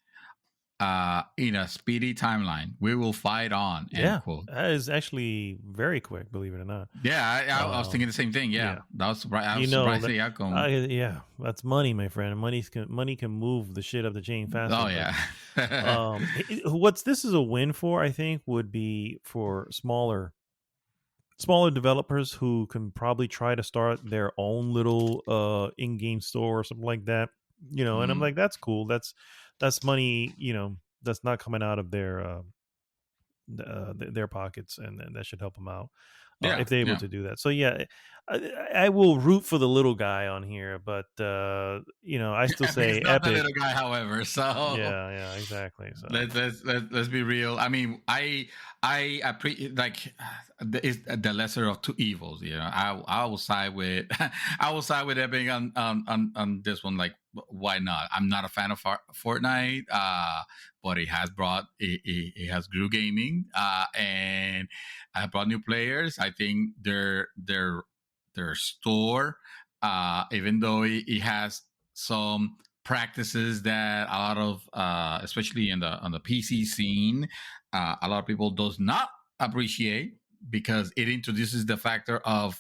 in a speedy timeline. We will fight on. End quote. That is actually very quick, believe it or not. Yeah, I was thinking the same thing. Yeah. That was surprised. I was surprised the outcome. Yeah, that's money, my friend. Money can move the shit up the chain faster. Oh yeah. This is a win for, I think, would be for smaller developers who can probably try to start their own little in-game store or something like that. And I'm like, that's cool. That's money, that's not coming out of their pockets, and that should help them out if they're able to do that. So yeah, I will root for the little guy on here, but I still say it's not Epic. the little guy, however. So yeah, exactly. So let's be real. I mean, I it's the lesser of two evils. I will side with Epic on this one. Like, why not? I'm not a fan of Fortnite, but it has grew gaming, and I brought new players. I think their store, even though it has some practices that a lot of, especially on the PC scene, a lot of people does not appreciate, because it introduces the factor of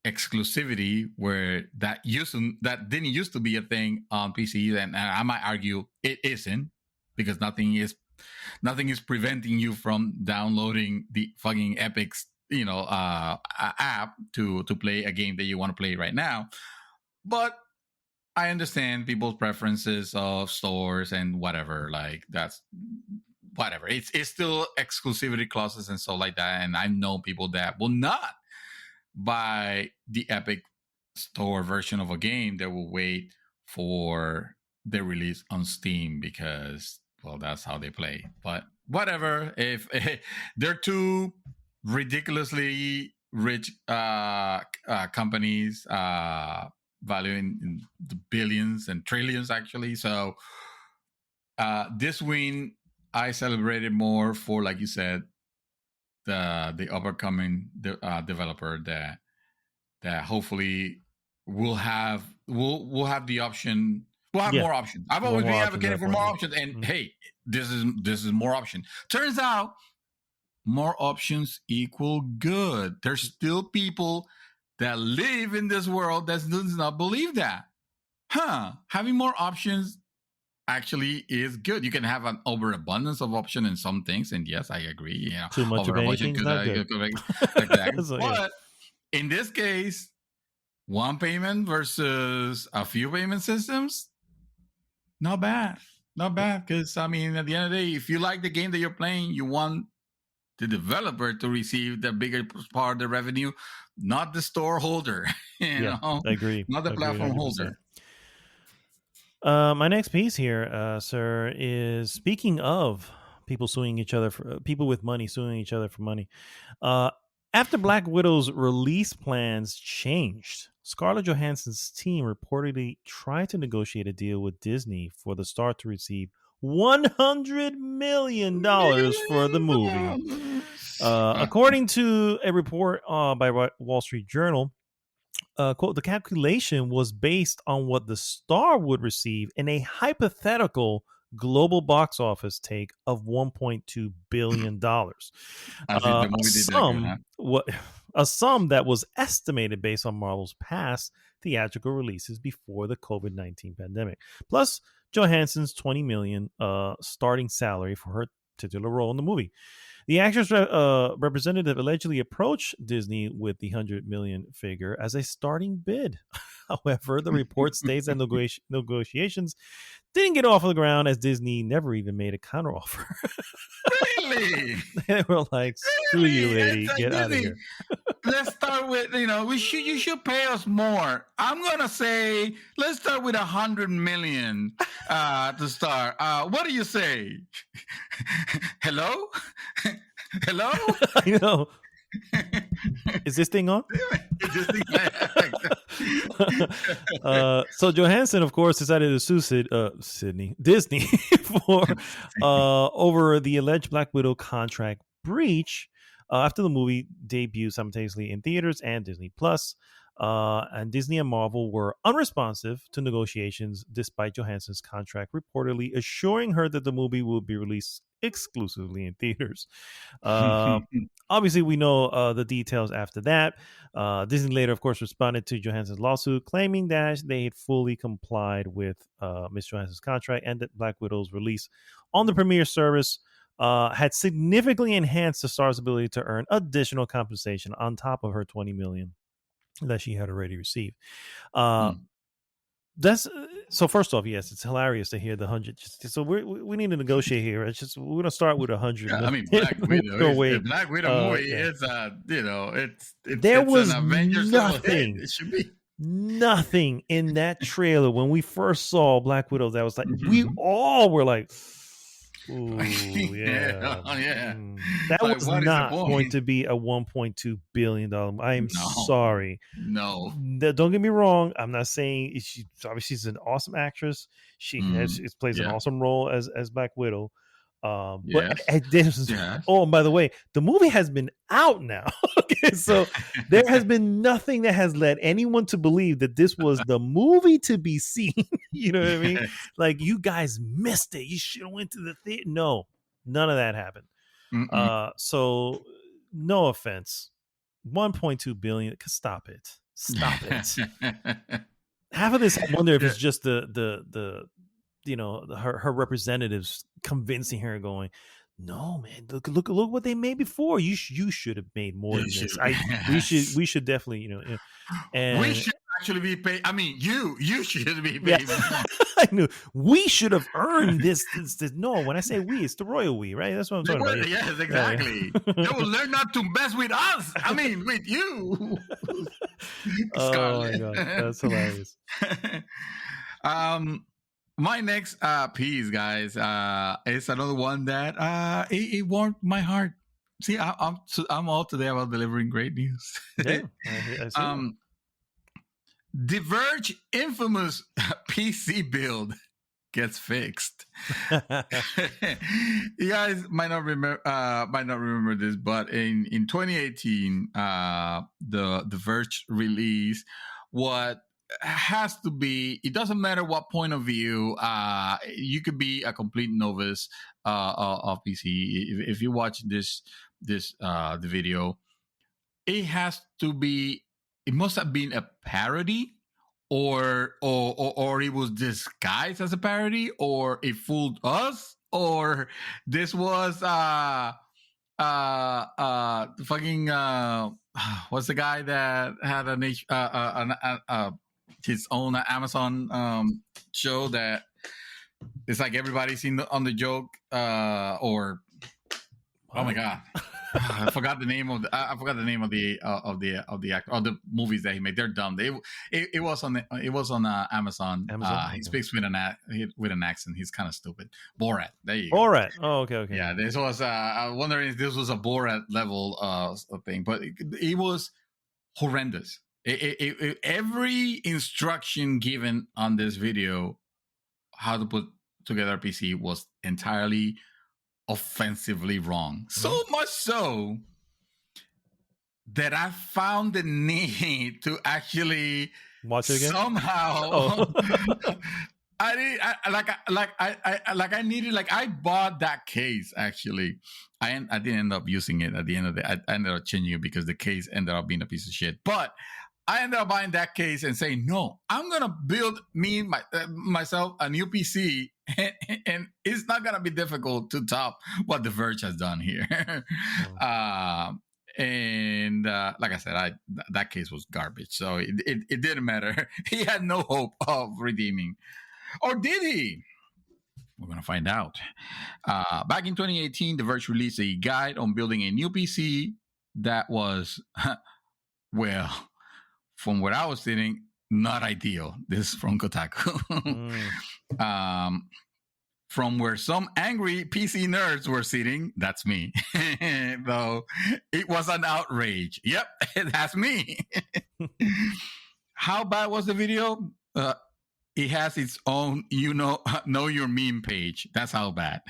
exclusivity, where that didn't used to be a thing on PC, and I might argue it isn't, because nothing is preventing you from downloading the fucking Epic's app to play a game that you want to play right now. But I understand people's preferences of stores and whatever. Like, that's whatever. It's still exclusivity clauses and stuff like that. And I know people that will not buy the Epic Store version of a game. They will wait for the release on Steam, because, well, that's how they play. But whatever. If they're too ridiculously rich companies valuing in the billions and trillions, actually. So this win, I celebrated more for, like you said, the upcoming developer that hopefully we'll have the option. We'll have more options. I've always been advocating for more options, and hey, this is more option. Turns out more options equal good. There's still people that live in this world that does not believe that. Having more options actually is good. You can have an overabundance of option in some things, and yes, I agree. You know, too much of anything is not good. Exactly. So, but in this case, one payment versus a few payment systems, not bad. Not bad. Because, I mean, at the end of the day, if you like the game that you're playing, you want the developer to receive the bigger part of the revenue, not the store holder. you know? I agree. Not the platform 100%. holder. My next piece here, sir, is speaking of people suing each other for people with money suing each other for money. After Black Widow's release plans changed, Scarlett Johansson's team reportedly tried to negotiate a deal with Disney for the star to receive $100 million for the movie. According to a report by Wall Street Journal, quote, the calculation was based on what the star would receive in a hypothetical global box office take of $1.2 billion. A sum that was estimated based on Marvel's past theatrical releases before the COVID-19 pandemic, plus Johansson's $20 million starting salary for her titular role in the movie. The actress representative allegedly approached Disney with the $100 million figure as a starting bid. However, the report states that negotiations didn't get off the ground as Disney never even made a counteroffer. Really? They were like, "Screw you, lady, get out of here." Let's start with, you should pay us more. I'm gonna say let's start with $100 million to start. What do you say? Hello? Hello? I know. Is this thing on? So Johansson, of course, decided to sue Disney for over the alleged Black Widow contract breach after the movie debuted simultaneously in theaters and Disney Plus. And Disney and Marvel were unresponsive to negotiations despite Johansson's contract reportedly assuring her that the movie will be released exclusively in theaters. Obviously, we know the details after that. Disney later, of course, responded to Johansson's lawsuit, claiming that they had fully complied with Ms. Johansson's contract and that Black Widow's release on the premiere service had significantly enhanced the star's ability to earn additional compensation on top of her $20 million that she had already received. That's so. First off, yes, it's hilarious to hear the 100. So we need to negotiate here. It's just we're gonna start with 100. Yeah, I mean, Black Widow. Black Widow movie is there was an Avengers nothing. It should be nothing in that trailer when we first saw Black Widow that was like we all were like, ooh, yeah. That like, was not going to be a $1.2 billion. I am sorry. No. Don't get me wrong. I'm not saying obviously she's an awesome actress. She plays an awesome role as Black Widow. But oh, and by the way, the movie has been out now. Okay, so there has been nothing that has led anyone to believe that this was the movie to be seen. You know what I mean? Like, you guys missed it. You should have went to the theater. No, none of that happened. So no offense, 1.2 billion. Stop it. Half of this, I wonder if it's just the her representatives convincing her, going, no, man, look what they made before. You should have made more than this. We should definitely, and we should actually be paid. I mean, you should be paid. Yeah. I knew we should have earned this. No, when I say we, it's the royal we, right? That's what I'm talking about. Yes, exactly. They will learn not to mess with us. I mean, with you. Oh my god, that's hilarious. My next piece, guys, is another one that it warmed my heart. See, I'm all today about delivering great news. Yeah, I see. The Verge infamous PC build gets fixed. You guys might not remember this, but in 2018, the Verge released what has to be. It doesn't matter what point of view. You could be a complete novice of PC. If you watch the video, it has to be. It must have been a parody, or it was disguised as a parody, or it fooled us, or this was fucking what's the guy that had his own Amazon show that it's like everybody's seen on the joke, or oh my god. I forgot the name of the actor, or the movies that he made. They're dumb. It was on Amazon. He speaks with an accent. He's kind of stupid. Borat. There you go. Borat. Oh, okay. Yeah, this was. I was wondering if this was a Borat level thing, but it was horrendous. Every instruction given on this video, how to put together a PC, was entirely offensively wrong. So much so that I found the need to actually watch it again somehow. I bought that case actually. I didn't end up using it at the end of the. I ended up changing it because the case ended up being a piece of shit. But I ended up buying that case and saying, no, I'm gonna build myself a new PC, and it's not gonna be difficult to top what The Verge has done here. Like I said, that case was garbage, so it didn't matter. He had no hope of redeeming, or did he? We're gonna find out. Back in 2018, The Verge released a guide on building a new PC that was, well, from where I was sitting, not ideal. This is from Kotaku. From where some angry PC nerds were sitting, that's me. Though it was an outrage. Yep, that's me. How bad was the video? It has its own, know your meme page. That's how bad.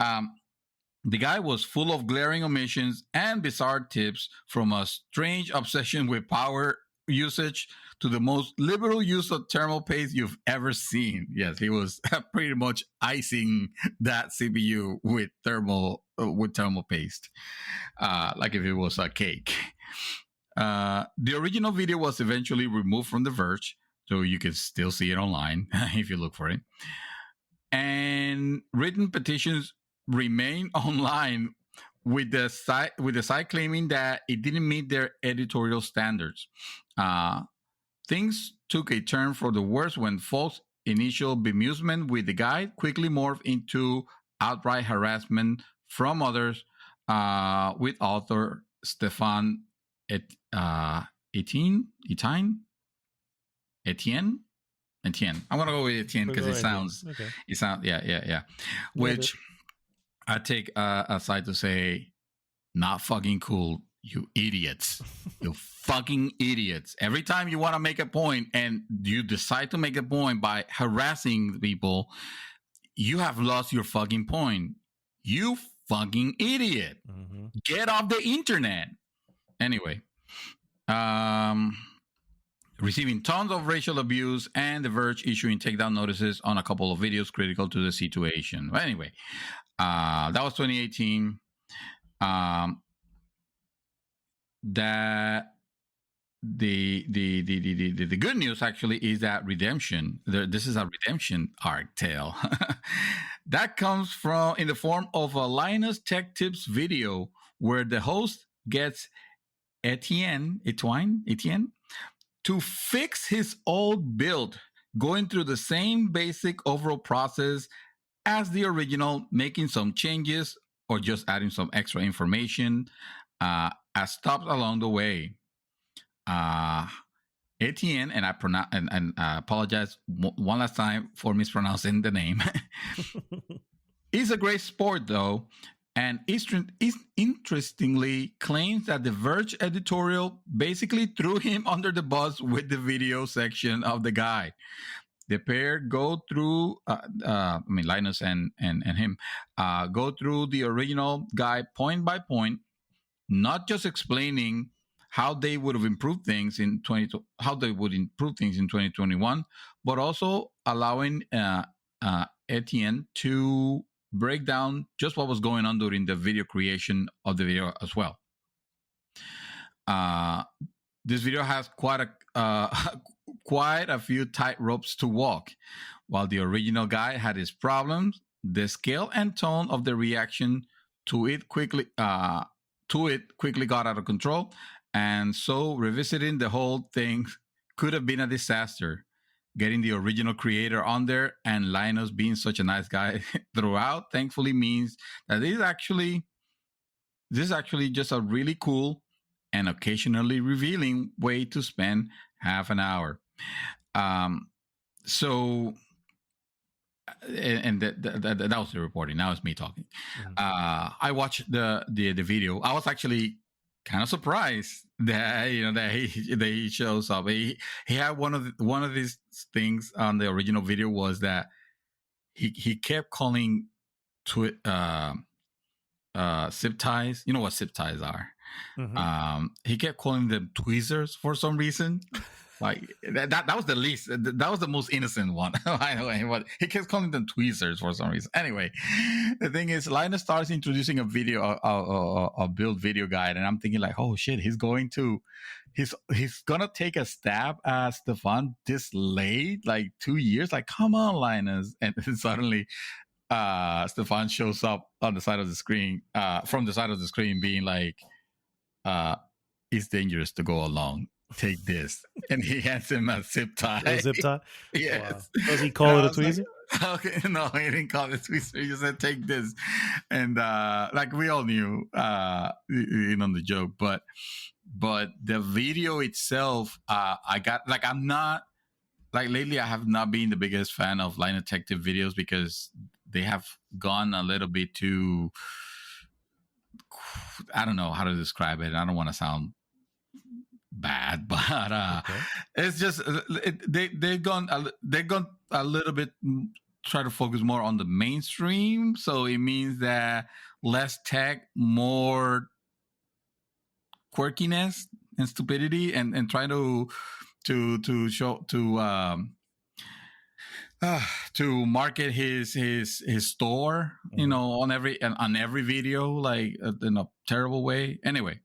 The guy was full of glaring omissions and bizarre tips, from a strange obsession with power usage to the most liberal use of thermal paste you've ever seen. Yes, he was pretty much icing that CPU with thermal paste, like if it was a cake. The original video was eventually removed from The Verge, so you can still see it online if you look for it. And written petitions remain online, with the site claiming that it didn't meet their editorial standards. Things took a turn for the worse when false initial bemusement with the guide quickly morphed into outright harassment from others, with author Stefan Etienne. I'm gonna go with Etienne because it sounds. Yeah. Which I take aside to say, not fucking cool, you idiots. You fucking idiots. Every time you want to make a point and you decide to make a point by harassing people, you have lost your fucking point. You fucking idiot. Mm-hmm. Get off the internet. Anyway, receiving tons of racial abuse, and The Verge issuing takedown notices on a couple of videos critical to the situation. But anyway, that was 2018. That the good news actually is that redemption. This is a redemption arc tale that comes from in the form of a Linus Tech Tips video, where the host gets Etienne to fix his old build, going through the same basic overall process as the original, making some changes or just adding some extra information as stops along the way. Etienne, and I apologize one last time for mispronouncing the name. He's a great sport, though, And interestingly claims that the Verge editorial basically threw him under the bus with the video section of the guide. The pair go through, Linus and him, go through the original guide point by point, not just explaining how they would have improved things in 2021, but also allowing Etienne to break down just what was going on during the video creation of the video as well. This video has quite a few tight ropes to walk. While the original guy had his problems, the scale and tone of the reaction to it quickly got out of control, and so revisiting the whole thing could have been a disaster. Getting the original creator on there and Linus being such a nice guy throughout, thankfully, means that this is actually just a really cool and occasionally revealing way to spend half an hour. So, and that was the reporting. Now it's me talking. I watched the video. I was actually kind of surprised that he shows up. He had one of these things on the original video was that he kept calling zip ties. You know what zip ties are? Mm-hmm. He kept calling them tweezers for some reason. Like that was the least. That was the most innocent one. But he kept calling them tweezers for some reason. Anyway, the thing is, Linus starts introducing a video, a build video guide, and I'm thinking like, oh shit, he's gonna take a stab at Stefan this late, like 2 years. Like, come on, Linus, and suddenly, Stefan shows up on the side of the screen, from the side of the screen, being like, "It's dangerous to go along. Take this," and he hands him a zip tie. A zip tie? Yes. Wow. Does he call it a tweezer? Like, okay, no, he didn't call it a tweezer. He just said, "Take this," and like we all knew, the joke. But the video itself, I'm not like lately. I have not been the biggest fan of Line Detective videos because they have gone a little bit too. I don't know how to describe it. I don't want to sound bad, but it's just they've gone a little bit, try to focus more on the mainstream, so it means that less tech, more quirkiness and stupidity, and trying to show to market his store, on every video, like in a terrible way. Anyway,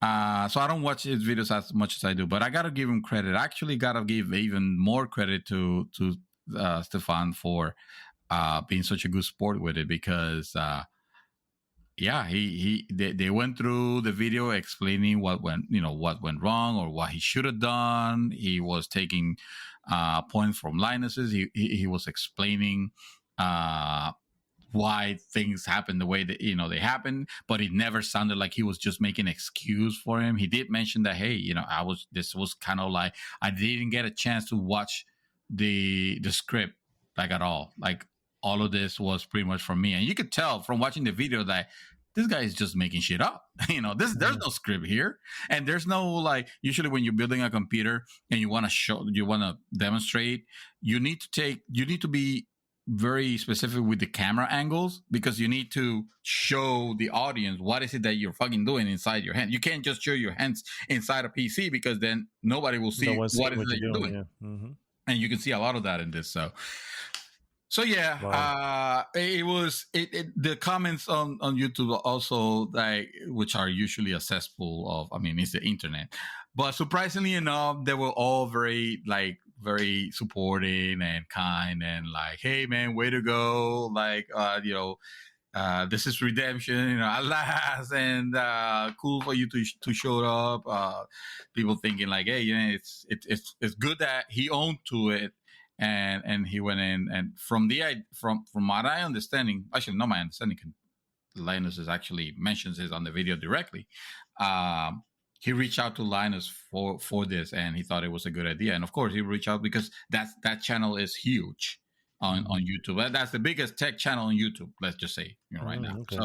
so I don't watch his videos as much as I do, but I gotta give him credit. I actually gotta give even more credit to Stefan for being such a good sport with it, because they went through the video explaining what went wrong or what he should have done. He was taking points from Linus's. He was explaining why things happen the way that they happen, but it never sounded like he was just making an excuse for him. He did mention that, hey, this was kind of like, I didn't get a chance to watch the script like at all. Like, all of this was pretty much from me, and you could tell from watching the video that this guy is just making shit up. There's no script here, and there's no, like, usually when you're building a computer and you want to demonstrate, you need to be very specific with the camera angles, because you need to show the audience what is it that you're fucking doing inside your hand. You can't just show your hands inside a PC, because then nobody will see what it is that you're doing. Yeah. Mm-hmm. And you can see a lot of that in this. So yeah, wow. It was the comments on YouTube also, like, which are usually a cesspool of, it's the internet, but surprisingly enough, they were all very supporting and kind, and like, hey man, way to go, like, this is redemption, alas, and cool for you to show up. People thinking like, hey, it's good that he owned to it. And he went in, and from what I understanding, actually not my understanding, Linus actually mentions this on the video directly. He reached out to Linus for this, and he thought it was a good idea. And of course, he reached out because that channel is huge. on YouTube. That's the biggest tech channel on YouTube. Let's just say, right now. Okay.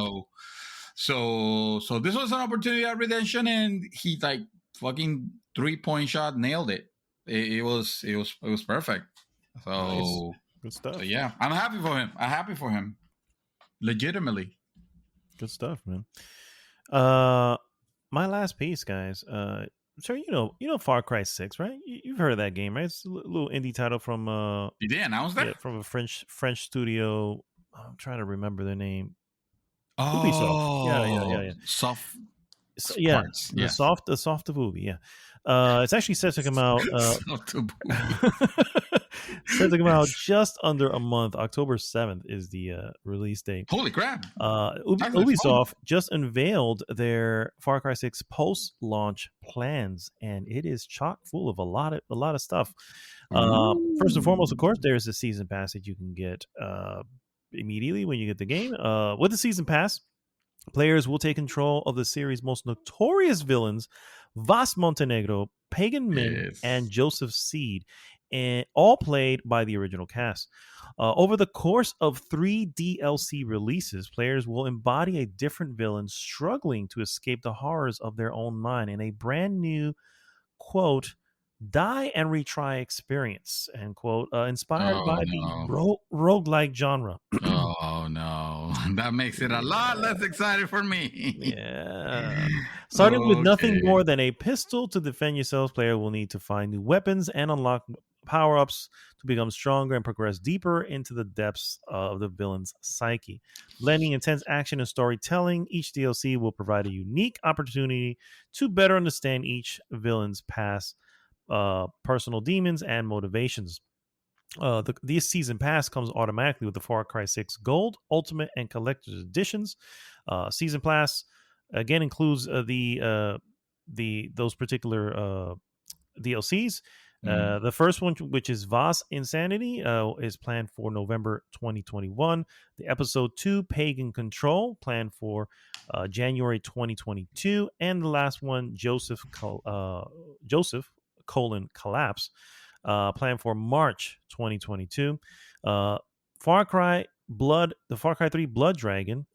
So this was an opportunity at Redemption, and he like fucking 3-point shot nailed it. It was perfect. So Nice. Good stuff. So yeah, I'm happy for him. Legitimately. Good stuff, man. My last piece, guys. Sir, you know Far Cry 6, right? You've heard of that game, right? It's a little indie title from Did they announce that? yeah, from a French studio. I'm trying to remember their name. Oh, Ubisoft. Yeah. Soft So, yeah, parts. the soft of Ubi. Yeah. It's actually set to come out. Soft of set to come out just under a month. October 7th is the release date. Holy crap! Ubisoft just unveiled their Far Cry 6 post-launch plans, and it is chock full of a lot of stuff. First and foremost, of course, there's a season pass that you can get immediately when you get the game. With the season pass, players will take control of the series' most notorious villains, Vas Montenegro, Pagan Min, and Joseph Seed, and all played by the original cast. Over the course of 3 DLC releases, players will embody a different villain struggling to escape the horrors of their own mind in a brand new, quote, die and retry experience, end quote, inspired by the roguelike genre. Oh no, that makes it a lot less exciting for me. Yeah. Starting with nothing more than a pistol to defend yourselves, player will need to find new weapons and unlock power-ups to become stronger and progress deeper into the depths of the villain's psyche. Blending intense action and storytelling, each DLC will provide a unique opportunity to better understand each villain's past, personal demons, and motivations. This season pass comes automatically with the Far Cry 6 Gold, Ultimate, and Collector's Editions. Season pass again includes those particular DLCs. The first one, which is Voss Insanity, is planned for November 2021. The episode 2, Pagan Control, planned for January 2022, and the last one, Joseph: Collapse, planned for March 2022. The Far Cry 3 Blood Dragon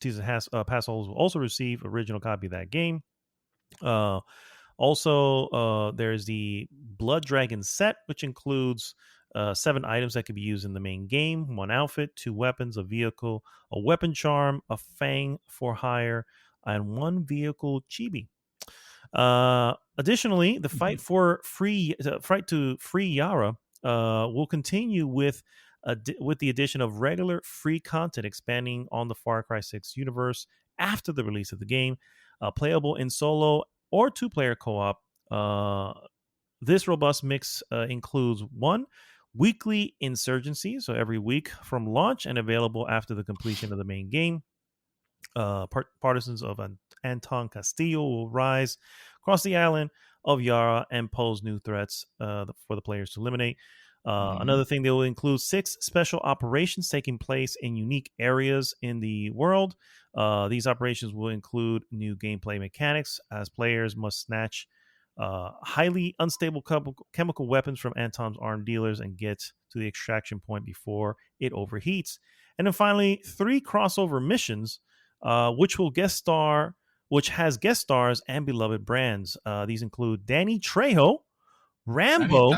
season pass holders will also receive original copy of that game. Also, there's the Blood Dragon set, which includes 7 items that can be used in the main game: 1 outfit, 2 weapons, a vehicle, a weapon charm, a fang for hire, and 1 vehicle chibi. Additionally, the fight to free Yara will continue with the addition of regular free content expanding on the Far Cry 6 universe after the release of the game, playable in solo or 2-player co-op. This robust mix includes 1 weekly insurgency, so every week from launch and available after the completion of the main game. Partisans of Anton Castillo will rise across the island of Yara and pose new threats for the players to eliminate. Another thing, they will include 6 special operations taking place in unique areas in the world. These operations will include new gameplay mechanics, as players must snatch highly unstable chemical weapons from Anton's armed dealers and get to the extraction point before it overheats. And then finally, 3 crossover missions, which has guest stars and beloved brands. These include Danny Trejo, Rambo,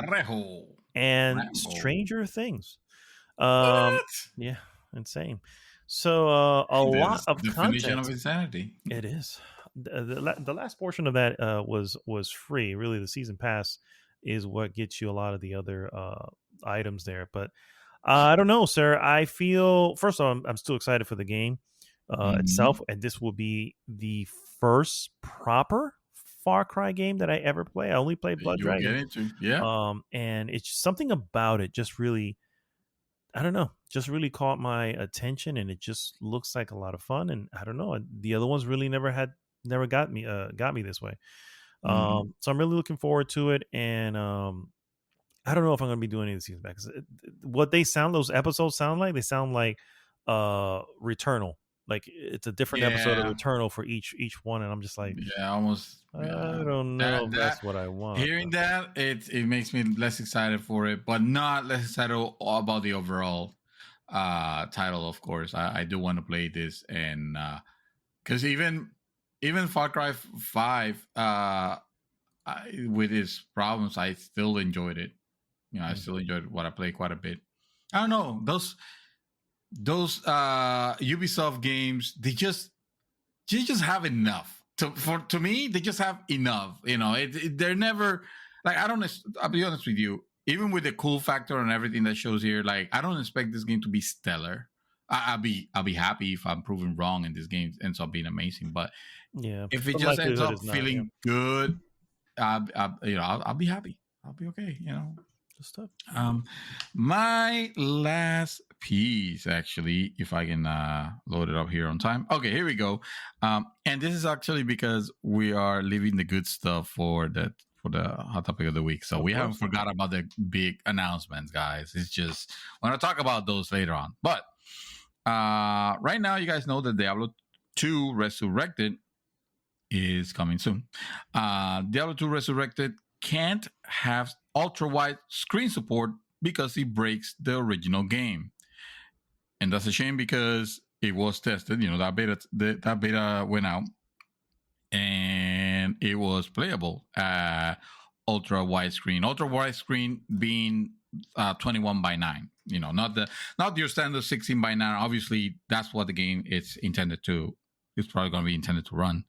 and Stranger Things. Yeah, insane. So a lot of definition content. of insanity. It is. The last portion of that was free. Really, the season pass is what gets you a lot of the other items there. But I don't know, sir. I feel, first of all, I'm still excited for the game itself, and this will be the first proper Far Cry game that I ever play. I only played Blood Dragon. And it's something about it just really, I don't know, just really caught my attention, and it just looks like a lot of fun. And I don't know, the other ones really never got me this way. So I'm really looking forward to it. And I don't know if I'm going to be doing any of the seasons back. What those episodes sound like, they sound like Returnal. like it's a different episode of Yeah. Returnal for each one, and I'm just like, Yeah, almost. I Yeah. don't know That if that that's what I want. hearing that it makes me less excited for it, but not less excited about the overall title. Of course, I do want to play this, and because even Far Cry 5, with its problems, I still enjoyed it. You know, I still enjoyed what I played quite a bit. I don't know, those Ubisoft games, they just have enough. To me, they just have enough. You know, they're never like, I'll be honest with you. Even with the cool factor and everything that shows here, like, I don't expect this game to be stellar. I'll be happy if I'm proven wrong and this game ends up being amazing. But Yeah, if it the just ends likelihood up is not, feeling good, I'll be happy. I'll be okay. You know. Good stuff. My last piece, actually, if I can load it up here on time. Okay, here we go. And this is actually because we are leaving the good stuff for the hot topic of the week. So we haven't forgot about the big announcements, guys. It's just I want to talk about those later on. But right now, you guys know that Diablo 2 Resurrected is coming soon. Diablo 2 Resurrected can't have ultra-wide screen support because it breaks the original game. And that's a shame because it was tested. You know, that beta went out and it was playable ultra widescreen. Ultra widescreen being 21:9. You know, not your standard 16:9. Obviously, that's what the game is intended to. It's probably going to be intended to run.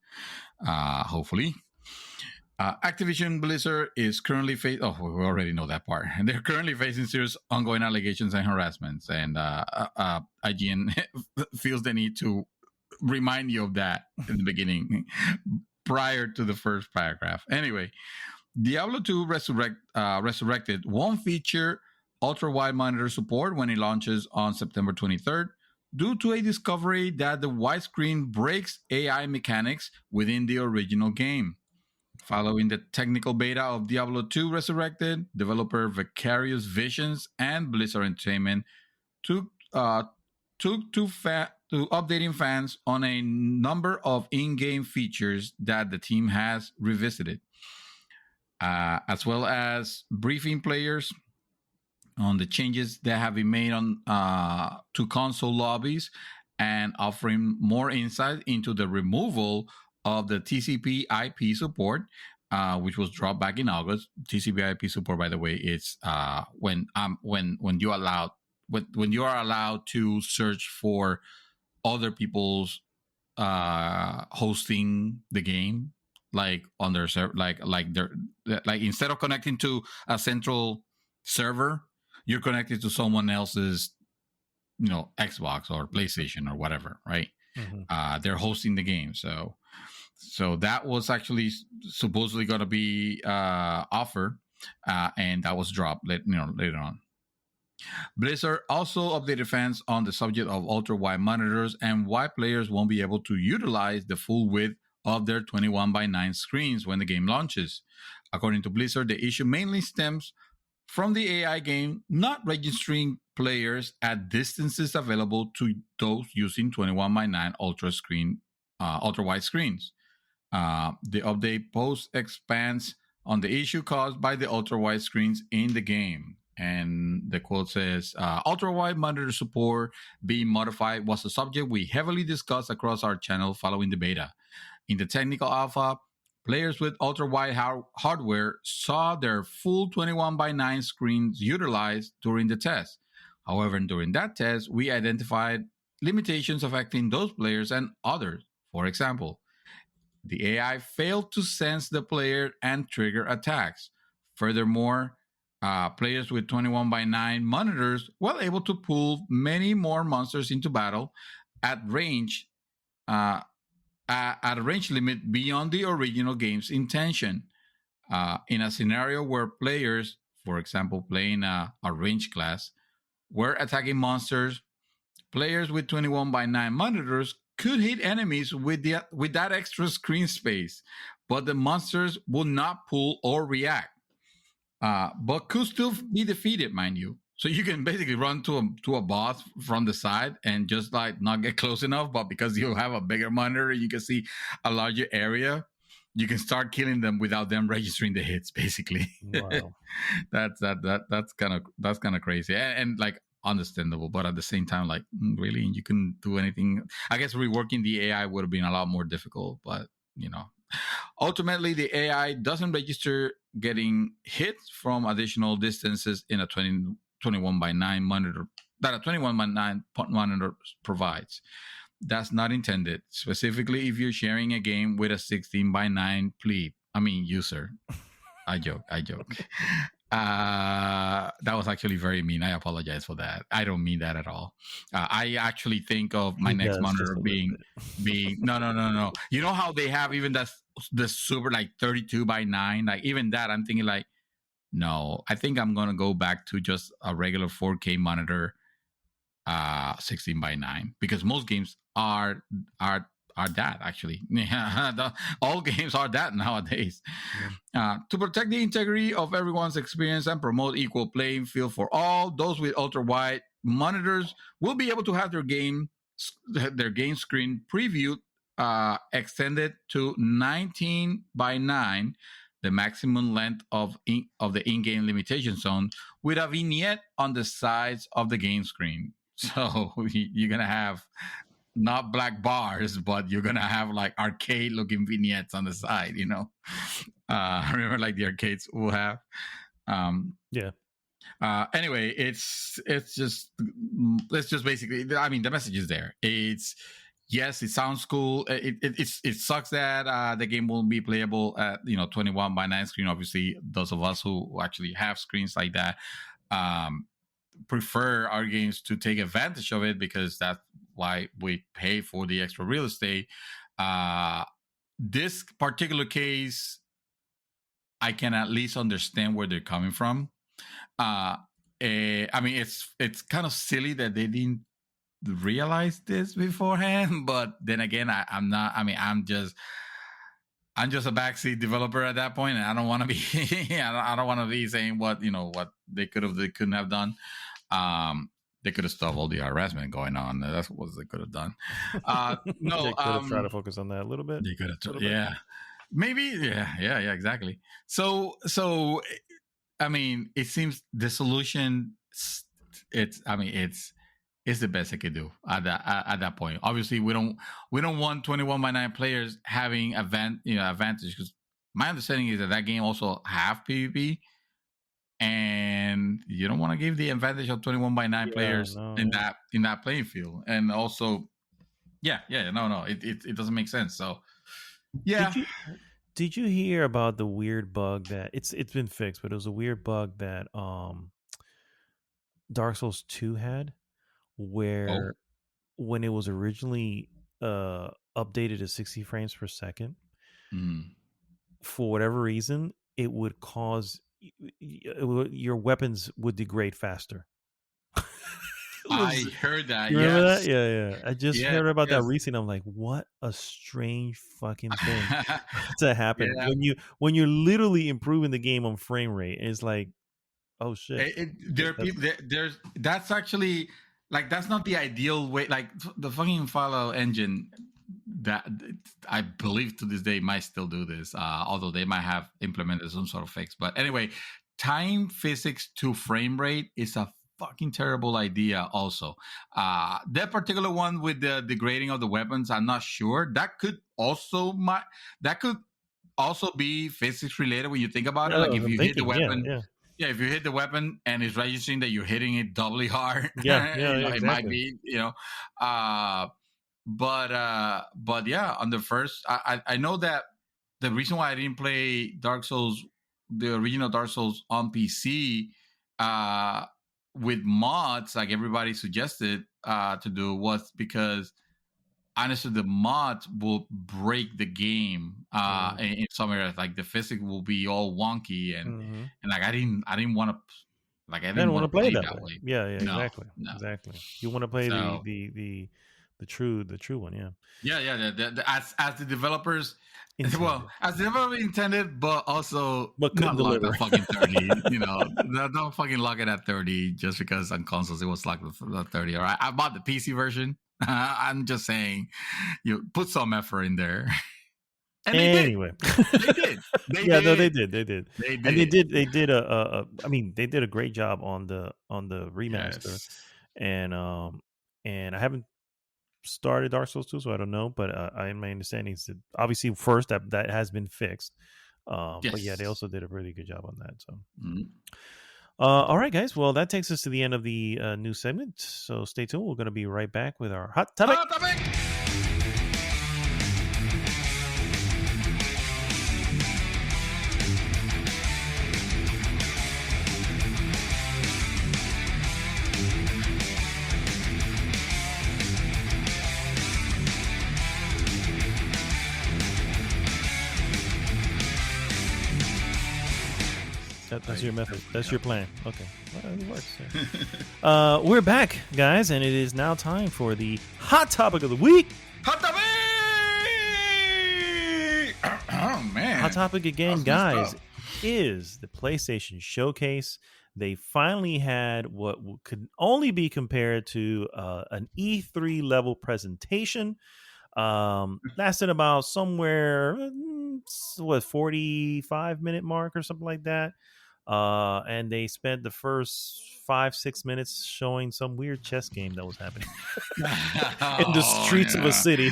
Hopefully. Activision Blizzard is currently we already know that part. And they're currently facing serious ongoing allegations and harassments. And IGN feels the need to remind you of that in the beginning, prior to the first paragraph. Anyway, Diablo 2 Resurrected won't feature ultra-wide monitor support when it launches on September 23rd, due to a discovery that the widescreen breaks AI mechanics within the original game. Following the technical beta of Diablo 2 Resurrected, developer Vicarious Visions and Blizzard Entertainment took to updating fans on a number of in-game features that the team has revisited, as well as briefing players on the changes that have been made on to console lobbies, and offering more insight into the removal of the TCP IP support, which was dropped back in August. TCP IP support, by the way, it's when you are allowed to search for other people's hosting the game, like on their server, like instead of connecting to a central server, you're connected to someone else's, you know, Xbox or PlayStation or whatever, right? Mm-hmm. They're hosting the game, so that was actually supposedly going to be offered, and that was dropped later on. Blizzard also updated fans on the subject of ultra-wide monitors and why players won't be able to utilize the full width of their 21:9 screens when the game launches. According to Blizzard, the issue mainly stems from the AI game not registering players at distances available to those using 21:9 ultra-wide screens. The update post expands on the issue caused by the ultra-wide screens in the game. And the quote says, ultra-wide monitor support being modified was a subject we heavily discussed across our channel following the beta. In the technical alpha, players with ultra-wide hardware saw their full 21:9 screens utilized during the test. However, during that test, we identified limitations affecting those players and others. For example, the AI failed to sense the player and trigger attacks. Furthermore, players with 21:9 monitors were able to pull many more monsters into battle at range, at a range limit beyond the original game's intention. In a scenario where players, for example, playing a range class, were attacking monsters, players with 21:9 monitors could hit enemies with that extra screen space, but the monsters would not pull or react, but could still be defeated, mind you. So you can basically run to a boss from the side and just like not get close enough, but because you have a bigger monitor, you can see a larger area. You can start killing them without them registering the hits. Basically, Wow. that's kind of crazy and like understandable, but at the same time, like really, you can do anything. I guess reworking the AI would have been a lot more difficult, but you know, ultimately, the AI doesn't register getting hits from additional distances in a 21 by 9 monitor that a 21 by 9 monitor provides. That's not intended, specifically if you're sharing a game with a 16 by 9 user. I joke. That was actually very mean. I apologize for that. I don't mean that at all. I actually think of my He next does, monitor just a little being bit. no. You know how they have even the super like 32 by 9, like even that. I'm thinking like, no, I think I'm gonna go back to just a regular 4K monitor, 16 by 9, because most games are that actually. All games are that nowadays. To protect the integrity of everyone's experience and promote equal playing field for all, those with ultra wide monitors will be able to have their game screen previewed, extended to 19 by 9, the maximum length of the in-game limitation zone, with a vignette on the sides of the game screen. So you're gonna have not black bars, but you're gonna have like arcade looking vignettes on the side, remember like the arcades will have. Yeah. Anyway, it's just basically, I mean, the message is there. It's, yes, it sounds cool. It sucks that the game won't be playable at 21 by 9 screen. Obviously, those of us who actually have screens like that prefer our games to take advantage of it, because that's why we pay for the extra real estate. This particular case, I can at least understand where they're coming from. I mean, it's kind of silly that they didn't realize this beforehand, but then again, I'm not. I mean, I'm just a backseat developer at that point, and I don't want to be. I don't want to be saying what they couldn't have done. They could have stopped all the harassment going on. That's what they could have done. No, They could have tried to focus on that a little bit. they could have. Yeah, maybe. Yeah, exactly. So, I mean, it seems the solution. It's the best I could do at that point. Obviously, we don't want 21 by 9 players having advantage, because my understanding is that game also have PvP, and you don't want to give the advantage of 21 by 9 players in that playing field. And also, it doesn't make sense. So, yeah. Did you hear about the weird bug that it's been fixed, but it was a weird bug that Dark Souls 2 had, where when it was originally updated to 60 frames per second, for whatever reason, it would cause your weapons would degrade faster. I heard that. You remember Yes. that? Yeah. I just heard about that recently. I'm like, what a strange fucking thing to happen when you're literally improving the game on frame rate. And it's like, oh shit. That's actually like, that's not the ideal way. Like the fucking Fallout engine, that I believe to this day might still do this, although they might have implemented some sort of fix. But anyway, tying physics to frame rate is a fucking terrible idea. Also, that particular one with the degrading of the weapons, I'm not sure. That could also be physics related when you think about it. Like if you hit the weapon. Yeah, if you hit the weapon and it's registering that you're hitting it doubly hard, exactly. It might be, But yeah, on the first, I know that the reason why I didn't play Dark Souls, the original Dark Souls on PC, with mods, like everybody suggested to do, was because honestly, the mods will break the game in some areas. Like the physics will be all wonky, and like I didn't want to. Like I didn't want to play that way. Yeah, exactly. You want to play the the true one. Yeah. Yeah. As the developers, Intended. well, as the developer intended, but also But not couldn't locked deliver. at fucking 30. Don't fucking lock it at 30 just because on consoles it was locked at 30. All right, I bought the PC version. I'm just saying, you put some effort in there. And Anyway, they did. yeah, no, they did. did, They and they did. did I mean, they did a great job on the remaster, Yes. and I haven't started Dark Souls 2, so I don't know, but in my understanding is that obviously first that has been fixed, but yeah, they Yes. also did a really good job on that. So, Mhm. all right, guys, well, that takes us to the end of the new segment. So stay tuned. We're going to be right back with our hot topic. Hot topic. That's your method. That's your plan. Okay, well, it works. Yeah. We're back, guys, and it is now time for the hot topic of the week. Hot topic. Oh man. Hot topic again, That's messed guys, up. is the PlayStation Showcase. They finally had what could only be compared to an E3 level presentation. Lasted about somewhere, 45-minute mark or something like that. And they spent the first 5-6 minutes showing some weird chess game that was happening in the streets of a city.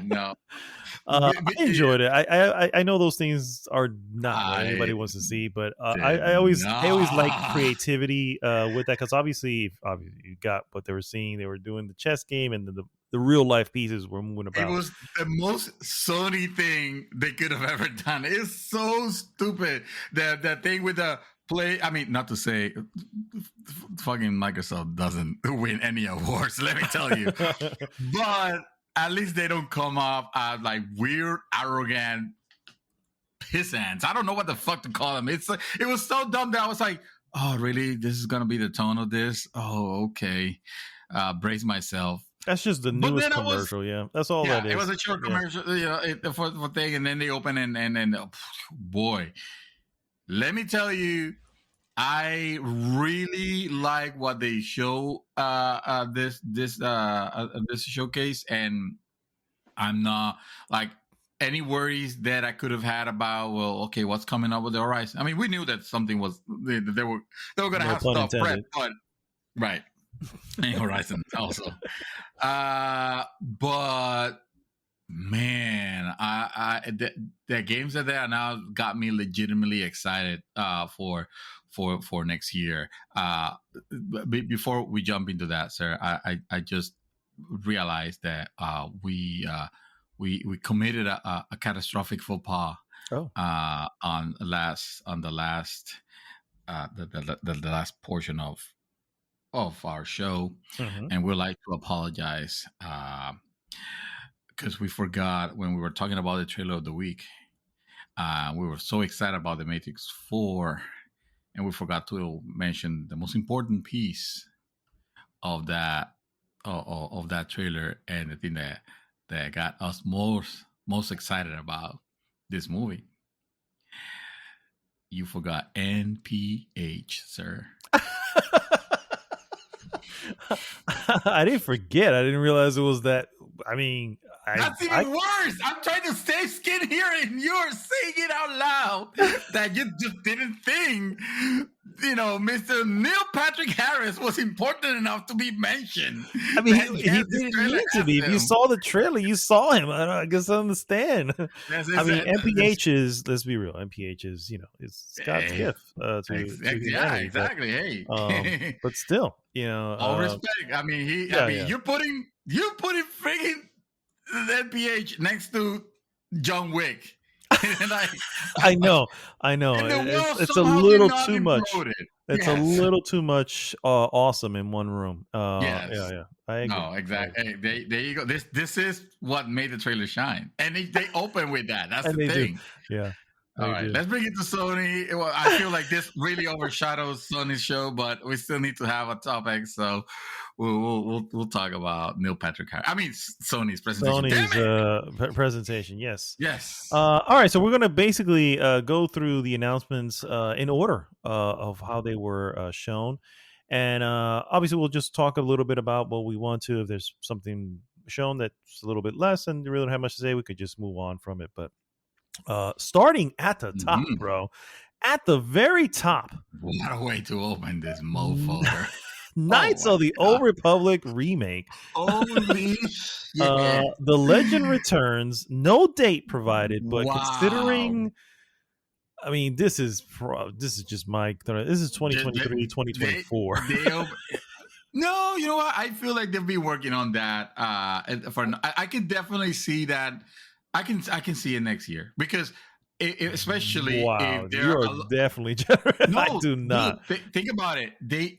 No. I enjoyed it. I know those things are not what anybody wants to see, but I always like creativity with that, because obviously you got what they were seeing. They were doing the chess game, and the real life pieces were moving about. It was the most Sony thing they could have ever done. It's so stupid that thing with the play. I mean, not to say fucking Microsoft doesn't win any awards, let me tell you, but at least they don't come off as like weird, arrogant pissants. I don't know what the fuck to call them. It's like, it was so dumb that I was like, oh, really? This is gonna be the tone of this? Oh, okay. Brace myself. That's just the But newest then I was- commercial. Yeah, that's all that is. It was a short commercial, for thing, and then they open and boy, let me tell you, I really like what they show this showcase, and I'm not like any worries that I could have had about, well, okay, what's coming up with the Horizon. I mean, we knew that something was they were gonna No have pun stuff intended. prepped, but right. And Horizon also. But man, the games that they are now got me legitimately excited for next year. Before we jump into that, sir, I just realized that we committed a catastrophic faux pas on the last portion of our show, and we'd like to apologize because we forgot when we were talking about the trailer of the week. We were so excited about the Matrix 4, and we forgot to mention the most important piece of that trailer, and the thing that got us most excited about this movie. You forgot NPH, sir. I didn't forget. I didn't realize it was that. I mean, that's even worse. I'm trying to save skin here, and you're saying it out loud that you just didn't think, Mr. Neil Patrick Harris was important enough to be mentioned. I mean, he didn't need to be. If you saw the trailer, you saw him. I guess I understand. I mean, MPH is, let's be real, MPH is, it's Scott's gift to humanity. Exactly. Hey. But still, all respect. I mean, you're putting freaking NPH next to John Wick. I know. It's a little too much. It's a little too much awesome in one room. Yes. Yeah. I agree. No, exactly. Hey, there you go. This is what made the trailer shine, and they open with that. That's the thing. Do. Yeah. All They right, do. let's bring it to Sony. Well, I feel like this really overshadows Sony's show, but we still need to have a topic. So we'll talk about Neil Patrick Harris. I mean, Sony's presentation. Damn Sony's it! presentation, yes. Yes. All right, so we're going to basically go through the announcements in order of how they were shown. And obviously, we'll just talk a little bit about what we want to. If there's something shown that's a little bit less and you really don't have much to say, we could just move on from it. But starting at the top, Mhm. bro, at the very top, What a way to open this mofo. Knights my of the God. Old Republic remake. Holy shit. The Legend returns. No date provided, but Wow. considering, I mean, this is just my. This is 2023, 2024. No, you know what? I feel like they've been working on that. I can definitely see that. I can see it next year because, especially Wow, if you they're are definitely generous. no, I do not. dude, think about it. They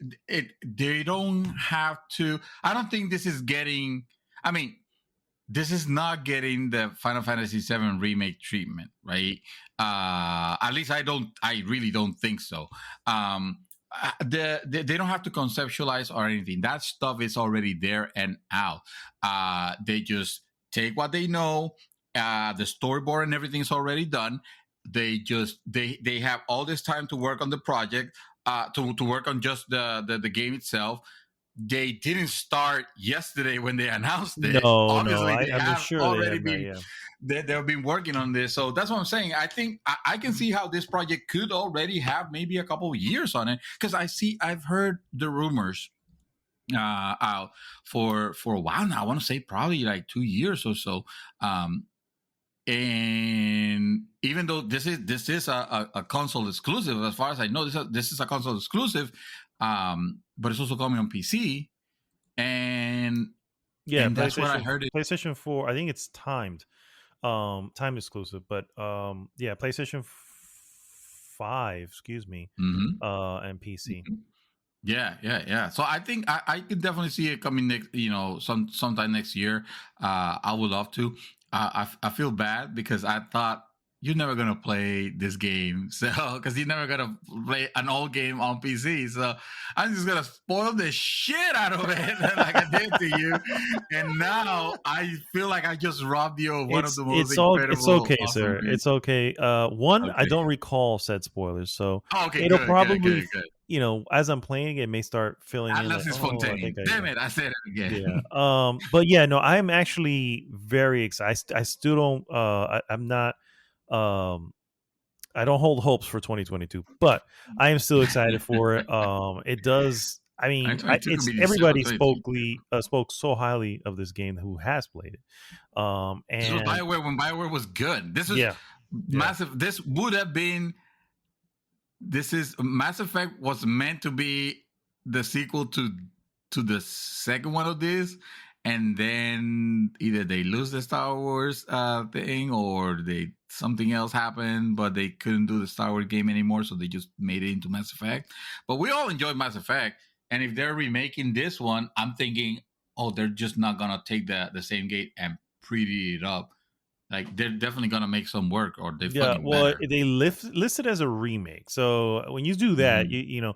don't have to. I don't think this is getting. I mean, this is not getting the Final Fantasy VII remake treatment, right? At least I don't. I really don't think so. They don't have to conceptualize or anything. That stuff is already there and out. They just take what they know. The storyboard and everything's already done. They have all this time to work on the project, to work on just the game itself. They didn't start yesterday when they announced it. Obviously, they I'm have sure already they been. have, yeah. They've been working on this, so that's what I'm saying. I think I can see how this project could already have maybe a couple of years on it because I've heard the rumors out for a while now. I want to say probably like 2 years or so. And even though this is a console exclusive, as far as I know, this is a console exclusive, but it's also coming on PC, and Yeah, and that's what I heard. PlayStation 4, I think it's timed. Time exclusive, but yeah, PlayStation 5, excuse me, Mhm. and PC. Yeah. So I think I could definitely see it coming next, sometime next year. I would love to. I feel bad because I thought you're never gonna play this game, so because you're never gonna play an old game on PC. So I'm just gonna spoil the shit out of it like I did to you, and now I feel like I just robbed you of one of the most incredible. It's okay, awesome sir. games. It's okay. One, I Okay. don't recall said spoilers, so Oh, okay, it'll good, probably, good. as I'm playing, it may start filling in. Unless Like, it's I Fontaine. think Damn it, I said it again. yeah. But yeah, no, I'm actually very excited. I still don't. I'm not. I don't hold hopes for 2022, but I am still excited for it. It does. I mean, 2022 could it's be December everybody 22. spoke so highly of this game who has played it. This was And BioWare when BioWare was good. This is yeah, massive. This would have been. This is Mass Effect was meant to be the sequel to the second one of this, and then either they lose the Star Wars thing or something else happened, but they couldn't do the Star Wars game anymore, so they just made it into Mass Effect. But we all enjoyed Mass Effect, and if they're remaking this one, I'm thinking, oh, they're just not gonna take the same gate and pretty it up. Like they're definitely gonna make some work, or they fucking well, better. they listed as a remake. So when you do that, Mhm. you know,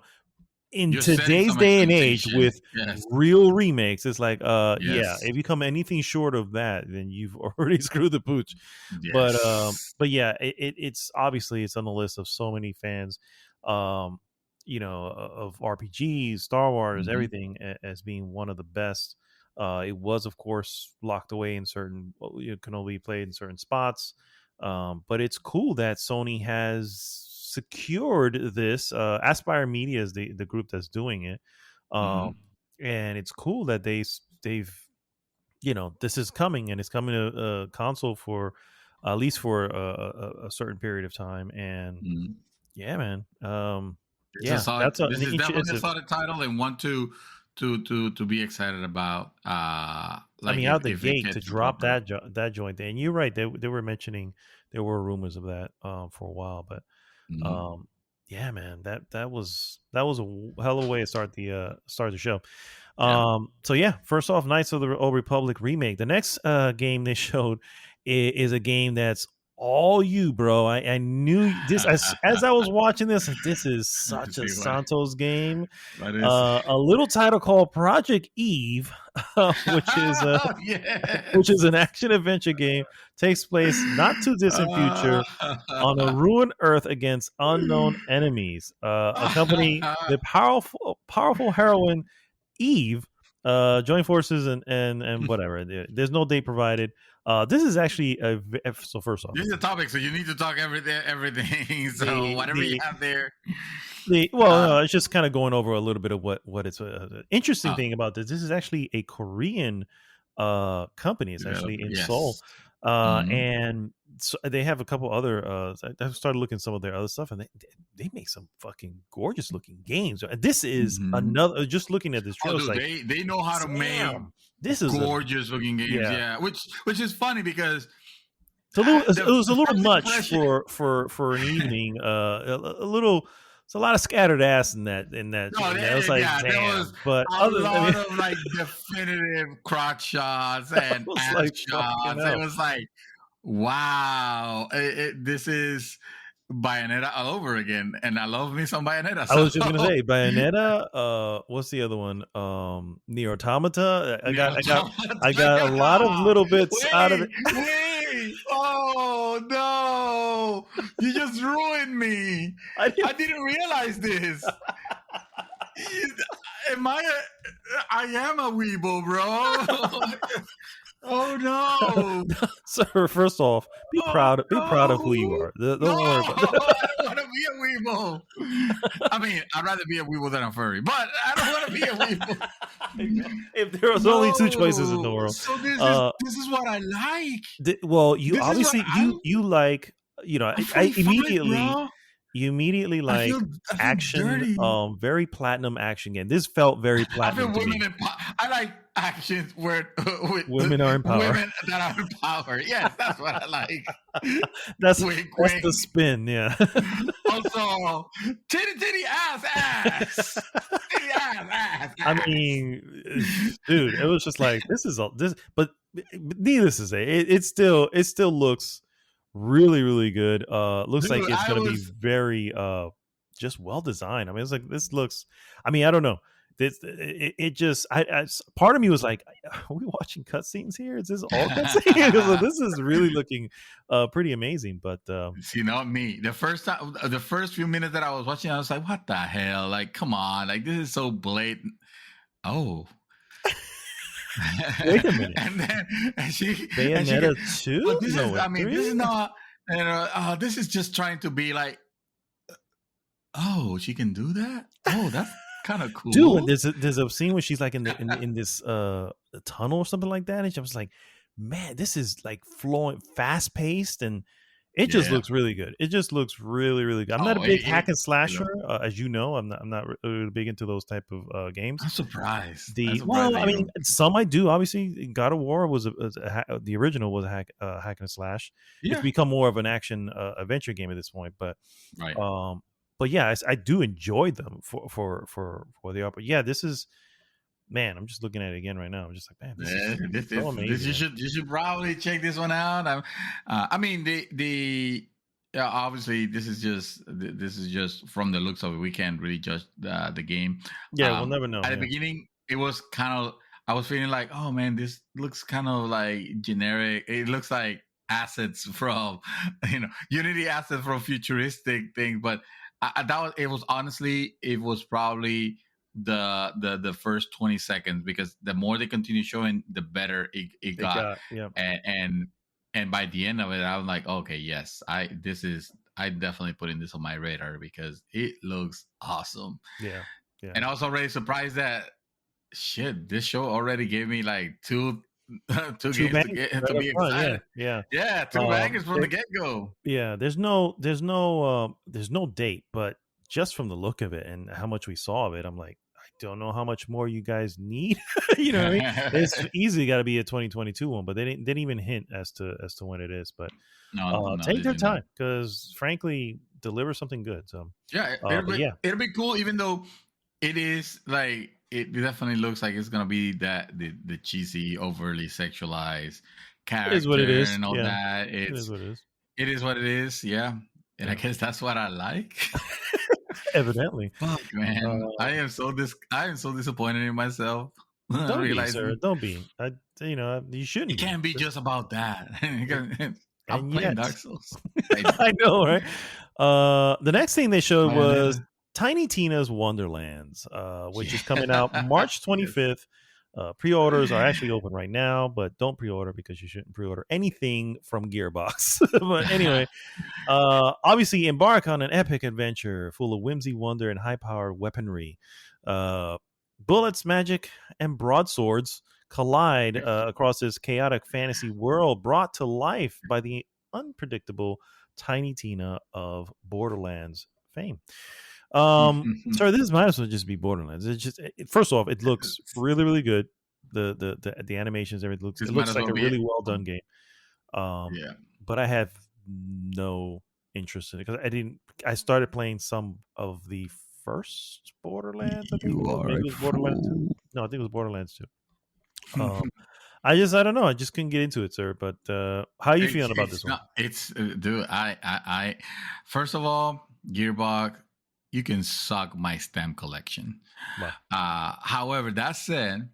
in You're setting today's some day and age expectations. with Yes. real remakes, it's like yeah, Yes. if you come anything short of that, then you've already screwed the pooch. Yes. But yeah, it's obviously it's on the list of so many fans, of RPGs, Star Wars, Mhm. everything as being one of the best. It was, of course, locked away in certain. You can only play in certain spots, but it's cool that Sony has secured this. Aspire Media is the group that's doing it, Mhm. and it's cool that they've this is coming, and it's coming to a console for at least for a certain period of time. And Mhm. yeah, man, It's a yeah, solid. that's This is definitely a it's solid title and one to be excited about. I Like mean, out the if it gate to gets drop proper. that joint there. And you're right, they were mentioning there were rumors of that for a while, but Mhm. um, yeah, man, that was a hell of a way to start the show. Yeah. So yeah, first off, Knights of the Old Republic remake. The next game they showed is a game that's all you, bro. I knew this as I was watching this. Like, this is such a See why. Santos game. That is. A little title called Project Eve, which is Yes. an action adventure game. Takes place not too distant future on a ruined Earth against unknown enemies. Accompany the powerful heroine Eve. Join forces and whatever. There's no date provided. This is actually so first off, This is a topic, so you need to talk everything. So whatever you have there. no, it's just kind of going over a little bit of what it's interesting Oh. thing about this. This is actually a Korean company. It's actually in Yes. Seoul, Mhm. and so they have a couple other. I started looking at some of their other stuff, and they make some fucking gorgeous looking games. And this is Mhm. another. Just looking at this Oh, trailer, it's dude, like, they know how to make damn, this is a gorgeous looking games. yeah. Yeah, which is funny because It's a little, it the was a little first much impression. for an evening. A little, it's a lot of scattered ass in that. No, In that, it was like, yeah, there damn. was But a other, I lot mean, of like definitive crotch shots I and was ass like, shots. fucking It hell. was like, wow, this is Bayonetta all over again, and I love me some Bayonetta. I was just gonna So say Bayonetta. What's the other one? Nier Automata. I got a lot of little bits out of it. Wait! Oh no! You just ruined me. I didn't- I didn't realize this. Am I? I am a weeble, bro. Oh no! Sir, first off, be Oh, proud of who you no. are. Don't No, worry about that. I don't want to be a weeble. I mean, I'd rather be a weeble than a furry, but I don't want to be a weeble. If there was only two choices in the No. world. So this is what I like. Well, you This is obviously what I you like, I I feel immediately bro. you immediately I like feel action, dirty. very platinum action game. This felt very I feel platinum to me. women in I like actions where with Women are in power. Women that are in power. Yes, that's what I like. That's Wink, that's wink. the spin, yeah. Also, titty ass. Titty ass. I mean, dude, it was just like this, but needless to say, it still looks really good. Looks like Dude, it's I gonna be was very just well designed. I mean, it's like this looks. I mean, I don't know. It just part of me was like, are we watching cutscenes here? Is this all cutscenes? Like, this is really looking pretty amazing. But see, not me. The first few minutes that I was watching, I was like, "What the hell? Like, come on! Like, this is so blatant." Oh, wait a minute, and then Bayonetta 2? But this No, is, I mean, this is 3? not. This is just trying to be like, oh, she can do that. Oh, that's kind of cool. Dude, there's a scene where she's like in this tunnel or something like that, and I was like, man, this is like flowing, fast paced, and it just Yeah. looks really good. It just looks really good. I'm not a Oh, big it- hack and it- slasher, as you know. I'm not really big into those type of games. I'm surprised. I'm The surprised well, that I you mean, don't- some I do. Obviously, God of War was the original was a hack and slash. yeah, It's become more of an action adventure game at this point, right. but yeah, I do enjoy them for the art. But yeah, this is, man, I'm just looking at it again right now. I'm just like, man, this Yeah, is so amazing. you should probably check this one out. I mean, obviously this is just from the looks of it. We can't really judge the game. Yeah, we'll never know. At the yeah. beginning, it was kind of, I was feeling like, oh man, this looks kind of like generic. It looks like assets from Unity assets from futuristic things, but it was probably the first 20 seconds, because the more they continue showing, the better it It got. yeah. And by the end of it, I'm like, okay, yes, I definitely putting this on my radar because it looks awesome. Yeah. And I was already surprised that shit, this show already gave me like two games to be excited. Yeah. Two bangers from the get-go. Yeah, there's no date, but just from the look of it and how much we saw of it, I'm like, I don't know how much more you guys need. You know what I mean? It's easily got to be a 2022 one, but they didn't even hint as to when it is. But No, take they their didn't. time, because frankly, deliver something good. So Yeah, but yeah. it'll be cool, even though it is like, it definitely looks like it's gonna be the cheesy, overly sexualized character what it is. and all Yeah. that. It is what it is. it is what it is. Yeah, and I Yeah. guess that's what I like. Evidently. Fuck, man, Uh, I am so disappointed in myself. don't be, sir. Realizing Don't be. You shouldn't it be. can't be just about that. I'm And playing yet, Dark Souls. I know. I know, right? The next thing they showed was Bayonetta. Tiny Tina's Wonderlands, which is coming out March Yes. 25th. Pre-orders are actually open right now, but don't pre-order because you shouldn't pre-order anything from Gearbox. But anyway, obviously embark on an epic adventure full of whimsy, wonder, and high-powered weaponry. Uh, bullets, magic, and broadswords collide across this chaotic fantasy world brought to life by the unpredictable Tiny Tina of Borderlands fame. Sorry, this might as well just be Borderlands. It's just first off, it looks really, really good. The animations, everything This it might looks as like well a be it. really well done game. Yeah. But I have no interest in it because I started playing some of the first Borderlands. I think You are maybe a it was Borderlands 2. fool. No, I think it was Borderlands 2. I don't know. I just couldn't get into it, sir. But how are you feeling about this It's one? not. It's dude. I. First of all, Gearbox, you can suck my stamp collection. Wow. However, that said,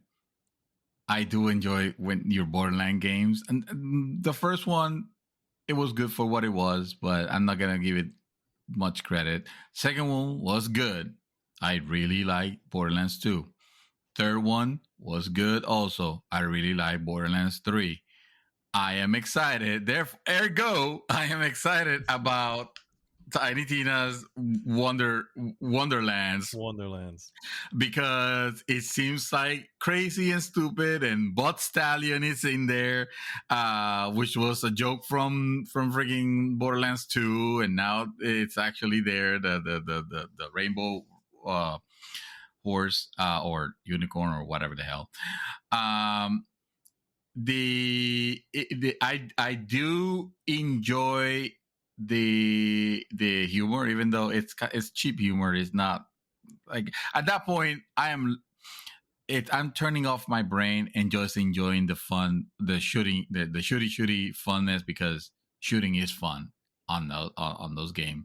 I do enjoy when your Borderland games, and the first one, it was good for what it was, but I'm not gonna give it much credit. Second one was good. I really like Borderlands 2. Third one was good also. I really like Borderlands 3. I am excited. Therefore, ergo, I am excited about Tiny Tina's Wonderlands Wonderlands. because it seems like crazy and stupid, and Bot Stallion is in there, which was a joke from freaking Borderlands 2, and now it's actually there. The rainbow horse or unicorn or whatever the hell. I do enjoy the humor, even though it's cheap humor. It's not like at that point I'm turning off my brain and just enjoying the fun, the shooting, the shooty funness, because shooting is fun on those games,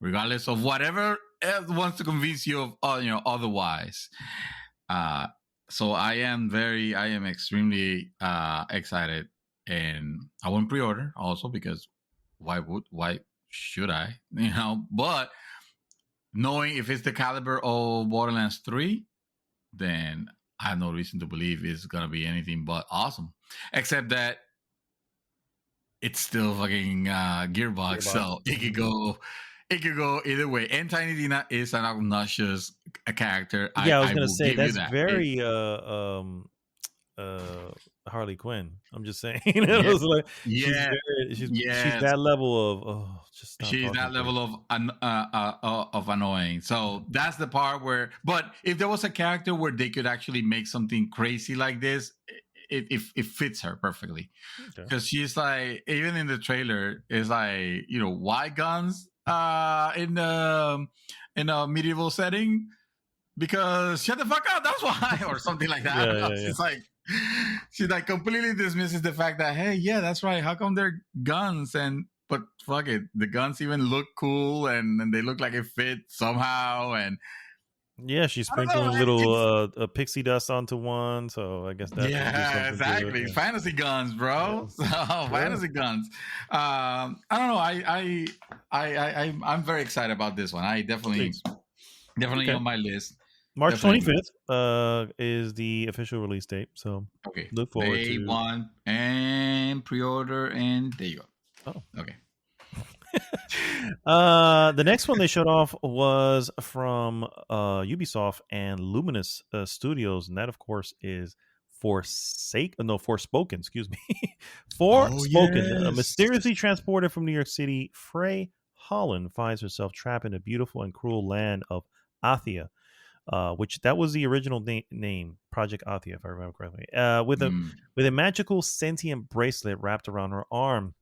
regardless of whatever else wants to convince you of otherwise. So I am extremely excited, and I won't pre-order also because why should I? But knowing if it's the caliber of Borderlands 3, then I have no reason to believe it's gonna be anything but awesome. Except that it's still fucking Gearbox, so it could go either way. And Tiny Tina is an obnoxious character. Yeah, I was I gonna will say give you that's that. very Harley Quinn. I'm just saying. It Yeah, was like yeah, she's yes. that level of just stop She's talking that to me. level of annoying. So that's the part where. But if there was a character where they could actually make something crazy like this, it fits her perfectly. Okay. Because she's like, even in the trailer, it's like, why guns in a medieval setting? Because shut the fuck up, that's why, or something like that. Yeah. She's like completely dismisses the fact that, hey, yeah, that's right, how come they're guns? But fuck it, the guns even look cool, and they look like it fit somehow. And Yeah, she's I don't know, sprinkling little pixie dust onto one, so I guess that could do yeah, something to exactly. it. Yeah. Fantasy guns, bro. So fantasy guns. I don't know. I'm very excited about this one. I definitely Okay. on my list. March Definitely. 25th is the official release date, so Okay. look forward Day to one and pre-order, and there you go. Oh. Okay. The next one they showed off was from Ubisoft and Luminous Studios, and that, of course, is Forspoken. Excuse me, Forspoken. yes. Mysteriously transported from New York City, Frey Holland finds herself trapped in a beautiful and cruel land of Athia, which that was the original name, Project Athia, if I remember correctly. With a magical sentient bracelet wrapped around her arm,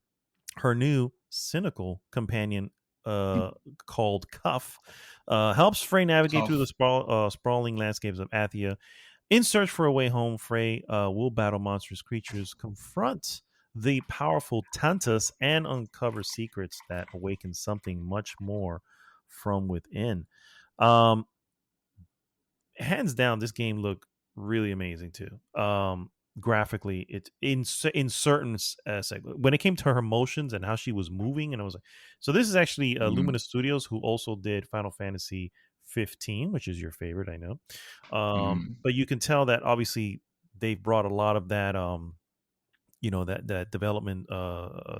her new cynical companion called Cuff helps Frey navigate through the sprawling landscapes of Athia. In search for a way home, Frey will battle monstrous creatures, confront the powerful Tantus and uncover secrets that awaken something much more from within. Um, Hands down, this game looked really amazing too. Graphically, it in certain when it came to her emotions and how she was moving, and I was like, so this is actually Mhm. Luminous Studios, who also did Final Fantasy 15, which is your favorite, I know. Mhm. But you can tell that obviously they've brought a lot of that that development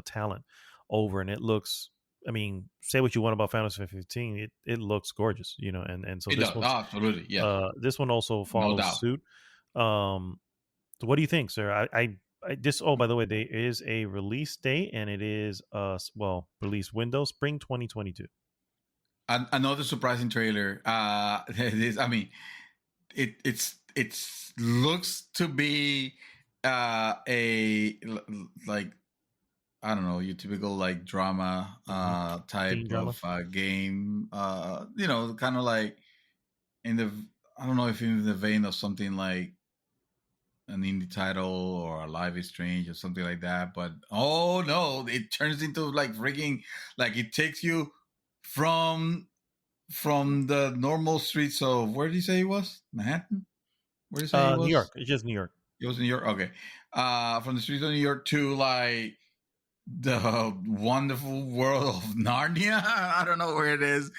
talent over, and it looks, I mean, say what you want about Final Fantasy 15, it looks gorgeous, and so It this does. one's Absolutely. Yes. this one also No follows doubt. suit. um so what do you think, sir? I this, oh, by the way, there is a release date, and it is release window spring 2022. Another surprising trailer. It is. I mean, it's looks to be like, I don't know, your typical like drama Hmm. type Teen drama. of game. Kind of like in the, I don't know if in the vein of something like an indie title or a Life is Strange or something like that. But oh no, it turns into like freaking, like it takes you from the normal streets of, where did you say it was? Manhattan? Where did you say it New York. was? It's just New York. It was New York. Okay. From the streets of New York to like the wonderful world of Narnia. I don't know where it is.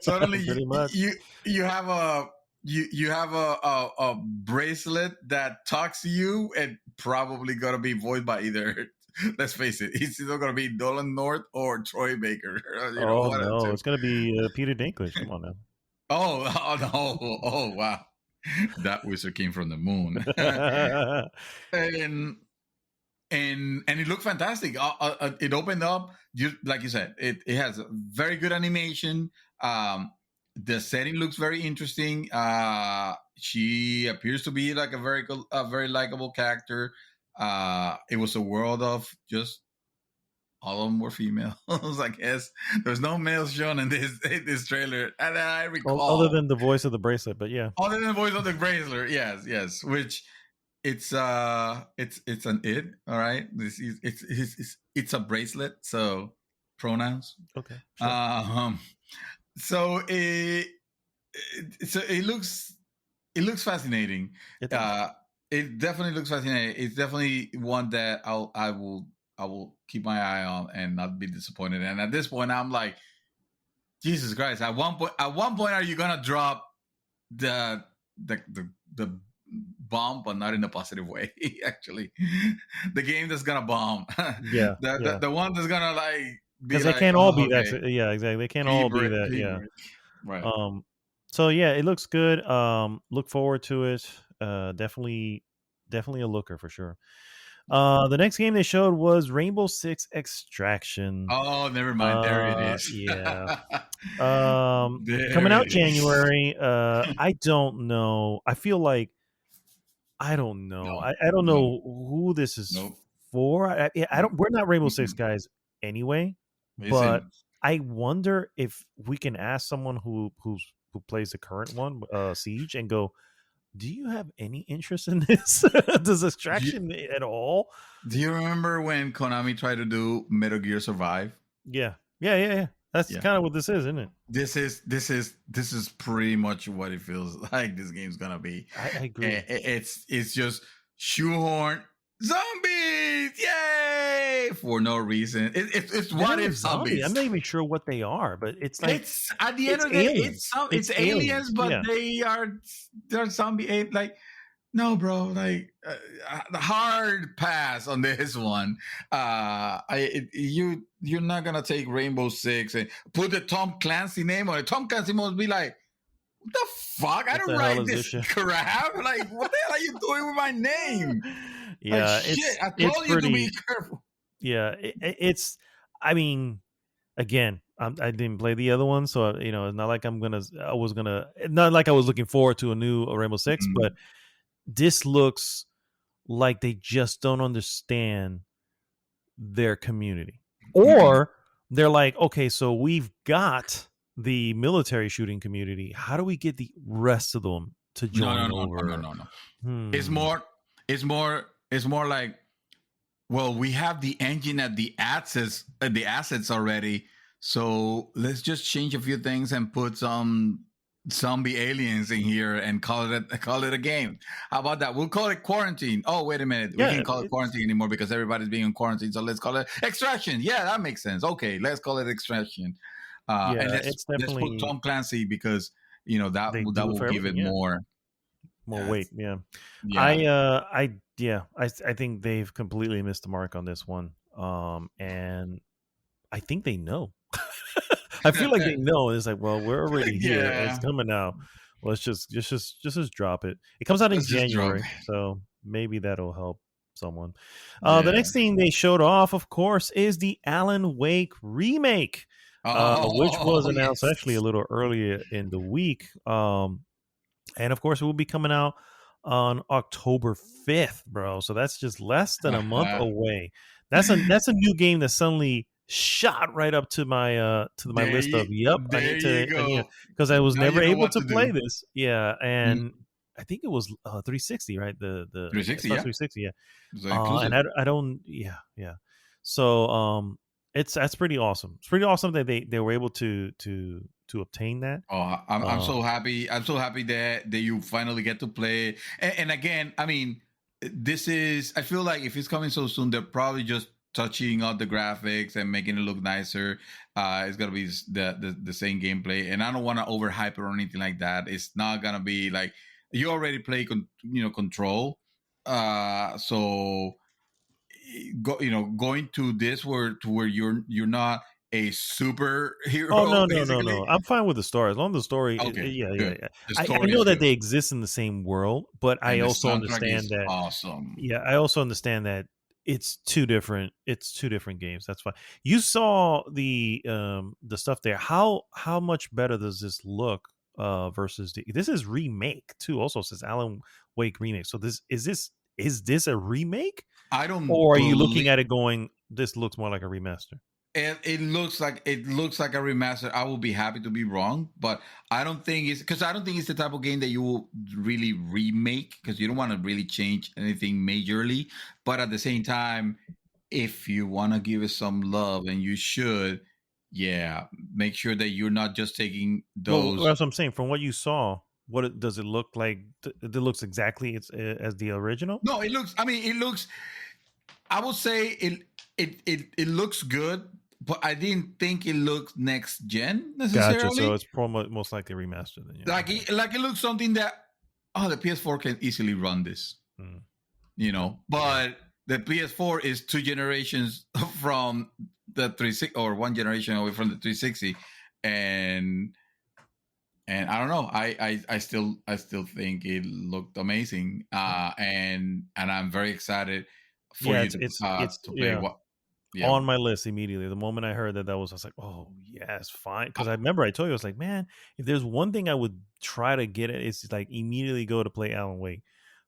Suddenly Pretty much. you have you have a bracelet that talks to you, and probably gonna be voiced by either, let's face it, it's either gonna be Dolan North or Troy Baker. Oh One of the no, two. it's gonna be Peter Dinklage. Come on Oh no. Oh wow. That wizard came from the moon. now. and and it looked fantastic. It opened up, like you said, it has very good animation. The setting looks very interesting. She appears to be like a very likable character. It was a world of just all of them were females. I guess there's no males shown in this trailer, and I Other recall, than the voice of the bracelet, but yeah. other than the voice of the bracelet. Yes, yes, which it's an it, all right. This is it's a bracelet, so pronouns. Okay, sure. um so it looks fascinating. It does. uh it definitely looks fascinating. It's definitely one that I will keep my eye on and not be disappointed. And at this point I'm like, Jesus Christ, at one point are you gonna drop the the bomb, but not in a positive way. Actually, the game that's gonna bomb, Yeah, yeah. the one that's gonna like be Because they like, can't all oh, be that. okay, Yeah, exactly. They can't all be that. Yeah. right. Um. So yeah, it looks good. Look forward to it. Definitely, definitely a looker for sure. The next game they showed was Rainbow Six Extraction. Oh, never mind. There it is. Yeah. There Coming out it is. January. I don't know. I feel like I don't know. No, I don't no, know who this is no. for. I don't. We're not Rainbow Six Mm-mm. guys anyway, but Listen, I wonder if we can ask someone who plays the current one, Siege, and go, do you have any interest in this? Does do you, Extraction at all? do you remember when Konami tried to do Metal Gear Survive? Yeah, yeah, yeah, yeah. That's Yeah. kind of what this is, isn't it? This is pretty much what it feels like this game's gonna be. I agree. It's just shoehorn zombies, yay, for no reason. It's They're what not if zombie. I'm zombies. not even sure what they are, but it's like It's at the end it's of the day, aliens. it's aliens, but Yeah. they're zombie ape. Like, no, bro, like the hard pass on this one. You're not gonna take Rainbow Six and put the Tom Clancy name on it. Tom Clancy must be like, what the fuck? I What don't the hell write is this this shit? crap. Like, what the hell are you doing with my name? Like, Yeah, shit, I it's told you to be pretty. careful. Yeah, it's. I mean, again, I didn't play the other one, so it's not like I was gonna. Not like I was looking forward to a new Rainbow Six, Mm, but this looks like they just don't understand their community, mm-mm. or they're like, okay, so we've got the military shooting community. How do we get the rest of them to No, no, join no, no, no, over? no, no. It's Hmm. more, it's more like Well, we have the engine at the assets already. So let's just change a few things and put some zombie aliens in here and call it a game. How about that? We'll call it quarantine. Oh, wait a minute. We Yeah, can't call it quarantine anymore because everybody's being in quarantine. So let's call it extraction. Yeah, that makes sense. Okay, let's call it extraction. And yeah, let's it's put definitely Tom Clancy because that they that do it will for give it everything. Yeah, more weight. yes, Yeah, yeah. I think they've completely missed the mark on this one. And I think they know. I feel like they know. It's like, well, we're already here. It's Yeah. coming out. Let's just drop it. It comes out in Let's just drop January, so maybe that'll help someone. The Yeah. next thing they showed off, of course, is the Alan Wake remake, which was Oh, announced actually a yes. little earlier in the week. And of course, it will be coming out on October 5th, bro. So that's just less than a month away. That's a new game that suddenly shot right up to my There list you, of yep, there you I need go. because I was Now never you know able what to to play do. this. Yeah, Mm, and I think it was 360, right? The 360, Xbox yeah. 360, yeah. It's And exclusive. I don't, yeah. So that's pretty awesome. It's pretty awesome that they were able to obtain that. Oh, I'm Uh, so happy. I'm so happy that you finally get to play. And again, I mean, this is. I feel like if it's coming so soon, they're probably just touching up the graphics and making it look nicer. It's gonna be the same gameplay, and I don't want to overhype it or anything like that. It's not gonna be like you already play, Control. So going to this where you're not a Oh superhero, no, no, no, basically. no! I'm fine with the story as long as the story. Okay, Yeah, yeah, good. yeah. The I story is know that good, they exist in the same world, but I and the also soundtrack understand is that. awesome. Yeah, I also understand that it's two different. It's two different games. That's fine. You saw the stuff there. How much better does this look versus this is remake too? Also says Alan Wake remake. So is this a remake, I don't or are you looking believe at it going, this looks more like a remaster? it looks like a remaster. I will be happy to be wrong, but I don't think it's the type of game that you will really remake because you don't want to really change anything majorly. But at the same time, if you want to give it some love, and you should, yeah, make sure that you're not just taking Well, those. that's what I'm saying. From what you saw, does it look like? It looks exactly as the original. No, it looks. I mean, it looks. I would say it looks good, but I didn't think it looked next gen Gotcha. So necessarily. it's probably most likely remastered. Then, yeah. Like Okay. it looks something that the PS4 can easily run this, Mm. but the PS4 is two generations from the 360, or one generation away from the 360, and I don't know. I still think it looked amazing, and I'm very excited for Yeah, you it's to play yeah what. Yeah. on my list immediately. The moment I heard that was, I was like, oh yes, fine. Because I remember I told you, I was like, man, if there's one thing I would try to get it, it's like immediately go to play Alan Wake.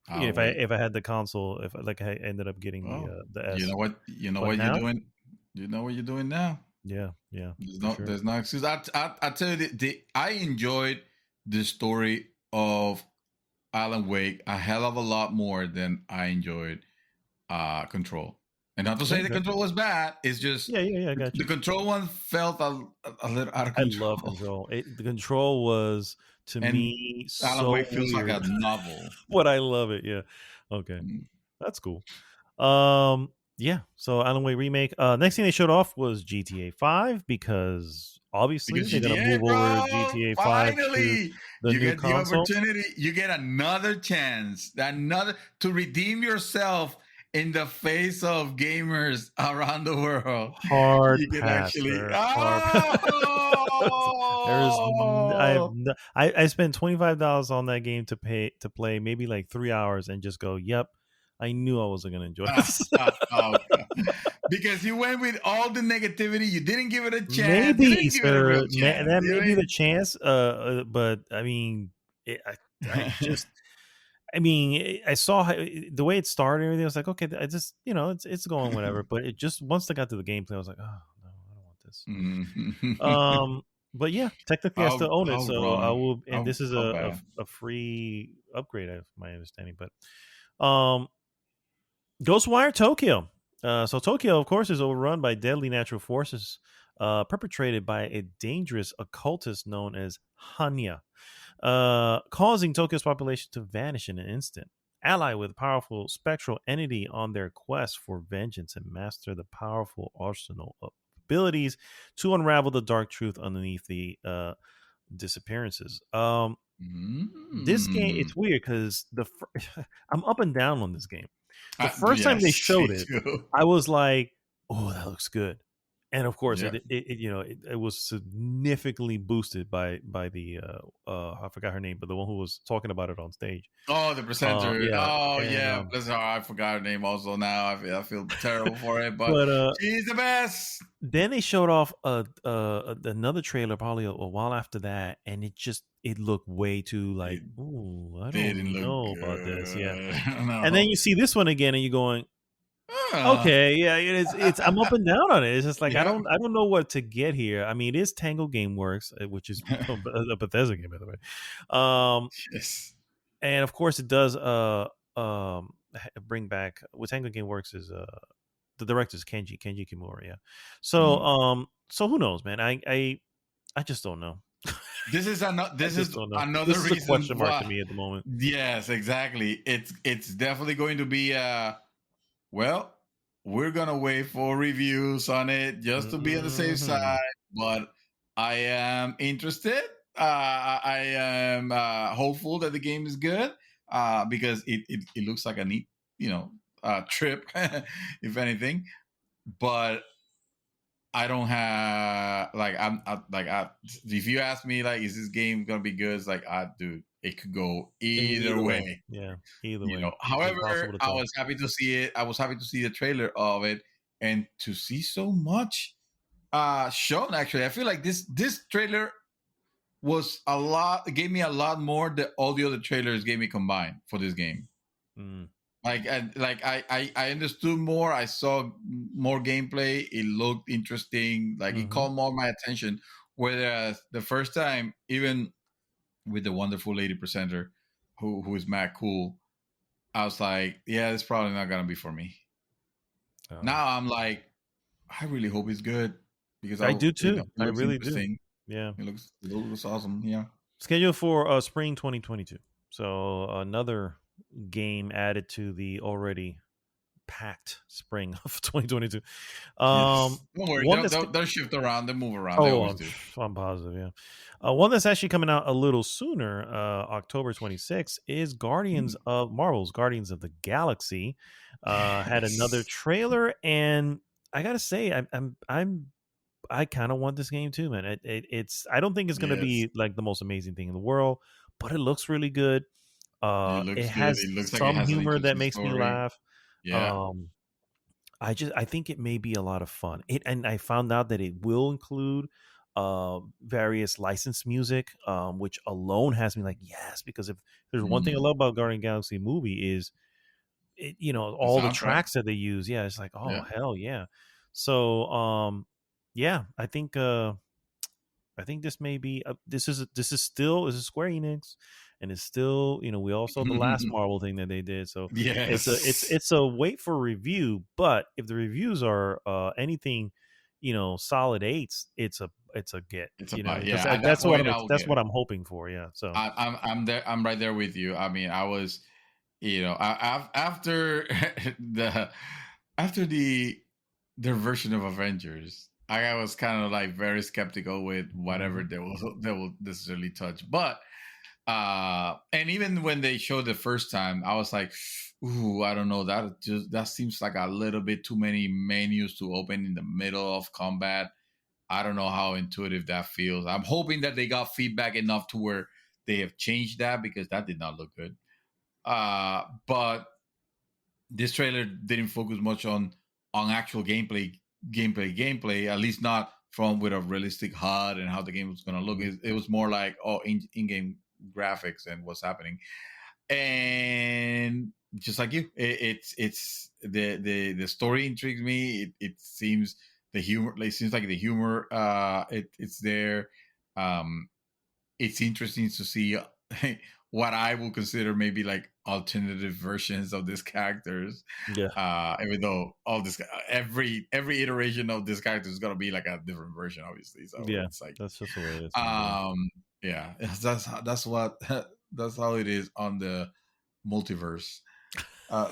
I'll wait. If I had the console, if like I ended up getting Oh, the you S. know what? You know But what you're now, doing. You know what you're doing now. yeah, There's for no, sure. there's no excuse. I tell you, I enjoyed the story of Alan Wake a hell of a lot more than I enjoyed Control. And not to say the Okay. Control was bad. It's just Yeah, I got the you. Control one felt a little out of I love control, Control. The Control was to and me Alan so Wake feels like a weird, novel. but I love it. Yeah. Okay. Mm. That's cool. Yeah. So Alan Wake remake. Next thing they showed off was GTA 5 because obviously Because they're gonna GTA, move over bro, GTA 5 to finally the you new get the console. opportunity. You get another chance, another to redeem yourself in the face of gamers around the world. Hard You can pass, actually. sir. Hard pass. Oh, I spent $25 on that game to play maybe like 3 hours and just go, yep, I knew I wasn't gonna enjoy this. okay. Because you went with all the negativity. You didn't give it a chance. You Maybe, didn't give it a sir. real chance. That You know may what I be mean? the chance. But I mean, I just, I mean, I saw the way it started and everything. I was like, okay, I just, it's going whatever. But it just once I got to the gameplay, I was like, oh no, I don't want this. But yeah, technically I still own it, how so I wrong. will. And this is How bad. a free upgrade, of my understanding. But Ghostwire Tokyo. So Tokyo, of course, is overrun by deadly natural forces perpetrated by a dangerous occultist known as Hanya, causing Tokyo's population to vanish in an instant. Ally with a powerful spectral entity on their quest for vengeance and master the powerful arsenal of abilities to unravel the dark truth underneath the disappearances. This game, Mm. it's weird because I'm up and down on this game. The first time they Yes, me showed it, too. I was like, "Oh, that looks good," and of course, Yeah. it was significantly boosted by the I forgot her name, but the one who was talking about it on stage. Oh, the presenter. Yeah, Oh, and yeah. Bless her. I forgot her name also now. I feel terrible for it, but but she's the best. then they showed off another trailer probably a while after that, and it looked way too like, It "Ooh, I didn't don't look know about this." Yeah, good. and then No. you see this one again, and you're going, Ah. okay, yeah, it's I'm up and down on it. It's just like Yeah. I don't know what to get here. I mean, it is Tango Gameworks, which is a Bethesda game, by the way. Yes. And of course it does bring back what Tango Gameworks is the director is Kenji Kimura, yeah. So Mm. so who knows, man? I just don't know. I This just is don't know. another This is a reason question mark to why. me at the moment. Yes, exactly. It's definitely going to be well, we're gonna wait for reviews on it just to be on the safe Mhm. side. But I am interested. I am hopeful that the game is good because it looks like a neat, trip, if anything. But I don't have like if you ask me like is this game gonna be good? It's like dude, it could go either Either way. way. Yeah. Either way. It's However, impossible to I tell. was happy to see it. I was happy to see the trailer of it and to see so much shown. Actually, I feel like this trailer was a lot. It gave me a lot more than all the other trailers gave me combined for this game. Mm. I understood more. I saw more gameplay. It looked interesting. Like it Mhm. called more my attention. Whereas the first time, even with the wonderful lady presenter, who is mad cool, I was like, yeah, it's probably not gonna be for me. Uh, Now I'm like, I really hope it's good because I do it too. I looks really do. interesting. Yeah. It looks awesome. Yeah. Scheduled for spring 2022. So another game added to the already packed spring of 2022. Yes. Don't worry. One that's They'll shift around. They move around. They oh, always do. I'm positive. Yeah. One that's actually coming out a little sooner, October 26th, is Mm. Marvel's Guardians of the Galaxy. Had another Yes. trailer, and I gotta say, I kind of want this game too, man. It's I don't think it's gonna Yes. be like the most amazing thing in the world, but it looks really good. It It looks good. has It looks like it some has an humor that interesting makes me story. laugh. Yeah. Um, I think it may be a lot of fun. And I found out that it will include various licensed music, which alone has me like yes, because if there's one thing I Mm. love about Guardian Galaxy movie is The all the soundtrack. tracks that they use. Yeah, it's like oh Yeah. hell yeah. So yeah, I think this may be this is Square Enix, and it's still we all saw the last Marvel thing that they did, so Yes. it's a wait for review. But if the reviews are anything, solid eights, it's a get. It's a buy. Because Yeah. At that point, I will that's get what it. I'm hoping for. Yeah. So I'm there. I'm right there with you. I mean, I was, after the after their version of Avengers, I was kind of like very skeptical with whatever mhm. they will necessarily touch. But and even when they showed the first time, I was like, ooh, I don't know. That seems like a little bit too many menus to open in the middle of combat. I don't know how intuitive that feels. I'm hoping that they got feedback enough to where they have changed that because that did not look good. But this trailer didn't focus much on actual gameplay. At least not from with a realistic HUD and how the game was going to look. Mhm. It was more like in-game graphics and what's happening. And just like you, it's the story intrigues me. It seems the humor. It seems like the humor. It's there. Um, it's interesting to see what I will consider maybe like alternative versions of these characters. Yeah. Even though all this every iteration of this character is gonna be like a different version, obviously. So Yeah. it's like That's just the way it is. yeah, that's what that's how it is on the multiverse.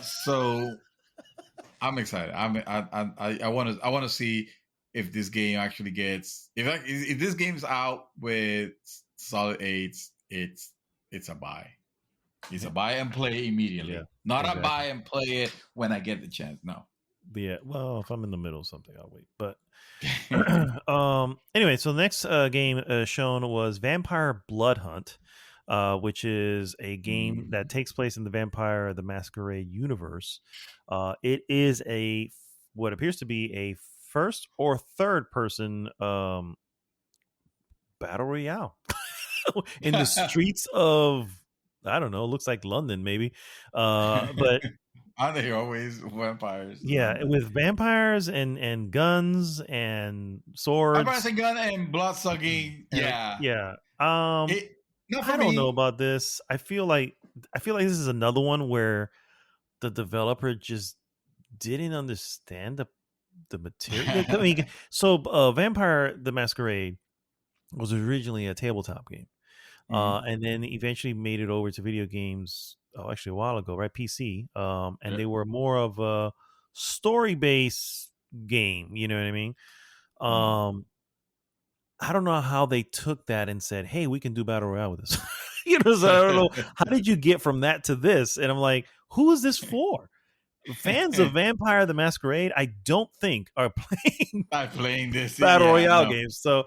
So I'm excited. I want to see if this game actually gets if this game's out with solid eights. It's a buy. It's a buy and play immediately. Yeah, Not exactly. a buy and play it when I get the chance. No. Yeah. Well, if I'm in the middle of something, I'll wait. But anyway, so the next game shown was Vampire Blood Hunt, which is a game that takes place in the Vampire the Masquerade universe. It is what appears to be a first or third person battle royale in the streets of, I don't know, looks like London maybe, but Aren't they always vampires? yeah, with vampires and guns and swords. Vampires and gun and blood sucking. Yeah. Yeah. Not for I don't know me. about this. I feel like this is another one where the developer just didn't understand the material. I mean, so Vampire the Masquerade was originally a tabletop game. And then eventually made it over to video games. Oh, actually, a while ago, right? PC. And they were more of a story-based game. You know what I mean? I don't know how they took that and said, "Hey, we can do battle royale with this." You know, so I don't know how did you get from that to this. And I'm like, who is this for? Fans of Vampire the Masquerade, I don't think are playing this battle royale games. So.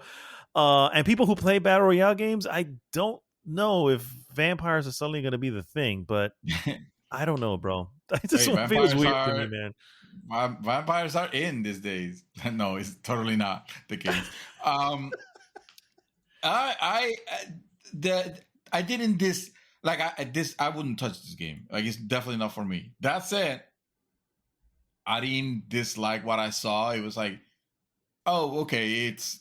And people who play battle royale games, I don't know if vampires are suddenly going to be the thing, but I don't know, bro. It just feels weird to me, man. Vampires are in these days. No, it's totally not the case. I didn't I wouldn't touch this game. Like, it's definitely not for me. That said, I didn't dislike what I saw. It was like, oh, okay, it's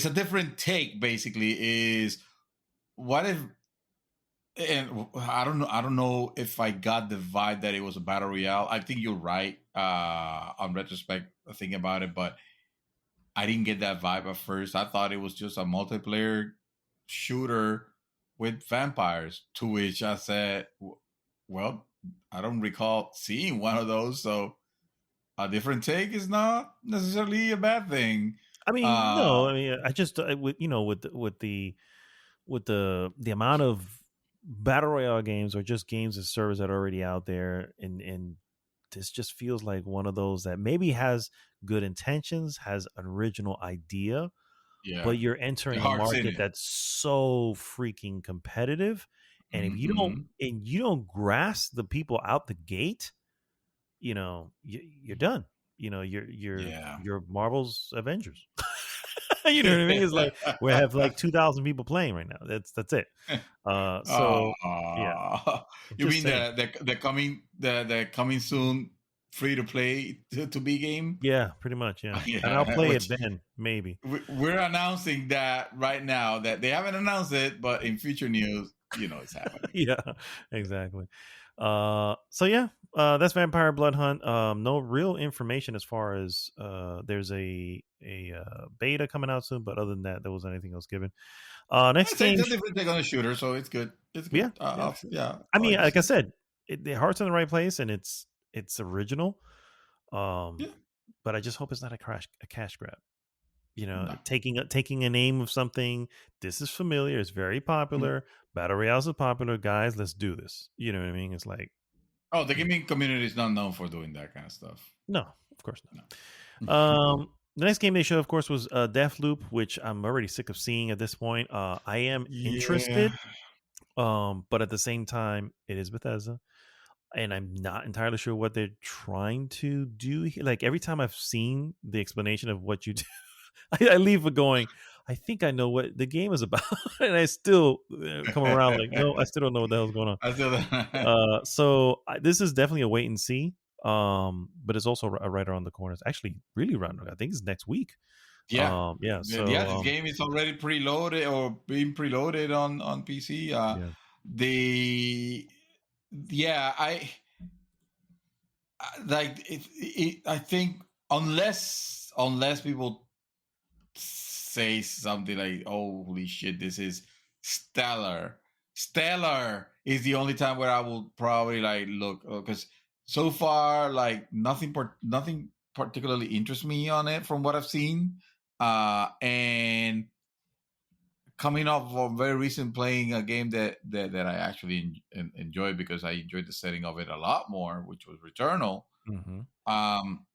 a different take. Basically, is what if? And I don't know if I got the vibe that it was a battle royale. I think you're right. On retrospect, thinking about it, but I didn't get that vibe at first. I thought it was just a multiplayer shooter with vampires. To which I said, "Well, I don't recall seeing one of those, so a different take is not necessarily a bad thing." I mean, no. I mean, I just with the amount of battle royale games or just games and servers that are already out there, and this just feels like one of those that maybe has good intentions, has an original idea, but you're entering a market that's so freaking competitive, and if you don't grasp the people out the gate, you're done. You're Marvel's Avengers. You know what I mean? It's like we have like 2,000 people playing right now. That's it. So yeah. You mean the coming soon free to play to be game? Yeah, pretty much. Yeah, and I'll play it then maybe. We're announcing that right now. That they haven't announced it, but in future news, it's happening. Yeah, exactly. So yeah, that's Vampire Blood Hunt. No real information as far as there's a beta coming out soon, but other than that, there wasn't anything else given. Next game, it's a different take on a shooter, so it's good. It's good. Yeah. I mean, like I said, the heart's in the right place, and it's original. But I just hope it's not a cash grab. Taking a name of something. This is familiar. It's very popular. Battle royales are popular, guys. Let's do this. You know what I mean? It's like, the gaming community is not known for doing that kind of stuff. No, of course not. The next game they showed, of course, was Deathloop, which I'm already sick of seeing at this point. I am interested, but at the same time, it is Bethesda, and I'm not entirely sure what they're trying to do here. Like, every time I've seen the explanation of what you do, I leave with going, I think I know what the game is about, and I still come around like, no, I still don't know what the hell's going on. So this is definitely a wait and see. But it's also right around the corner. It's actually really around. I think it's next week. Yeah, So this game is already preloaded or being preloaded on PC. yeah, like I think unless people say something like, "Oh, holy shit, this is stellar." Stellar is the only time where I will probably like look, because so far like nothing particularly interests me on it from what I've seen. And coming off of very recent playing a game that I actually enjoyed because I enjoyed the setting of it a lot more, which was Returnal. Hmm. Um,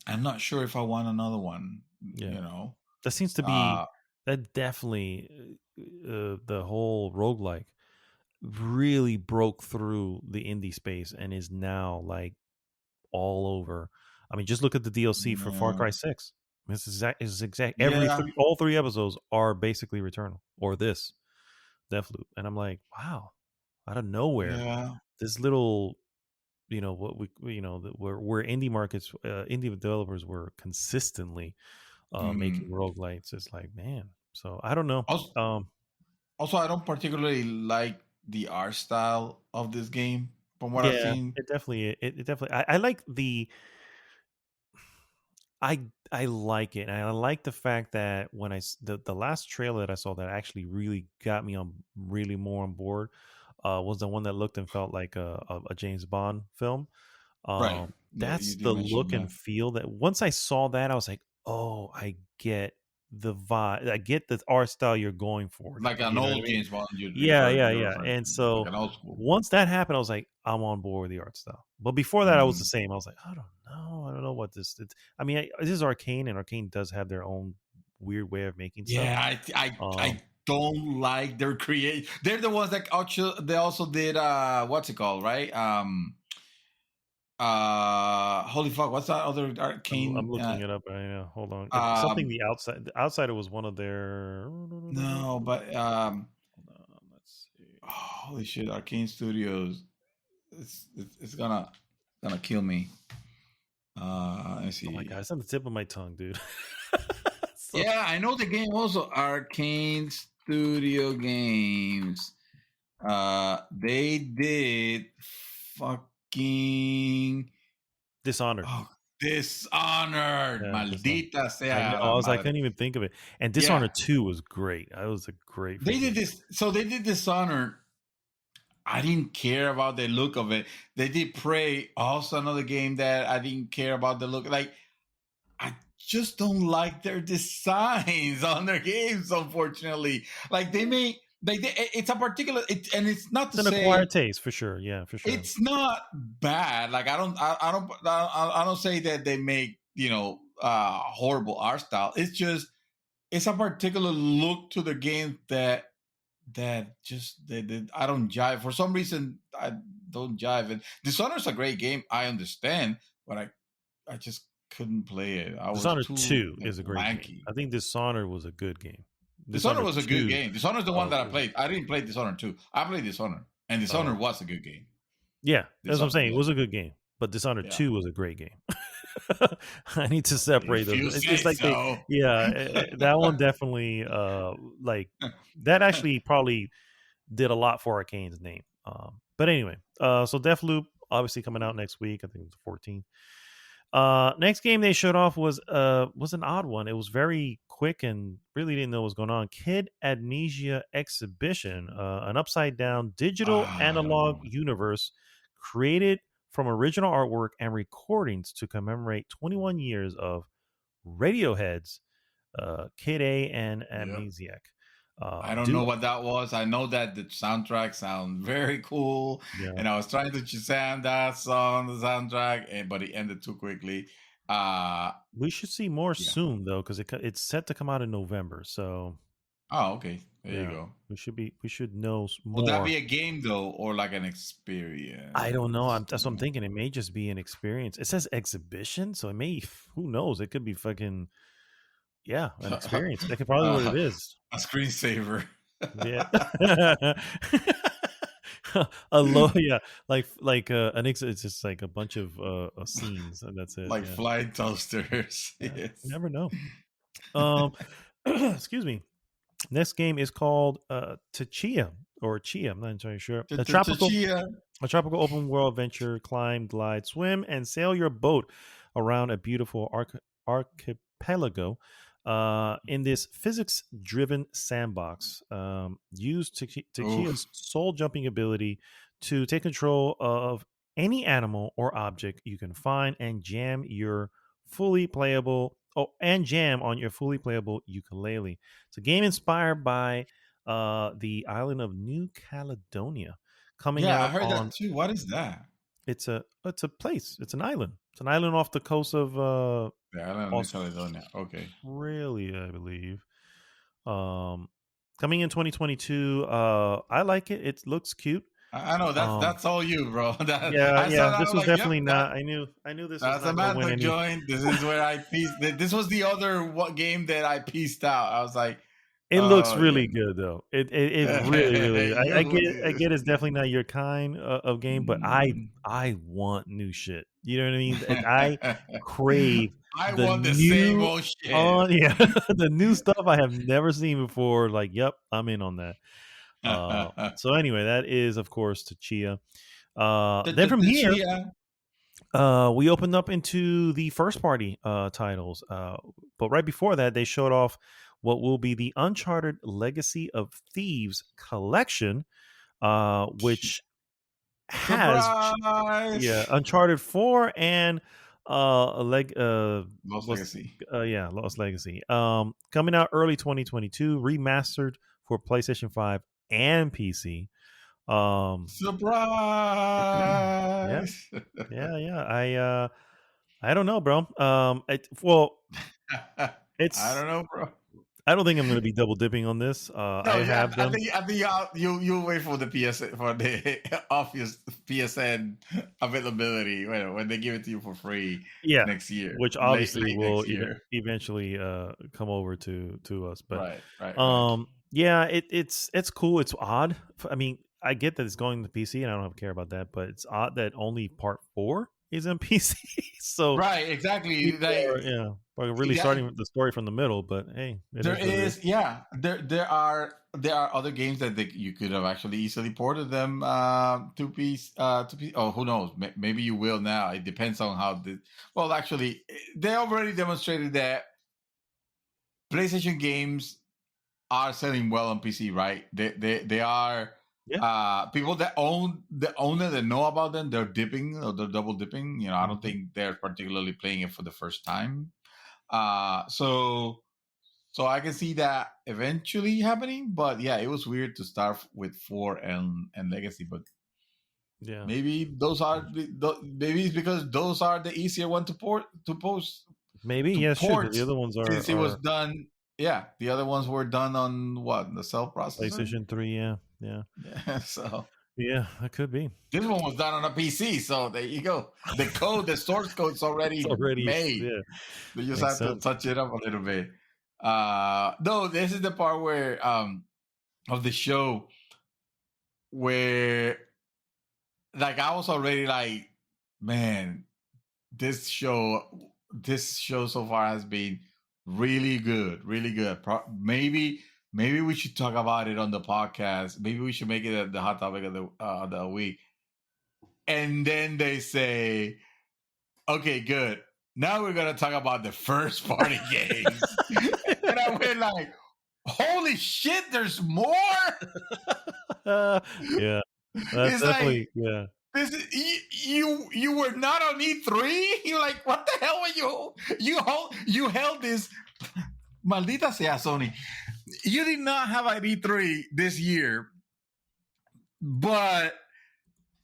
I'm not sure if I want another one. Yeah, You know, that seems to be uh, that definitely the whole roguelike really broke through the indie space and is now like all over. I mean, just look at the DLC for Far yeah, Cry 6. This is exact. yeah, All three episodes are basically Returnal or this Deathloop, and I'm like, wow, out of nowhere, yeah. this little, what you know, where indie markets, indie developers were consistently making Mm. roguelites. It's like, man. So I don't know. Also, also, I don't particularly like the art style of this game from what I've Yeah, seen. it definitely. I like the I I like it, and I like the fact that when the last trailer that I saw that actually really got me on really more on board was the one that looked and felt like a James Bond film. Right. Yeah, you That's did the mention look that. and feel that once I saw that, I was like, oh, I get the vibe, I get the art style you're going for Like here. an You know what I old mean? James Bond Yeah, yeah, you're yeah. referring And to, like so an old school. once that happened, I was like, I'm on board with the art style. But before that, I was the Mm. same. I was like, I don't know what this. I mean, this is Arcane, and Arcane does have their own weird way of making stuff. Yeah, I Um, don't like their create. They're the ones that actually they also did what's it called, right? Holy fuck, what's that other I'm arcane? looking it up right now. Hold on. Something Um, the outside. The outsider was one of their. no, but Hold on. Let's see. oh, holy shit, Arcane Studios. It's gonna kill me. Let's Oh my see. god, it's on the tip of my tongue, dude. So Yeah, I know the game also. Arcane Studio Games. They did fucking Dishonored. oh, Dishonored. Yeah, Dishonored. Maldita sea I know. la I madre. couldn't even think of it. And Yeah, Dishonored 2 was great. That was a great they freaking did game. this. So they did Dishonored. I didn't care about the look of it. They did Prey, also another game that I didn't care about the look. Like I just don't like their designs on their games. Unfortunately, like it's a particular. And it's not It's to an say acquired taste for sure. Yeah, for sure. it's not bad. Like I don't say that they make horrible art style. It's just it's a particular look to the game that I don't jive for some reason. I don't jive. And Dishonored's a great game. I understand, but I just couldn't play it. I was Dishonored too 2 like is a great game. lanky. I think Dishonored was a good game. Dishonored Dishonored was a good 2 game. Dishonored's the one that I was played. I didn't play Dishonored 2. I played Dishonored, and uh, Dishonored was a good game. yeah, that's what I'm Dishonored, saying. It yeah, was a good game. But Dishonored yeah. 2 was a great game. I need to separate If those. you say It's like so. that one definitely like that actually probably did a lot for Arcane's name. But anyway, so Deathloop obviously coming out next week. I think it's the 14th. Next game they showed off was an odd one. It was very quick and really didn't know what was going on. Kid Amnesia Exhibition, an upside down digital I don't analog know. universe created from original artwork and recordings to commemorate 21 years of Radiohead's Kid A and Yeah. Amnesiac. I don't know Do what that was. I know that the soundtrack sounds very cool, yeah. and I was trying to Shazam that song, the soundtrack, but it ended too quickly. Uh, We should see more yeah. soon though, because it's set to come out in November. So Oh, okay. There you yeah, go. we should know Would that more. be a game though, or like an experience? I don't know. That's what I'm thinking. It may just be an experience. It says exhibition, so it may. Who knows? It could be fucking yeah, an experience. That could probably what it is. A screensaver. Yeah. A low, yeah, like it's just like a bunch of scenes, and that's it. Like Yeah, flying toasters. yeah. You Yes. never know. Um, excuse me. Next game is called Tachia. or Chia. I'm not entirely sure. Chia. A tropical open world adventure, climb, glide, swim, and sail your boat around a beautiful archipelago in this physics driven sandbox. Use Tachia's soul jumping ability to take control of any animal or object you can find and jam on your fully playable ukulele. It's a game inspired by the island of New Caledonia, coming Yeah, I out heard on. that too. What is that? It's a place. It's an island. It's an island off the coast of The island of New Caledonia. Okay. Australia, I believe. Coming in 2022. I like it. It looks cute. I know that's all you, bro. This was definitely not. I knew this was that's not a going to win master any. joint. This is where I pieced. This was the other game that I pieced out. I was like, It looks really good though. It really. I get it's definitely not your kind of game, but I want new shit. You know what I mean? Like, I crave. I want the same old shit. The new stuff I have never seen before. Like, yep, I'm in on that. So anyway, that is of course Tachia. Then from here, we opened up into the first party titles. But right before that, they showed off what will be the Uncharted Legacy of Thieves collection, which has Uncharted 4 and Lost Legacy. Lost Legacy. Coming out early 2022, remastered for PlayStation 5 and PC. Surprise! Yeah. I don't know, bro. It's. I don't know, bro. I don't think I'm going to be double dipping on this. I have them. I think you'll wait for the obvious PSN availability when they give it to you for free next year, which obviously will eventually come over to us. But right. Yeah, it's cool. It's odd. I mean, I get that it's going to PC, and I don't care about that. But it's odd that only Part 4 is on PC. So right, exactly. We're really starting the story from the middle. But hey, there are other games that you could have actually easily ported them to PC. Oh, who knows? Maybe you will now. It depends on how actually, they already demonstrated that PlayStation games are selling well on PC, right? They are. People that own it and know about them, they're dipping or they're double dipping. I don't think they're particularly playing it for the first time. So I can see that eventually happening. But yeah, it was weird to start with 4 and Legacy. But maybe maybe it's because those are the easier one to post. Maybe sure. The other ones are since it was done. Yeah, the other ones were done on the cell processor. PlayStation 3, yeah. So yeah, that could be. This one was done on a PC, so there you go. The source code's already made. Yeah. You just have to touch it up a little bit. No, this is the part where of the show where I was already like, man, this show so far has been really good. Maybe we should talk about it on the podcast. Maybe we should make it the hot topic of the week. And then they say, okay, good. Now we're going to talk about the first party games. And I went like, holy shit, there's more? Yeah. That's definitely, This is, you were not on E3? You're like, what the hell were you held this? Maldita sea, Sony. You did not have an E3 this year, but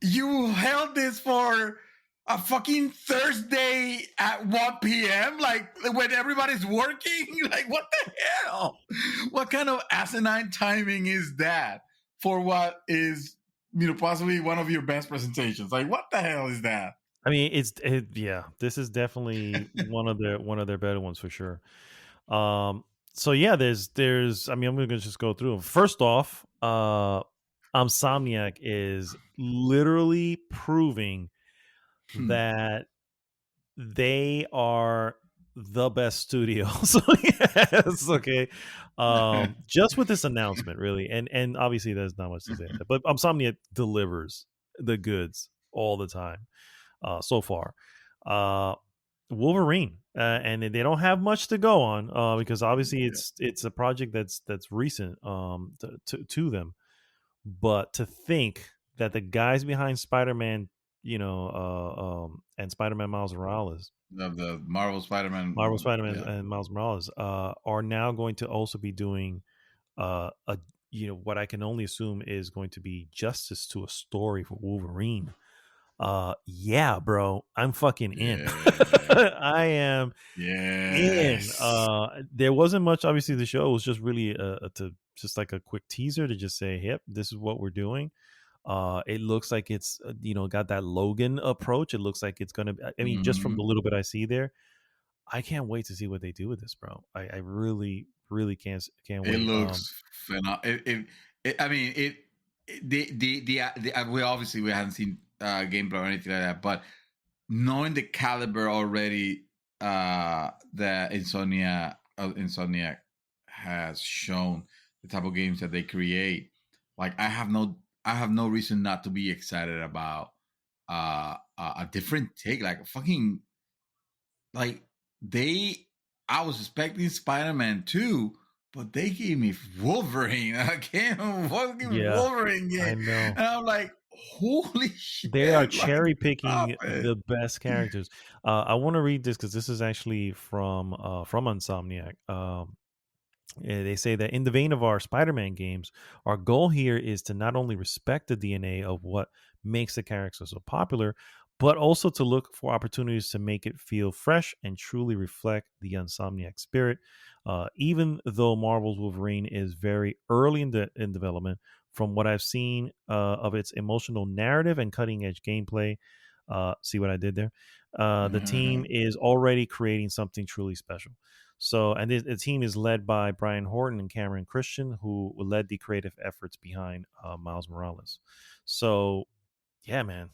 you held this for a fucking Thursday at 1 p.m. Like when everybody's working. Like, what the hell? What kind of asinine timing is that for what is, possibly one of your best presentations? Like, what the hell is that? I mean, this is definitely one of their better ones for sure. So yeah, there's I mean, I'm gonna just go through them. First off, Insomniac is literally proving that they are the best studio Sony has. Okay, just with this announcement, really, and obviously there's not much to say, but Insomnia delivers the goods all the time so far. Uh, Wolverine, and they don't have much to go on because obviously it's a project that's recent to them. But to think that the guys behind Spider-Man, and Spider-Man Miles Morales, Of the Marvel Spider-Man. Marvel Spider-Man Yeah. and Miles Morales, are now going to also be doing a what I can only assume is going to be justice to a story for Wolverine. Yeah, bro, I'm fucking in. Yeah. I am in. Yes. There wasn't much. Obviously, the show was just really to just like a quick teaser to just say, "Yep, this is what we're doing." It looks like it's got that Logan approach. It looks like it's gonna. I mean, just from the Mhm. little bit I see there, I can't wait to see what they do with this, bro. I really, really can't It wait. looks phenomenal. I mean, we obviously we haven't seen gameplay or anything like that, but knowing the caliber already that Insomnia has shown, the type of games that they create, like I have no reason not to be excited about a different take. Like fucking like they I was expecting Spider-Man 2, but they gave me Wolverine again, fucking Yeah, Wolverine I game. know. And I'm like, holy They are shit, like cherry stop picking it. the best characters. I want to read this because this is actually from Insomniac. They say that in the vein of our Spider-Man games, our goal here is to not only respect the DNA of what makes the character so popular, but also to look for opportunities to make it feel fresh and truly reflect the Insomniac spirit. Even though Marvel's Wolverine is very early in development, from what I've seen of its emotional narrative and cutting edge gameplay, see what I did there? The team is already creating something truly special. So, and the team is led by Brian Horton and Cameron Christian, who led the creative efforts behind Miles Morales. So, yeah, man.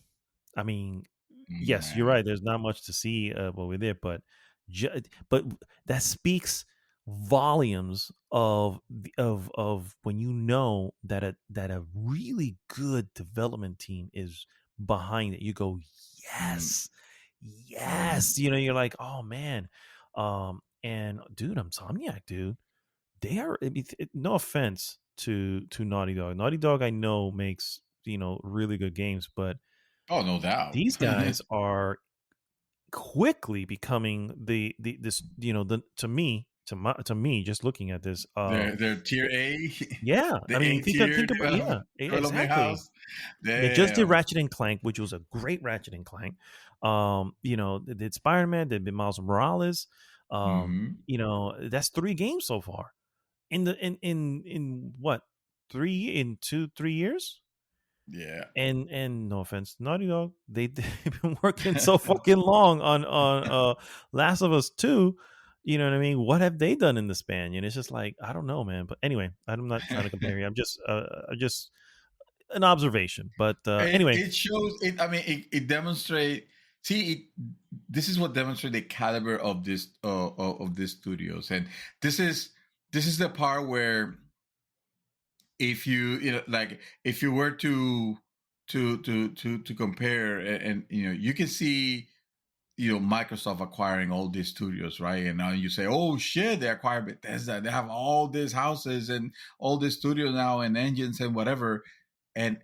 I mean, yes, you're Man. right. There's not much to see while we're there, but that speaks volumes of when you know that a really good development team is behind it. You go, Mm, yes, yes. You're like, oh man. And dude, I'm Insomniac, dude. They are. I mean, no offense to Naughty Dog. Naughty Dog, I know makes really good games, but oh, no doubt. these guys are quickly becoming the this the to me just looking at this they're tier A, yeah, I the mean A tier think about development exactly. house. They just did Damn. Ratchet and Clank, which was a great Ratchet and Clank. They did Spider-Man, they did Miles Morales. Hmm. That's 3 games so far in what 3 years. Yeah. And no offense, Naughty Dog, they've been working so fucking long on Last of Us 2. You know what I mean? What have they done in the span? It's just like I don't know, man. But anyway, I'm not trying to compare here. I'm just an observation. But anyway, It shows it. I mean, it demonstrate. See, this is what demonstrate the caliber of this of these studios, and this is this is the part where if like if you were to compare and you can see Microsoft acquiring all these studios, right? And now you say, oh shit, they acquired Bethesda. They have all these houses and all these studios now and engines and whatever. And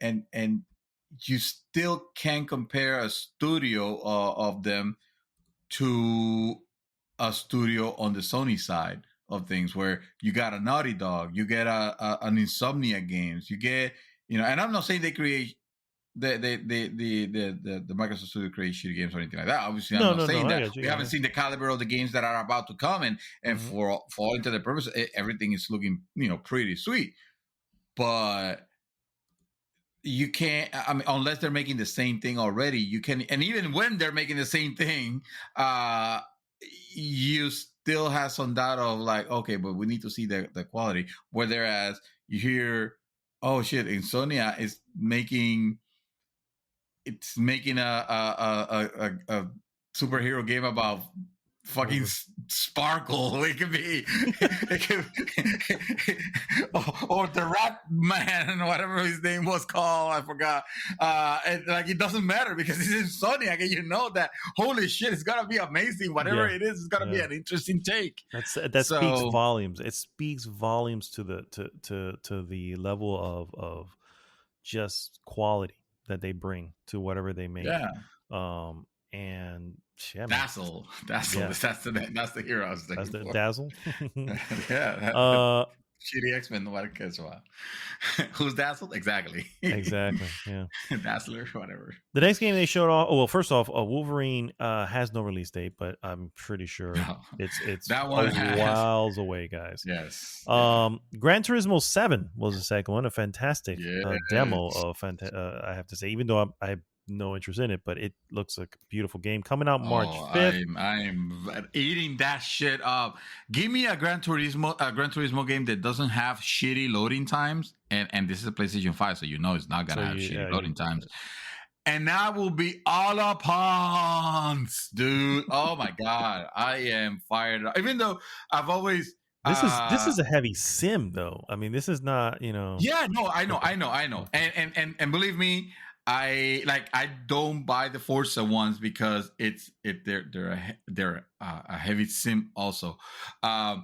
you still can't compare a studio of them to a studio on the Sony side of things, where you got a Naughty Dog, you get an Insomnia Games, you get and I'm not saying they create the Microsoft Studio create shitty games or anything like that. Obviously, I'm not no, saying I that. got you. We haven't Yeah. seen the caliber of the games that are about to come, and Hmm. for all intended purposes, everything is looking pretty sweet. But you can't. I mean, unless they're making the same thing already, you can. And even when they're making the same thing, uh, you still have some doubt of like, okay, but we need to see the quality. Whereas you hear, oh shit, Insomnia is making a superhero game about fucking sparkle. It could be, it could, or the Rat Man, whatever his name was called, I forgot. And like it doesn't matter because it's in Sony. Like, you know that holy shit, it's gonna be amazing. Whatever it is, it's gonna be an interesting take. That speaks volumes. It speaks volumes to the level of just quality that they bring to whatever they make. Yeah. And yeah, Dazzle. That's the hero I was thinking. That's the for. Dazzle. Yeah. Shitty X-Men, what cares about? Who's Dazzle? Exactly. Exactly. Yeah. Dazzler, whatever. The next game they showed off. Well, first off, Wolverine has no release date, but I'm pretty sure it's that one miles away, guys. Yes. Gran Turismo 7 was the second one. A fantastic demo of I have to say, even though I have no interest in it, but it looks like a beautiful game coming out March 5th. I'm eating that shit up. Give me a Gran Turismo game that doesn't have shitty loading times, and this is a PlayStation 5, so you know it's not gonna have shitty loading times. And that will be all upon, dude. Oh my god, I am fired up. Even though I've always this is a heavy sim, though. I mean, this is not, you know. Yeah, no, I know, and believe me, I don't buy the Forza ones because they're a heavy sim also. I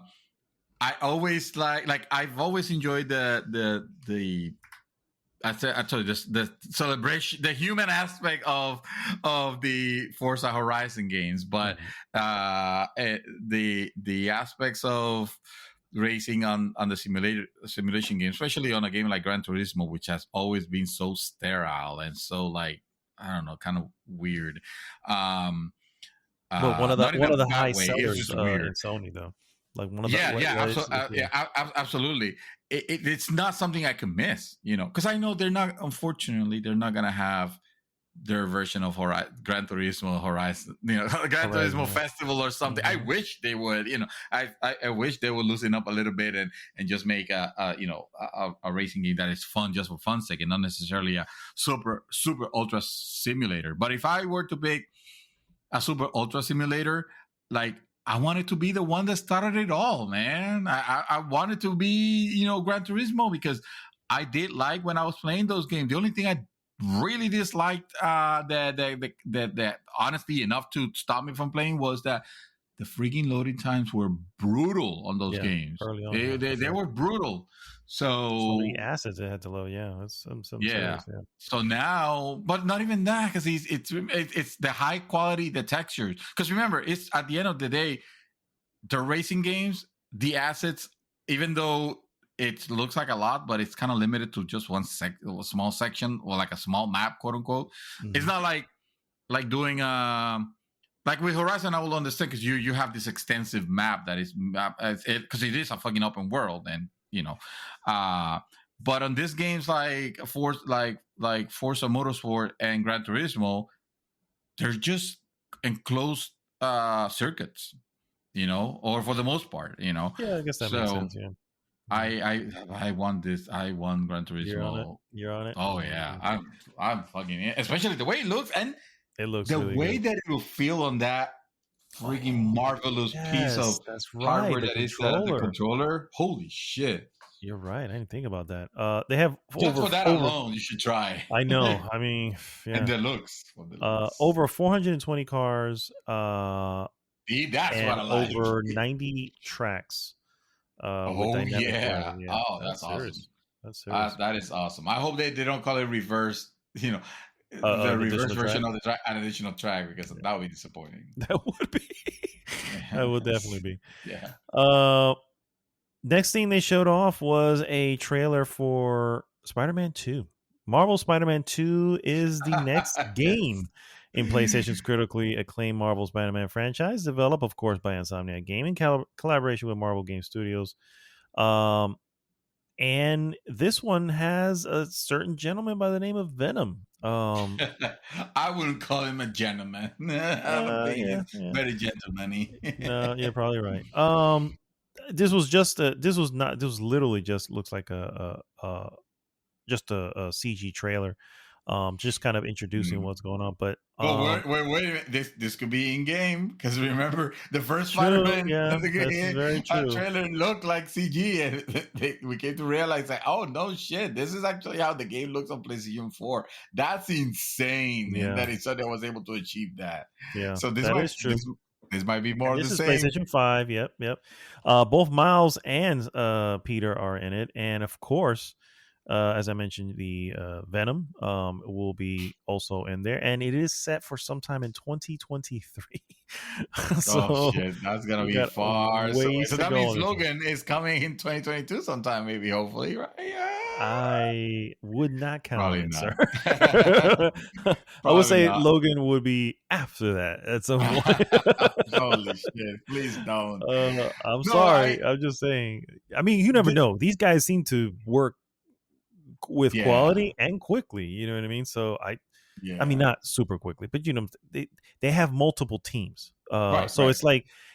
always I've always enjoyed the I told you this, the celebration, the human aspect of the Forza Horizon games, but the aspects of racing on the simulation game, especially on a game like Gran Turismo, which has always been so sterile and so I don't know, kind of weird. But one of the high sellers in Sony, though. Like one of the absolutely. It's not something I can miss, you know, because I know unfortunately they're not gonna have their version of Gran Turismo Horizon, you know, Gran Turismo Festival or something. I wish they would, you know, I wish they would loosen up a little bit and just make a racing game that is fun just for fun's sake and not necessarily a super ultra simulator. But if I were to pick a super ultra simulator, like, I wanted to be the one that started it all, man. I wanted to be, you know, Gran Turismo, because I did like when I was playing those games. The only thing I really disliked that honestly enough to stop me from playing was that the freaking loading times were brutal on those games. Early on, they were brutal. So many assets they had to load. Yeah, that's some serious, yeah. So now, but not even that, because it's the high quality, the textures. Because remember, it's at the end of the day, the racing games, the assets, even though it looks like a lot, but it's kind of limited to just one small section, or like a small map, quote unquote. Mm-hmm. It's not like doing like with Horizon, I will understand, because you have this extensive map that is because it is a fucking open world, and you know, but on these games like Forza Motorsport and Gran Turismo, they're just enclosed circuits, you know, or for the most part, you know. Yeah, I guess that makes sense. Yeah. I won this. I won Gran Turismo. You're on it. Oh yeah, I'm fucking in. Especially the way it looks, and it looks the really way good. that it will feel on that freaking marvelous piece of hardware that is the controller. Holy shit! You're right. I didn't think about that. They have just for that alone, you should try. I know. I mean, yeah. And the looks. Over 420 cars. That's what I like. Over 90 tracks. Oh yeah. Yeah. Oh, that's awesome. Serious. That's serious. That is awesome. I hope they don't call it reverse. You know. The reverse version of the an additional track, because that would be disappointing. That would be. That would definitely be. Yeah. Next thing they showed off was a trailer for Spider-Man 2. Marvel Spider-Man 2 is the next game in PlayStation's critically acclaimed Marvel Spider-Man franchise, developed, of course, by Insomniac Gaming, collaboration with Marvel Game Studios. And this one has a certain gentleman by the name of Venom. I wouldn't call him a gentleman. Very gentleman-y. No, you're probably right. This was literally just looks like a CG trailer. Just kind of introducing what's going on. But Well, wait a minute. This could be in game because remember the first True, Spider-Man yeah, this is very true. trailer looked like CG, and we came to realize like, oh no, shit, this is actually how the game looks on PlayStation 4. That's insane Yeah. that Sony was able to achieve that. Yeah, So this that might is true. this might be more of This the is same. PlayStation 5. Yep. Both Miles and Peter are in it, and of course, as I mentioned, the Venom will be also in there, and it is set for sometime in 2023. So Oh shit, that's gonna we be got far. So, ways so to that go means on this one. Logan is coming in 2022 sometime, maybe, hopefully, right? Yeah. I would not count on Probably it, not. sir. I would Probably say not. Logan would be after that at some point. Holy shit! Please don't. I'm No, sorry. I'm just saying. I mean, you never the- know. These guys seem to work with Yeah. quality and quickly. You know what I mean? So I mean, not super quickly, but they have multiple teams. Right, So right.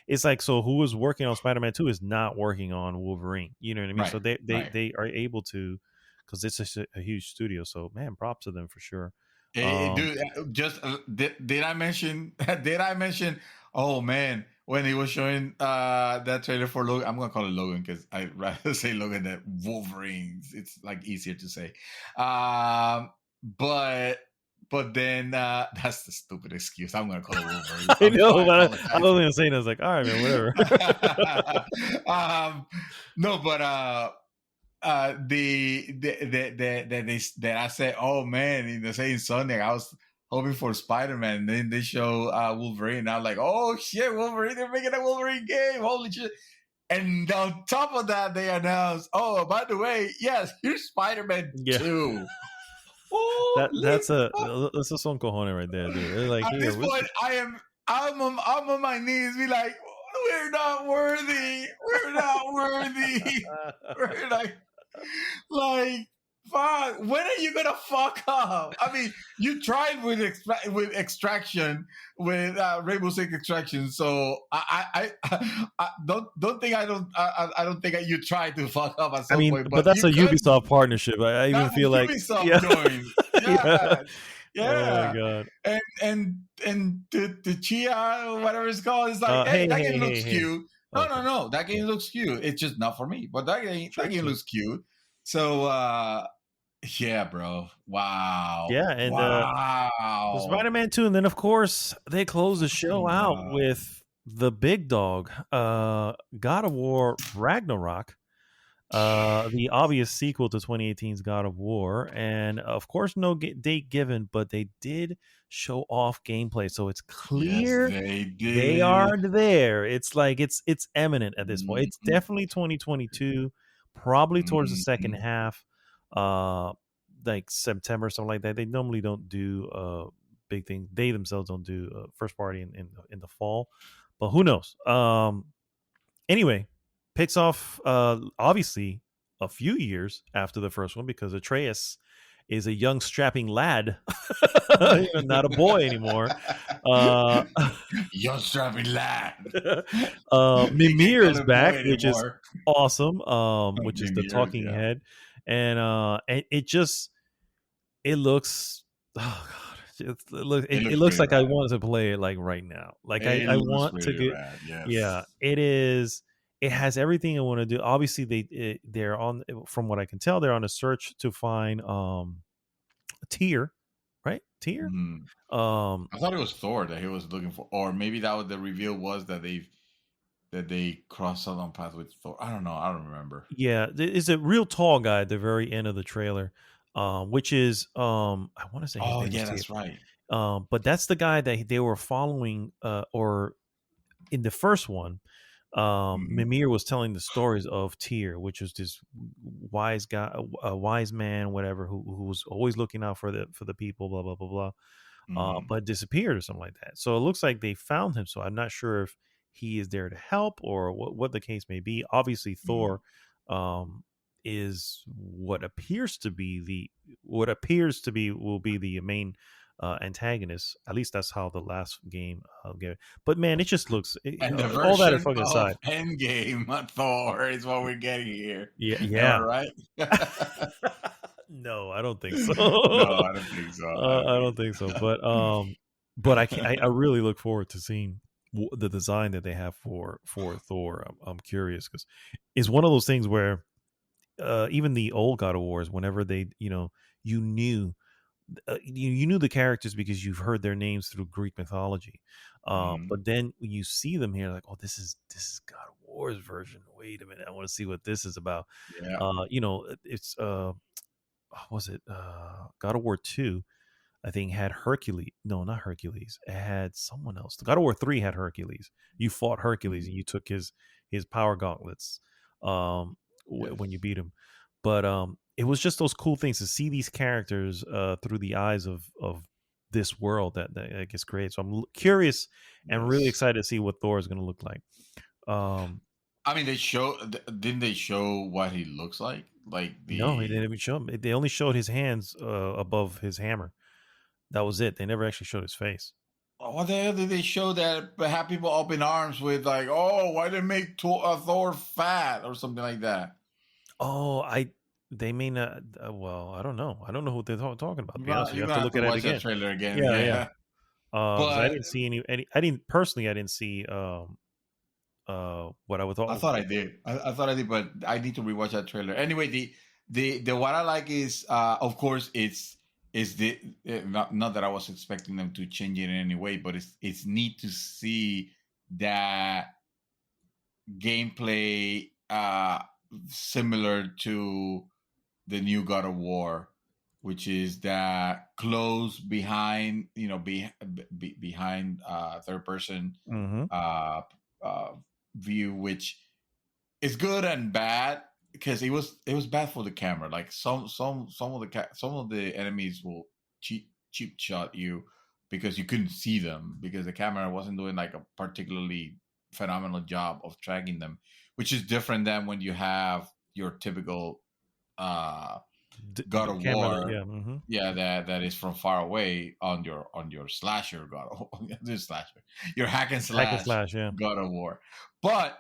it's like so who is working on Spider-Man 2 is not working on Wolverine. You know what I mean? Right, So they right. they are able to, because it's just a huge studio. So man, props to them for sure. Dude, just did I mention? Did I mention? Oh man, when he was showing that trailer for Logan, I'm gonna call it Logan because I rather say Logan than Wolverines. It's like easier to say. But then that's the stupid excuse. I'm gonna call it Wolverine. I know, but I apologize. wasn't gonna say it. I was like, all right, man, whatever. No, but that I said, oh man, in the same Sunday, I was hoping for Spider-Man. Then they show Wolverine. And I'm like, oh shit, Wolverine! They're making a Wolverine game. Holy shit! And on top of that, they announced, oh, by the way, yes, here's Spider-Man Yeah. 2. That's a son cojones right there, dude. They're like, At here, this point, I'm on my knees, be like, we're not worthy. We're not worthy. We're like, fuck. When are you gonna fuck up? I mean, you tried with Extraction, with Rainbow Six Extraction. So I don't think I don't think you tried to fuck up at some point. but that's a you could. Ubisoft partnership. I even That's feel like, Ubisoft yeah, joint. yeah. Yeah. Oh my god. And the Chia, whatever it's called, it's like, hey, that game looks cute. Okay. No, that game looks cute. It's just not for me. But that game looks cute. So yeah, bro. Wow. Yeah, and wow. Spider-Man 2, and then of course they close the show out with the big dog, God of War Ragnarok. The obvious sequel to 2018's God of War, and of course no date given, but they did show off gameplay, so it's clear they are there. It's like it's eminent at this point. It's definitely 2022, probably towards the second half, like September, something like that. They normally don't do big things. They themselves don't do first party in the fall, but who knows? Anyway, picks off obviously a few years after the first one, because Atreus is a young strapping lad, not a boy anymore. Young strapping lad. Mimir is back, which is awesome. Which is the Mimir, talking yeah. head, and it looks, oh god, it looks like rad. I want to play it like right now. Like I want to get, rad, yes. yeah, it is. It has everything I want to do. Obviously, they're on. From what I can tell, they're on a search to find Tyr, right? Tyr. Mhm. I thought it was Thor that he was looking for, or maybe that was the reveal was that they crossed out on path with Thor. I don't know. I don't remember. Yeah, is a real tall guy at the very end of the trailer, which is I want to say. Oh yeah, that's right. But that's the guy that they were following, or in the first one. Mimir was telling the stories of Tyr, which was this wise guy, a wise man, whatever, who was always looking out for the people, blah blah blah blah, but disappeared or something like that. So it looks like they found him. So I'm not sure if he is there to help or what the case may be. Obviously, Thor is what appears to be will be the main antagonist. At least that's how the last game gave it. But man, it just looks and the all that version fucking of aside. Endgame Thor is what we're getting here. Yeah. All right. No, I don't think so. No, I don't think so. I don't think so. But but I really look forward to seeing the design that they have for Thor. I'm curious because it's one of those things where even the old God of Wars, whenever they, you knew you knew the characters because you've heard their names through Greek mythology. Mhm. But then when you see them here, like, oh, this is God of War's version. Wait a minute, I want to see what this is about. Yeah. It's was it God of War 2? I think had Hercules. No, not Hercules. It had someone else. God of War 3 had Hercules. You fought Hercules Mhm. and you took his power gauntlets Yes. when you beat him. But it was just those cool things to see these characters through the eyes of this world that gets created. So I'm curious and really Yes. excited to see what Thor is going to look like. Um, I mean, didn't they show what he looks like? Like no, they the didn't even show him. They only showed his hands above his hammer. That was it. They never actually showed his face. what the hell did they show that have people up in arms with like, oh, why did they make Thor fat or something like that? Oh, they may not. Well, I don't know. I don't know who they're talking about. To be honest, you You're have gonna to have look to at it watch that again. trailer again. Yeah, yeah. Yeah, Because I but didn't see any. I didn't personally. I didn't see. What I would I thought. thought I did. I thought I did, but I need to rewatch that trailer. Anyway, the what I like is, of course, it's the not that I was expecting them to change it in any way, but it's neat to see that gameplay similar to the new God of War, which is that close behind, behind third person Mm-hmm. uh, uh, view, which is good and bad because it was bad for the camera. Like some of the enemies will cheap shot you because you couldn't see them because the camera wasn't doing like a particularly phenomenal job of tracking them, which is different than when you have your typical uh God The of camera. War, Yeah. Mm-hmm. yeah, that is from far away on your slasher God of this slasher, your hack and Hack and slash slash. Yeah. God of War. But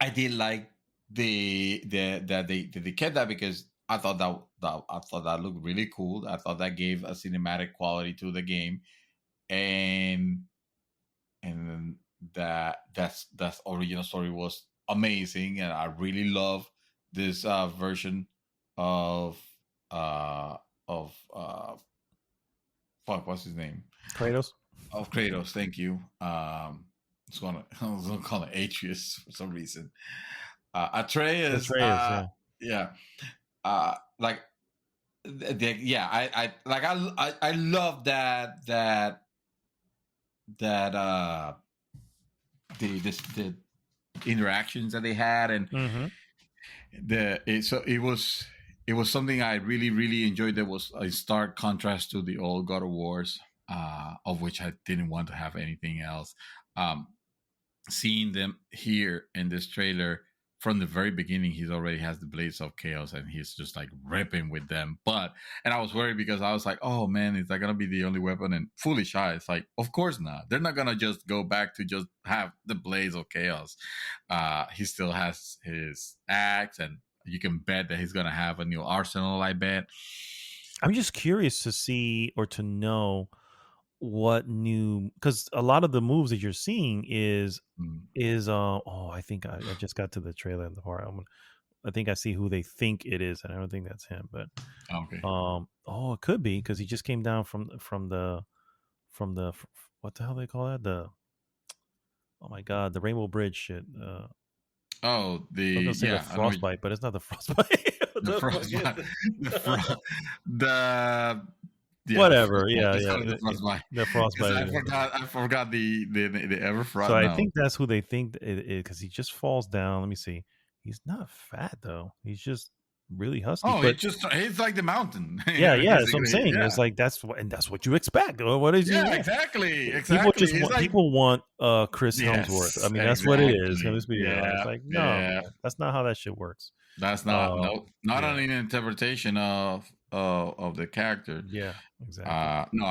I did like that they kept that because I thought that looked really cool. I thought that gave a cinematic quality to the game, and that's original story was amazing, and I really love this version of uh of fuck, what's his name, Kratos. of Kratos. Thank you. I was gonna call it Atreus for some reason. Atreus. Atreus. Yeah. Yeah. Like yeah, I like I love that the interactions that they had, and Mm-hmm. it was something I really really enjoyed. There was a stark contrast to the old God of Wars, of which I didn't want to have anything else. Um, Seeing them here in this trailer from the very beginning, he's already has the blades of chaos and he's just like ripping with them. And I was worried because I was like, oh man, is that gonna be the only weapon? And foolish eyes, like, of course not. They're not gonna just go back to just have the blades of chaos. He still has his axe, and you can bet that he's gonna have a new arsenal, I bet. I'm just curious to see or to know what new, because a lot of the moves that you're seeing Mm, I think I just got to the trailer in the part. I think I see who they think it is, and I don't think that's him. But okay. it could be because he just came down what the hell they call that, the oh my god, the Rainbow Bridge shit. Oh, I was gonna say the yeah, I know frostbite, but it's not the frostbite. What the the fuck is frostbite, the it? the yeah, the Whatever. frostbite. Yeah, Let's yeah. call it the frostbite The because frostbite. I forgot the So Everfrost. I No, think that's who they think it is because he just falls down. Let me see. He's not fat though. He's just really husky. oh, But he's like the mountain. yeah. That's what I'm saying. Yeah, It's like that's what you expect. What is he? yeah, Yeah. exactly, People exactly. just It's want like Chris Hemsworth. I yes, mean, that's what it is. exactly. Let's be real. It's Yeah, like no, yeah. man, that's not how that shit works. That's not Uh, no, not yeah, only an interpretation of the character. yeah, exactly. No,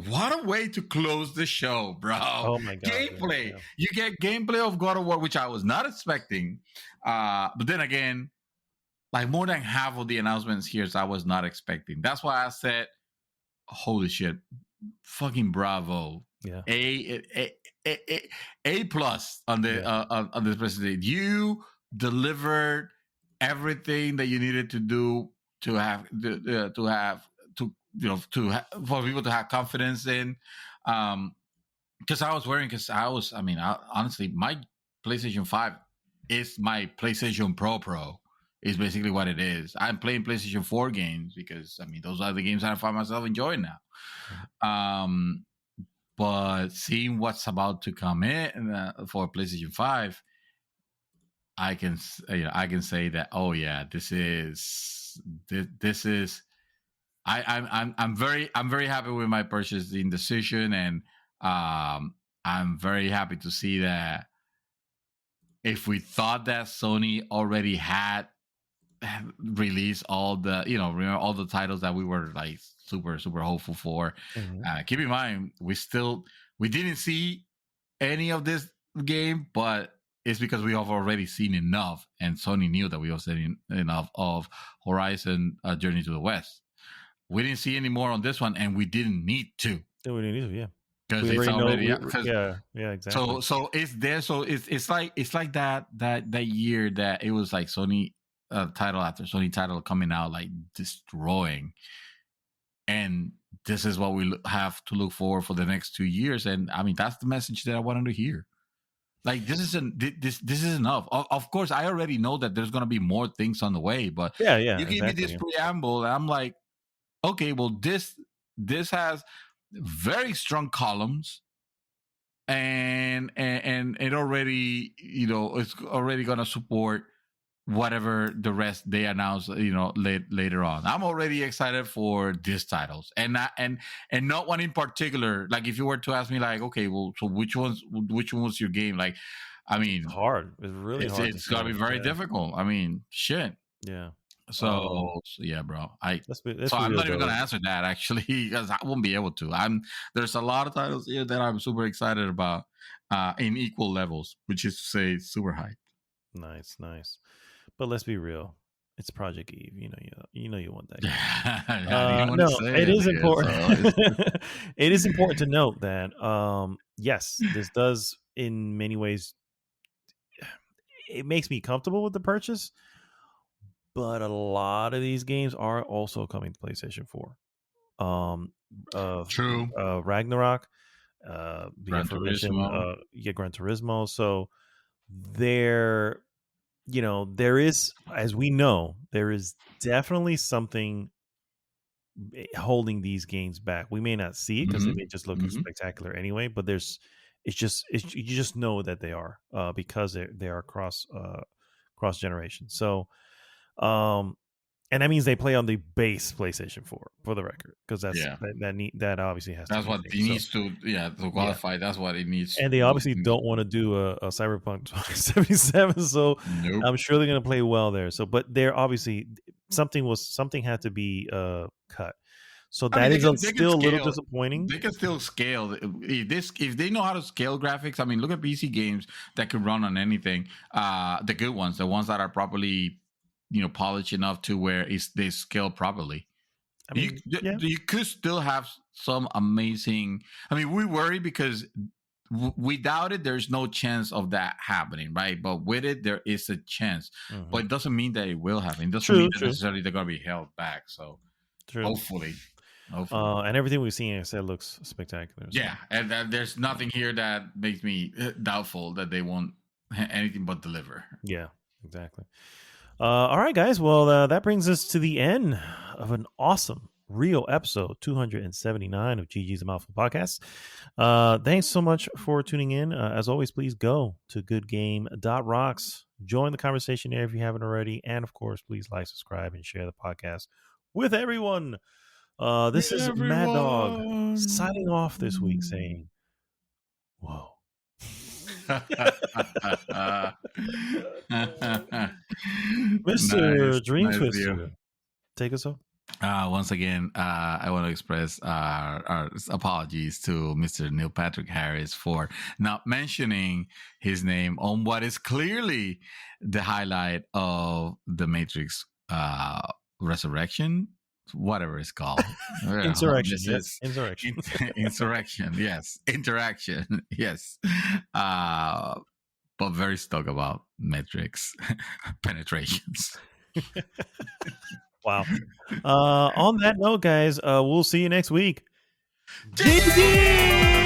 what a way to close the show, bro. Oh my god, yeah, Gameplay. yeah. You get gameplay of God of War, which I was not expecting. But then again, like more than half of the announcements here, I was not expecting. That's why I said, holy shit, fucking bravo. Yeah. A plus on the on this presentation. You delivered everything that you needed to do to have for people to have confidence in. Because I mean, honestly, my PlayStation 5 is my PlayStation Pro. Is basically what it is. I'm playing PlayStation 4 games because I mean those are the games that I find myself enjoying now. But seeing what's about to come in for PlayStation 5, I can say that this is I'm very happy with my purchasing decision, and I'm very happy to see that if we thought that Sony already had released all the remember all the titles that we were like super hopeful for. Keep in mind we didn't see any of this game, but it's because we have already seen enough, and Sony knew that we have seen enough of Horizon Journey to the West. We didn't see any more on this one, and we didn't need to. We didn't need to, because it's already exactly. So it's there. So it's like that year that it was like Sony title after Sony title coming out like destroying, and this is what we have to look for the next 2 years. And I mean that's the message that I wanted to hear. Like this is enough. Of course, I already know that there's gonna be more things on the way, but you gave me this preamble, and I'm like, okay, well this has very strong columns, and it already it's already gonna support whatever the rest they announce later on. I'm already excited for these titles, and not one in particular. Like if you were to ask me like, okay, well, so which one was your game? Like, I mean, it's hard. It's really hard. It's gonna be very difficult. I mean, shit. Yeah. So yeah, bro. I'm not even gonna answer that actually because I won't be able to. There's a lot of titles here that I'm super excited about in equal levels, which is to say super hype. Nice. But let's be real. It's Project Eve. You want that. No, it is important. It is important to note that yes, this does in many ways. It makes me comfortable with the purchase. But a lot of these games are also coming to PlayStation 4. True. Ragnarok, Gran Turismo. So there is, as we know, there is definitely something holding these games back. We may not see it because they may just look spectacular anyway, but you just know that they are because they are cross generation. So. And that means they play on the base PlayStation 4 for the record, because that obviously has. That's what it needs to qualify. Yeah. That's what it needs. And they obviously don't want to do a Cyberpunk 2077, so nope. I'm sure they're going to play well there. So, but they're obviously something had to be cut. So that is still a little disappointing. They can still scale if they know how to scale graphics. I mean, look at PC games that could run on anything. The good ones, the ones that are properly polished enough to where they scale properly. I mean, you could still have some amazing. I mean, we worry because without it, there's no chance of that happening, right? But with it, there is a chance. But it doesn't mean that it will happen. It doesn't mean that necessarily they're going to be held back. So hopefully. And everything we've seen, I said, looks spectacular. So. Yeah, and there's nothing here that makes me doubtful that they won't anything but deliver. Yeah, exactly. All right, guys. Well, that brings us to the end of an awesome, real episode 279 of GG's a Mouthful Podcast. Thanks so much for tuning in. As always, please go to goodgame.rocks. Join the conversation there if you haven't already. And, of course, please like, subscribe, and share the podcast with everyone. This is Mad Dog signing off this week saying, whoa. Mr. Dream Twister, take us home. Once again, I want to express our apologies to Mr. Neil Patrick Harris for not mentioning his name on what is clearly the highlight of the Matrix Resurrection whatever it's called. Insurrection. This Yes. is Insurrection. insurrection. Yes, interaction. Yes, but very stoked about metrics penetrations. Wow. On that note, guys, we'll see you next week. GG!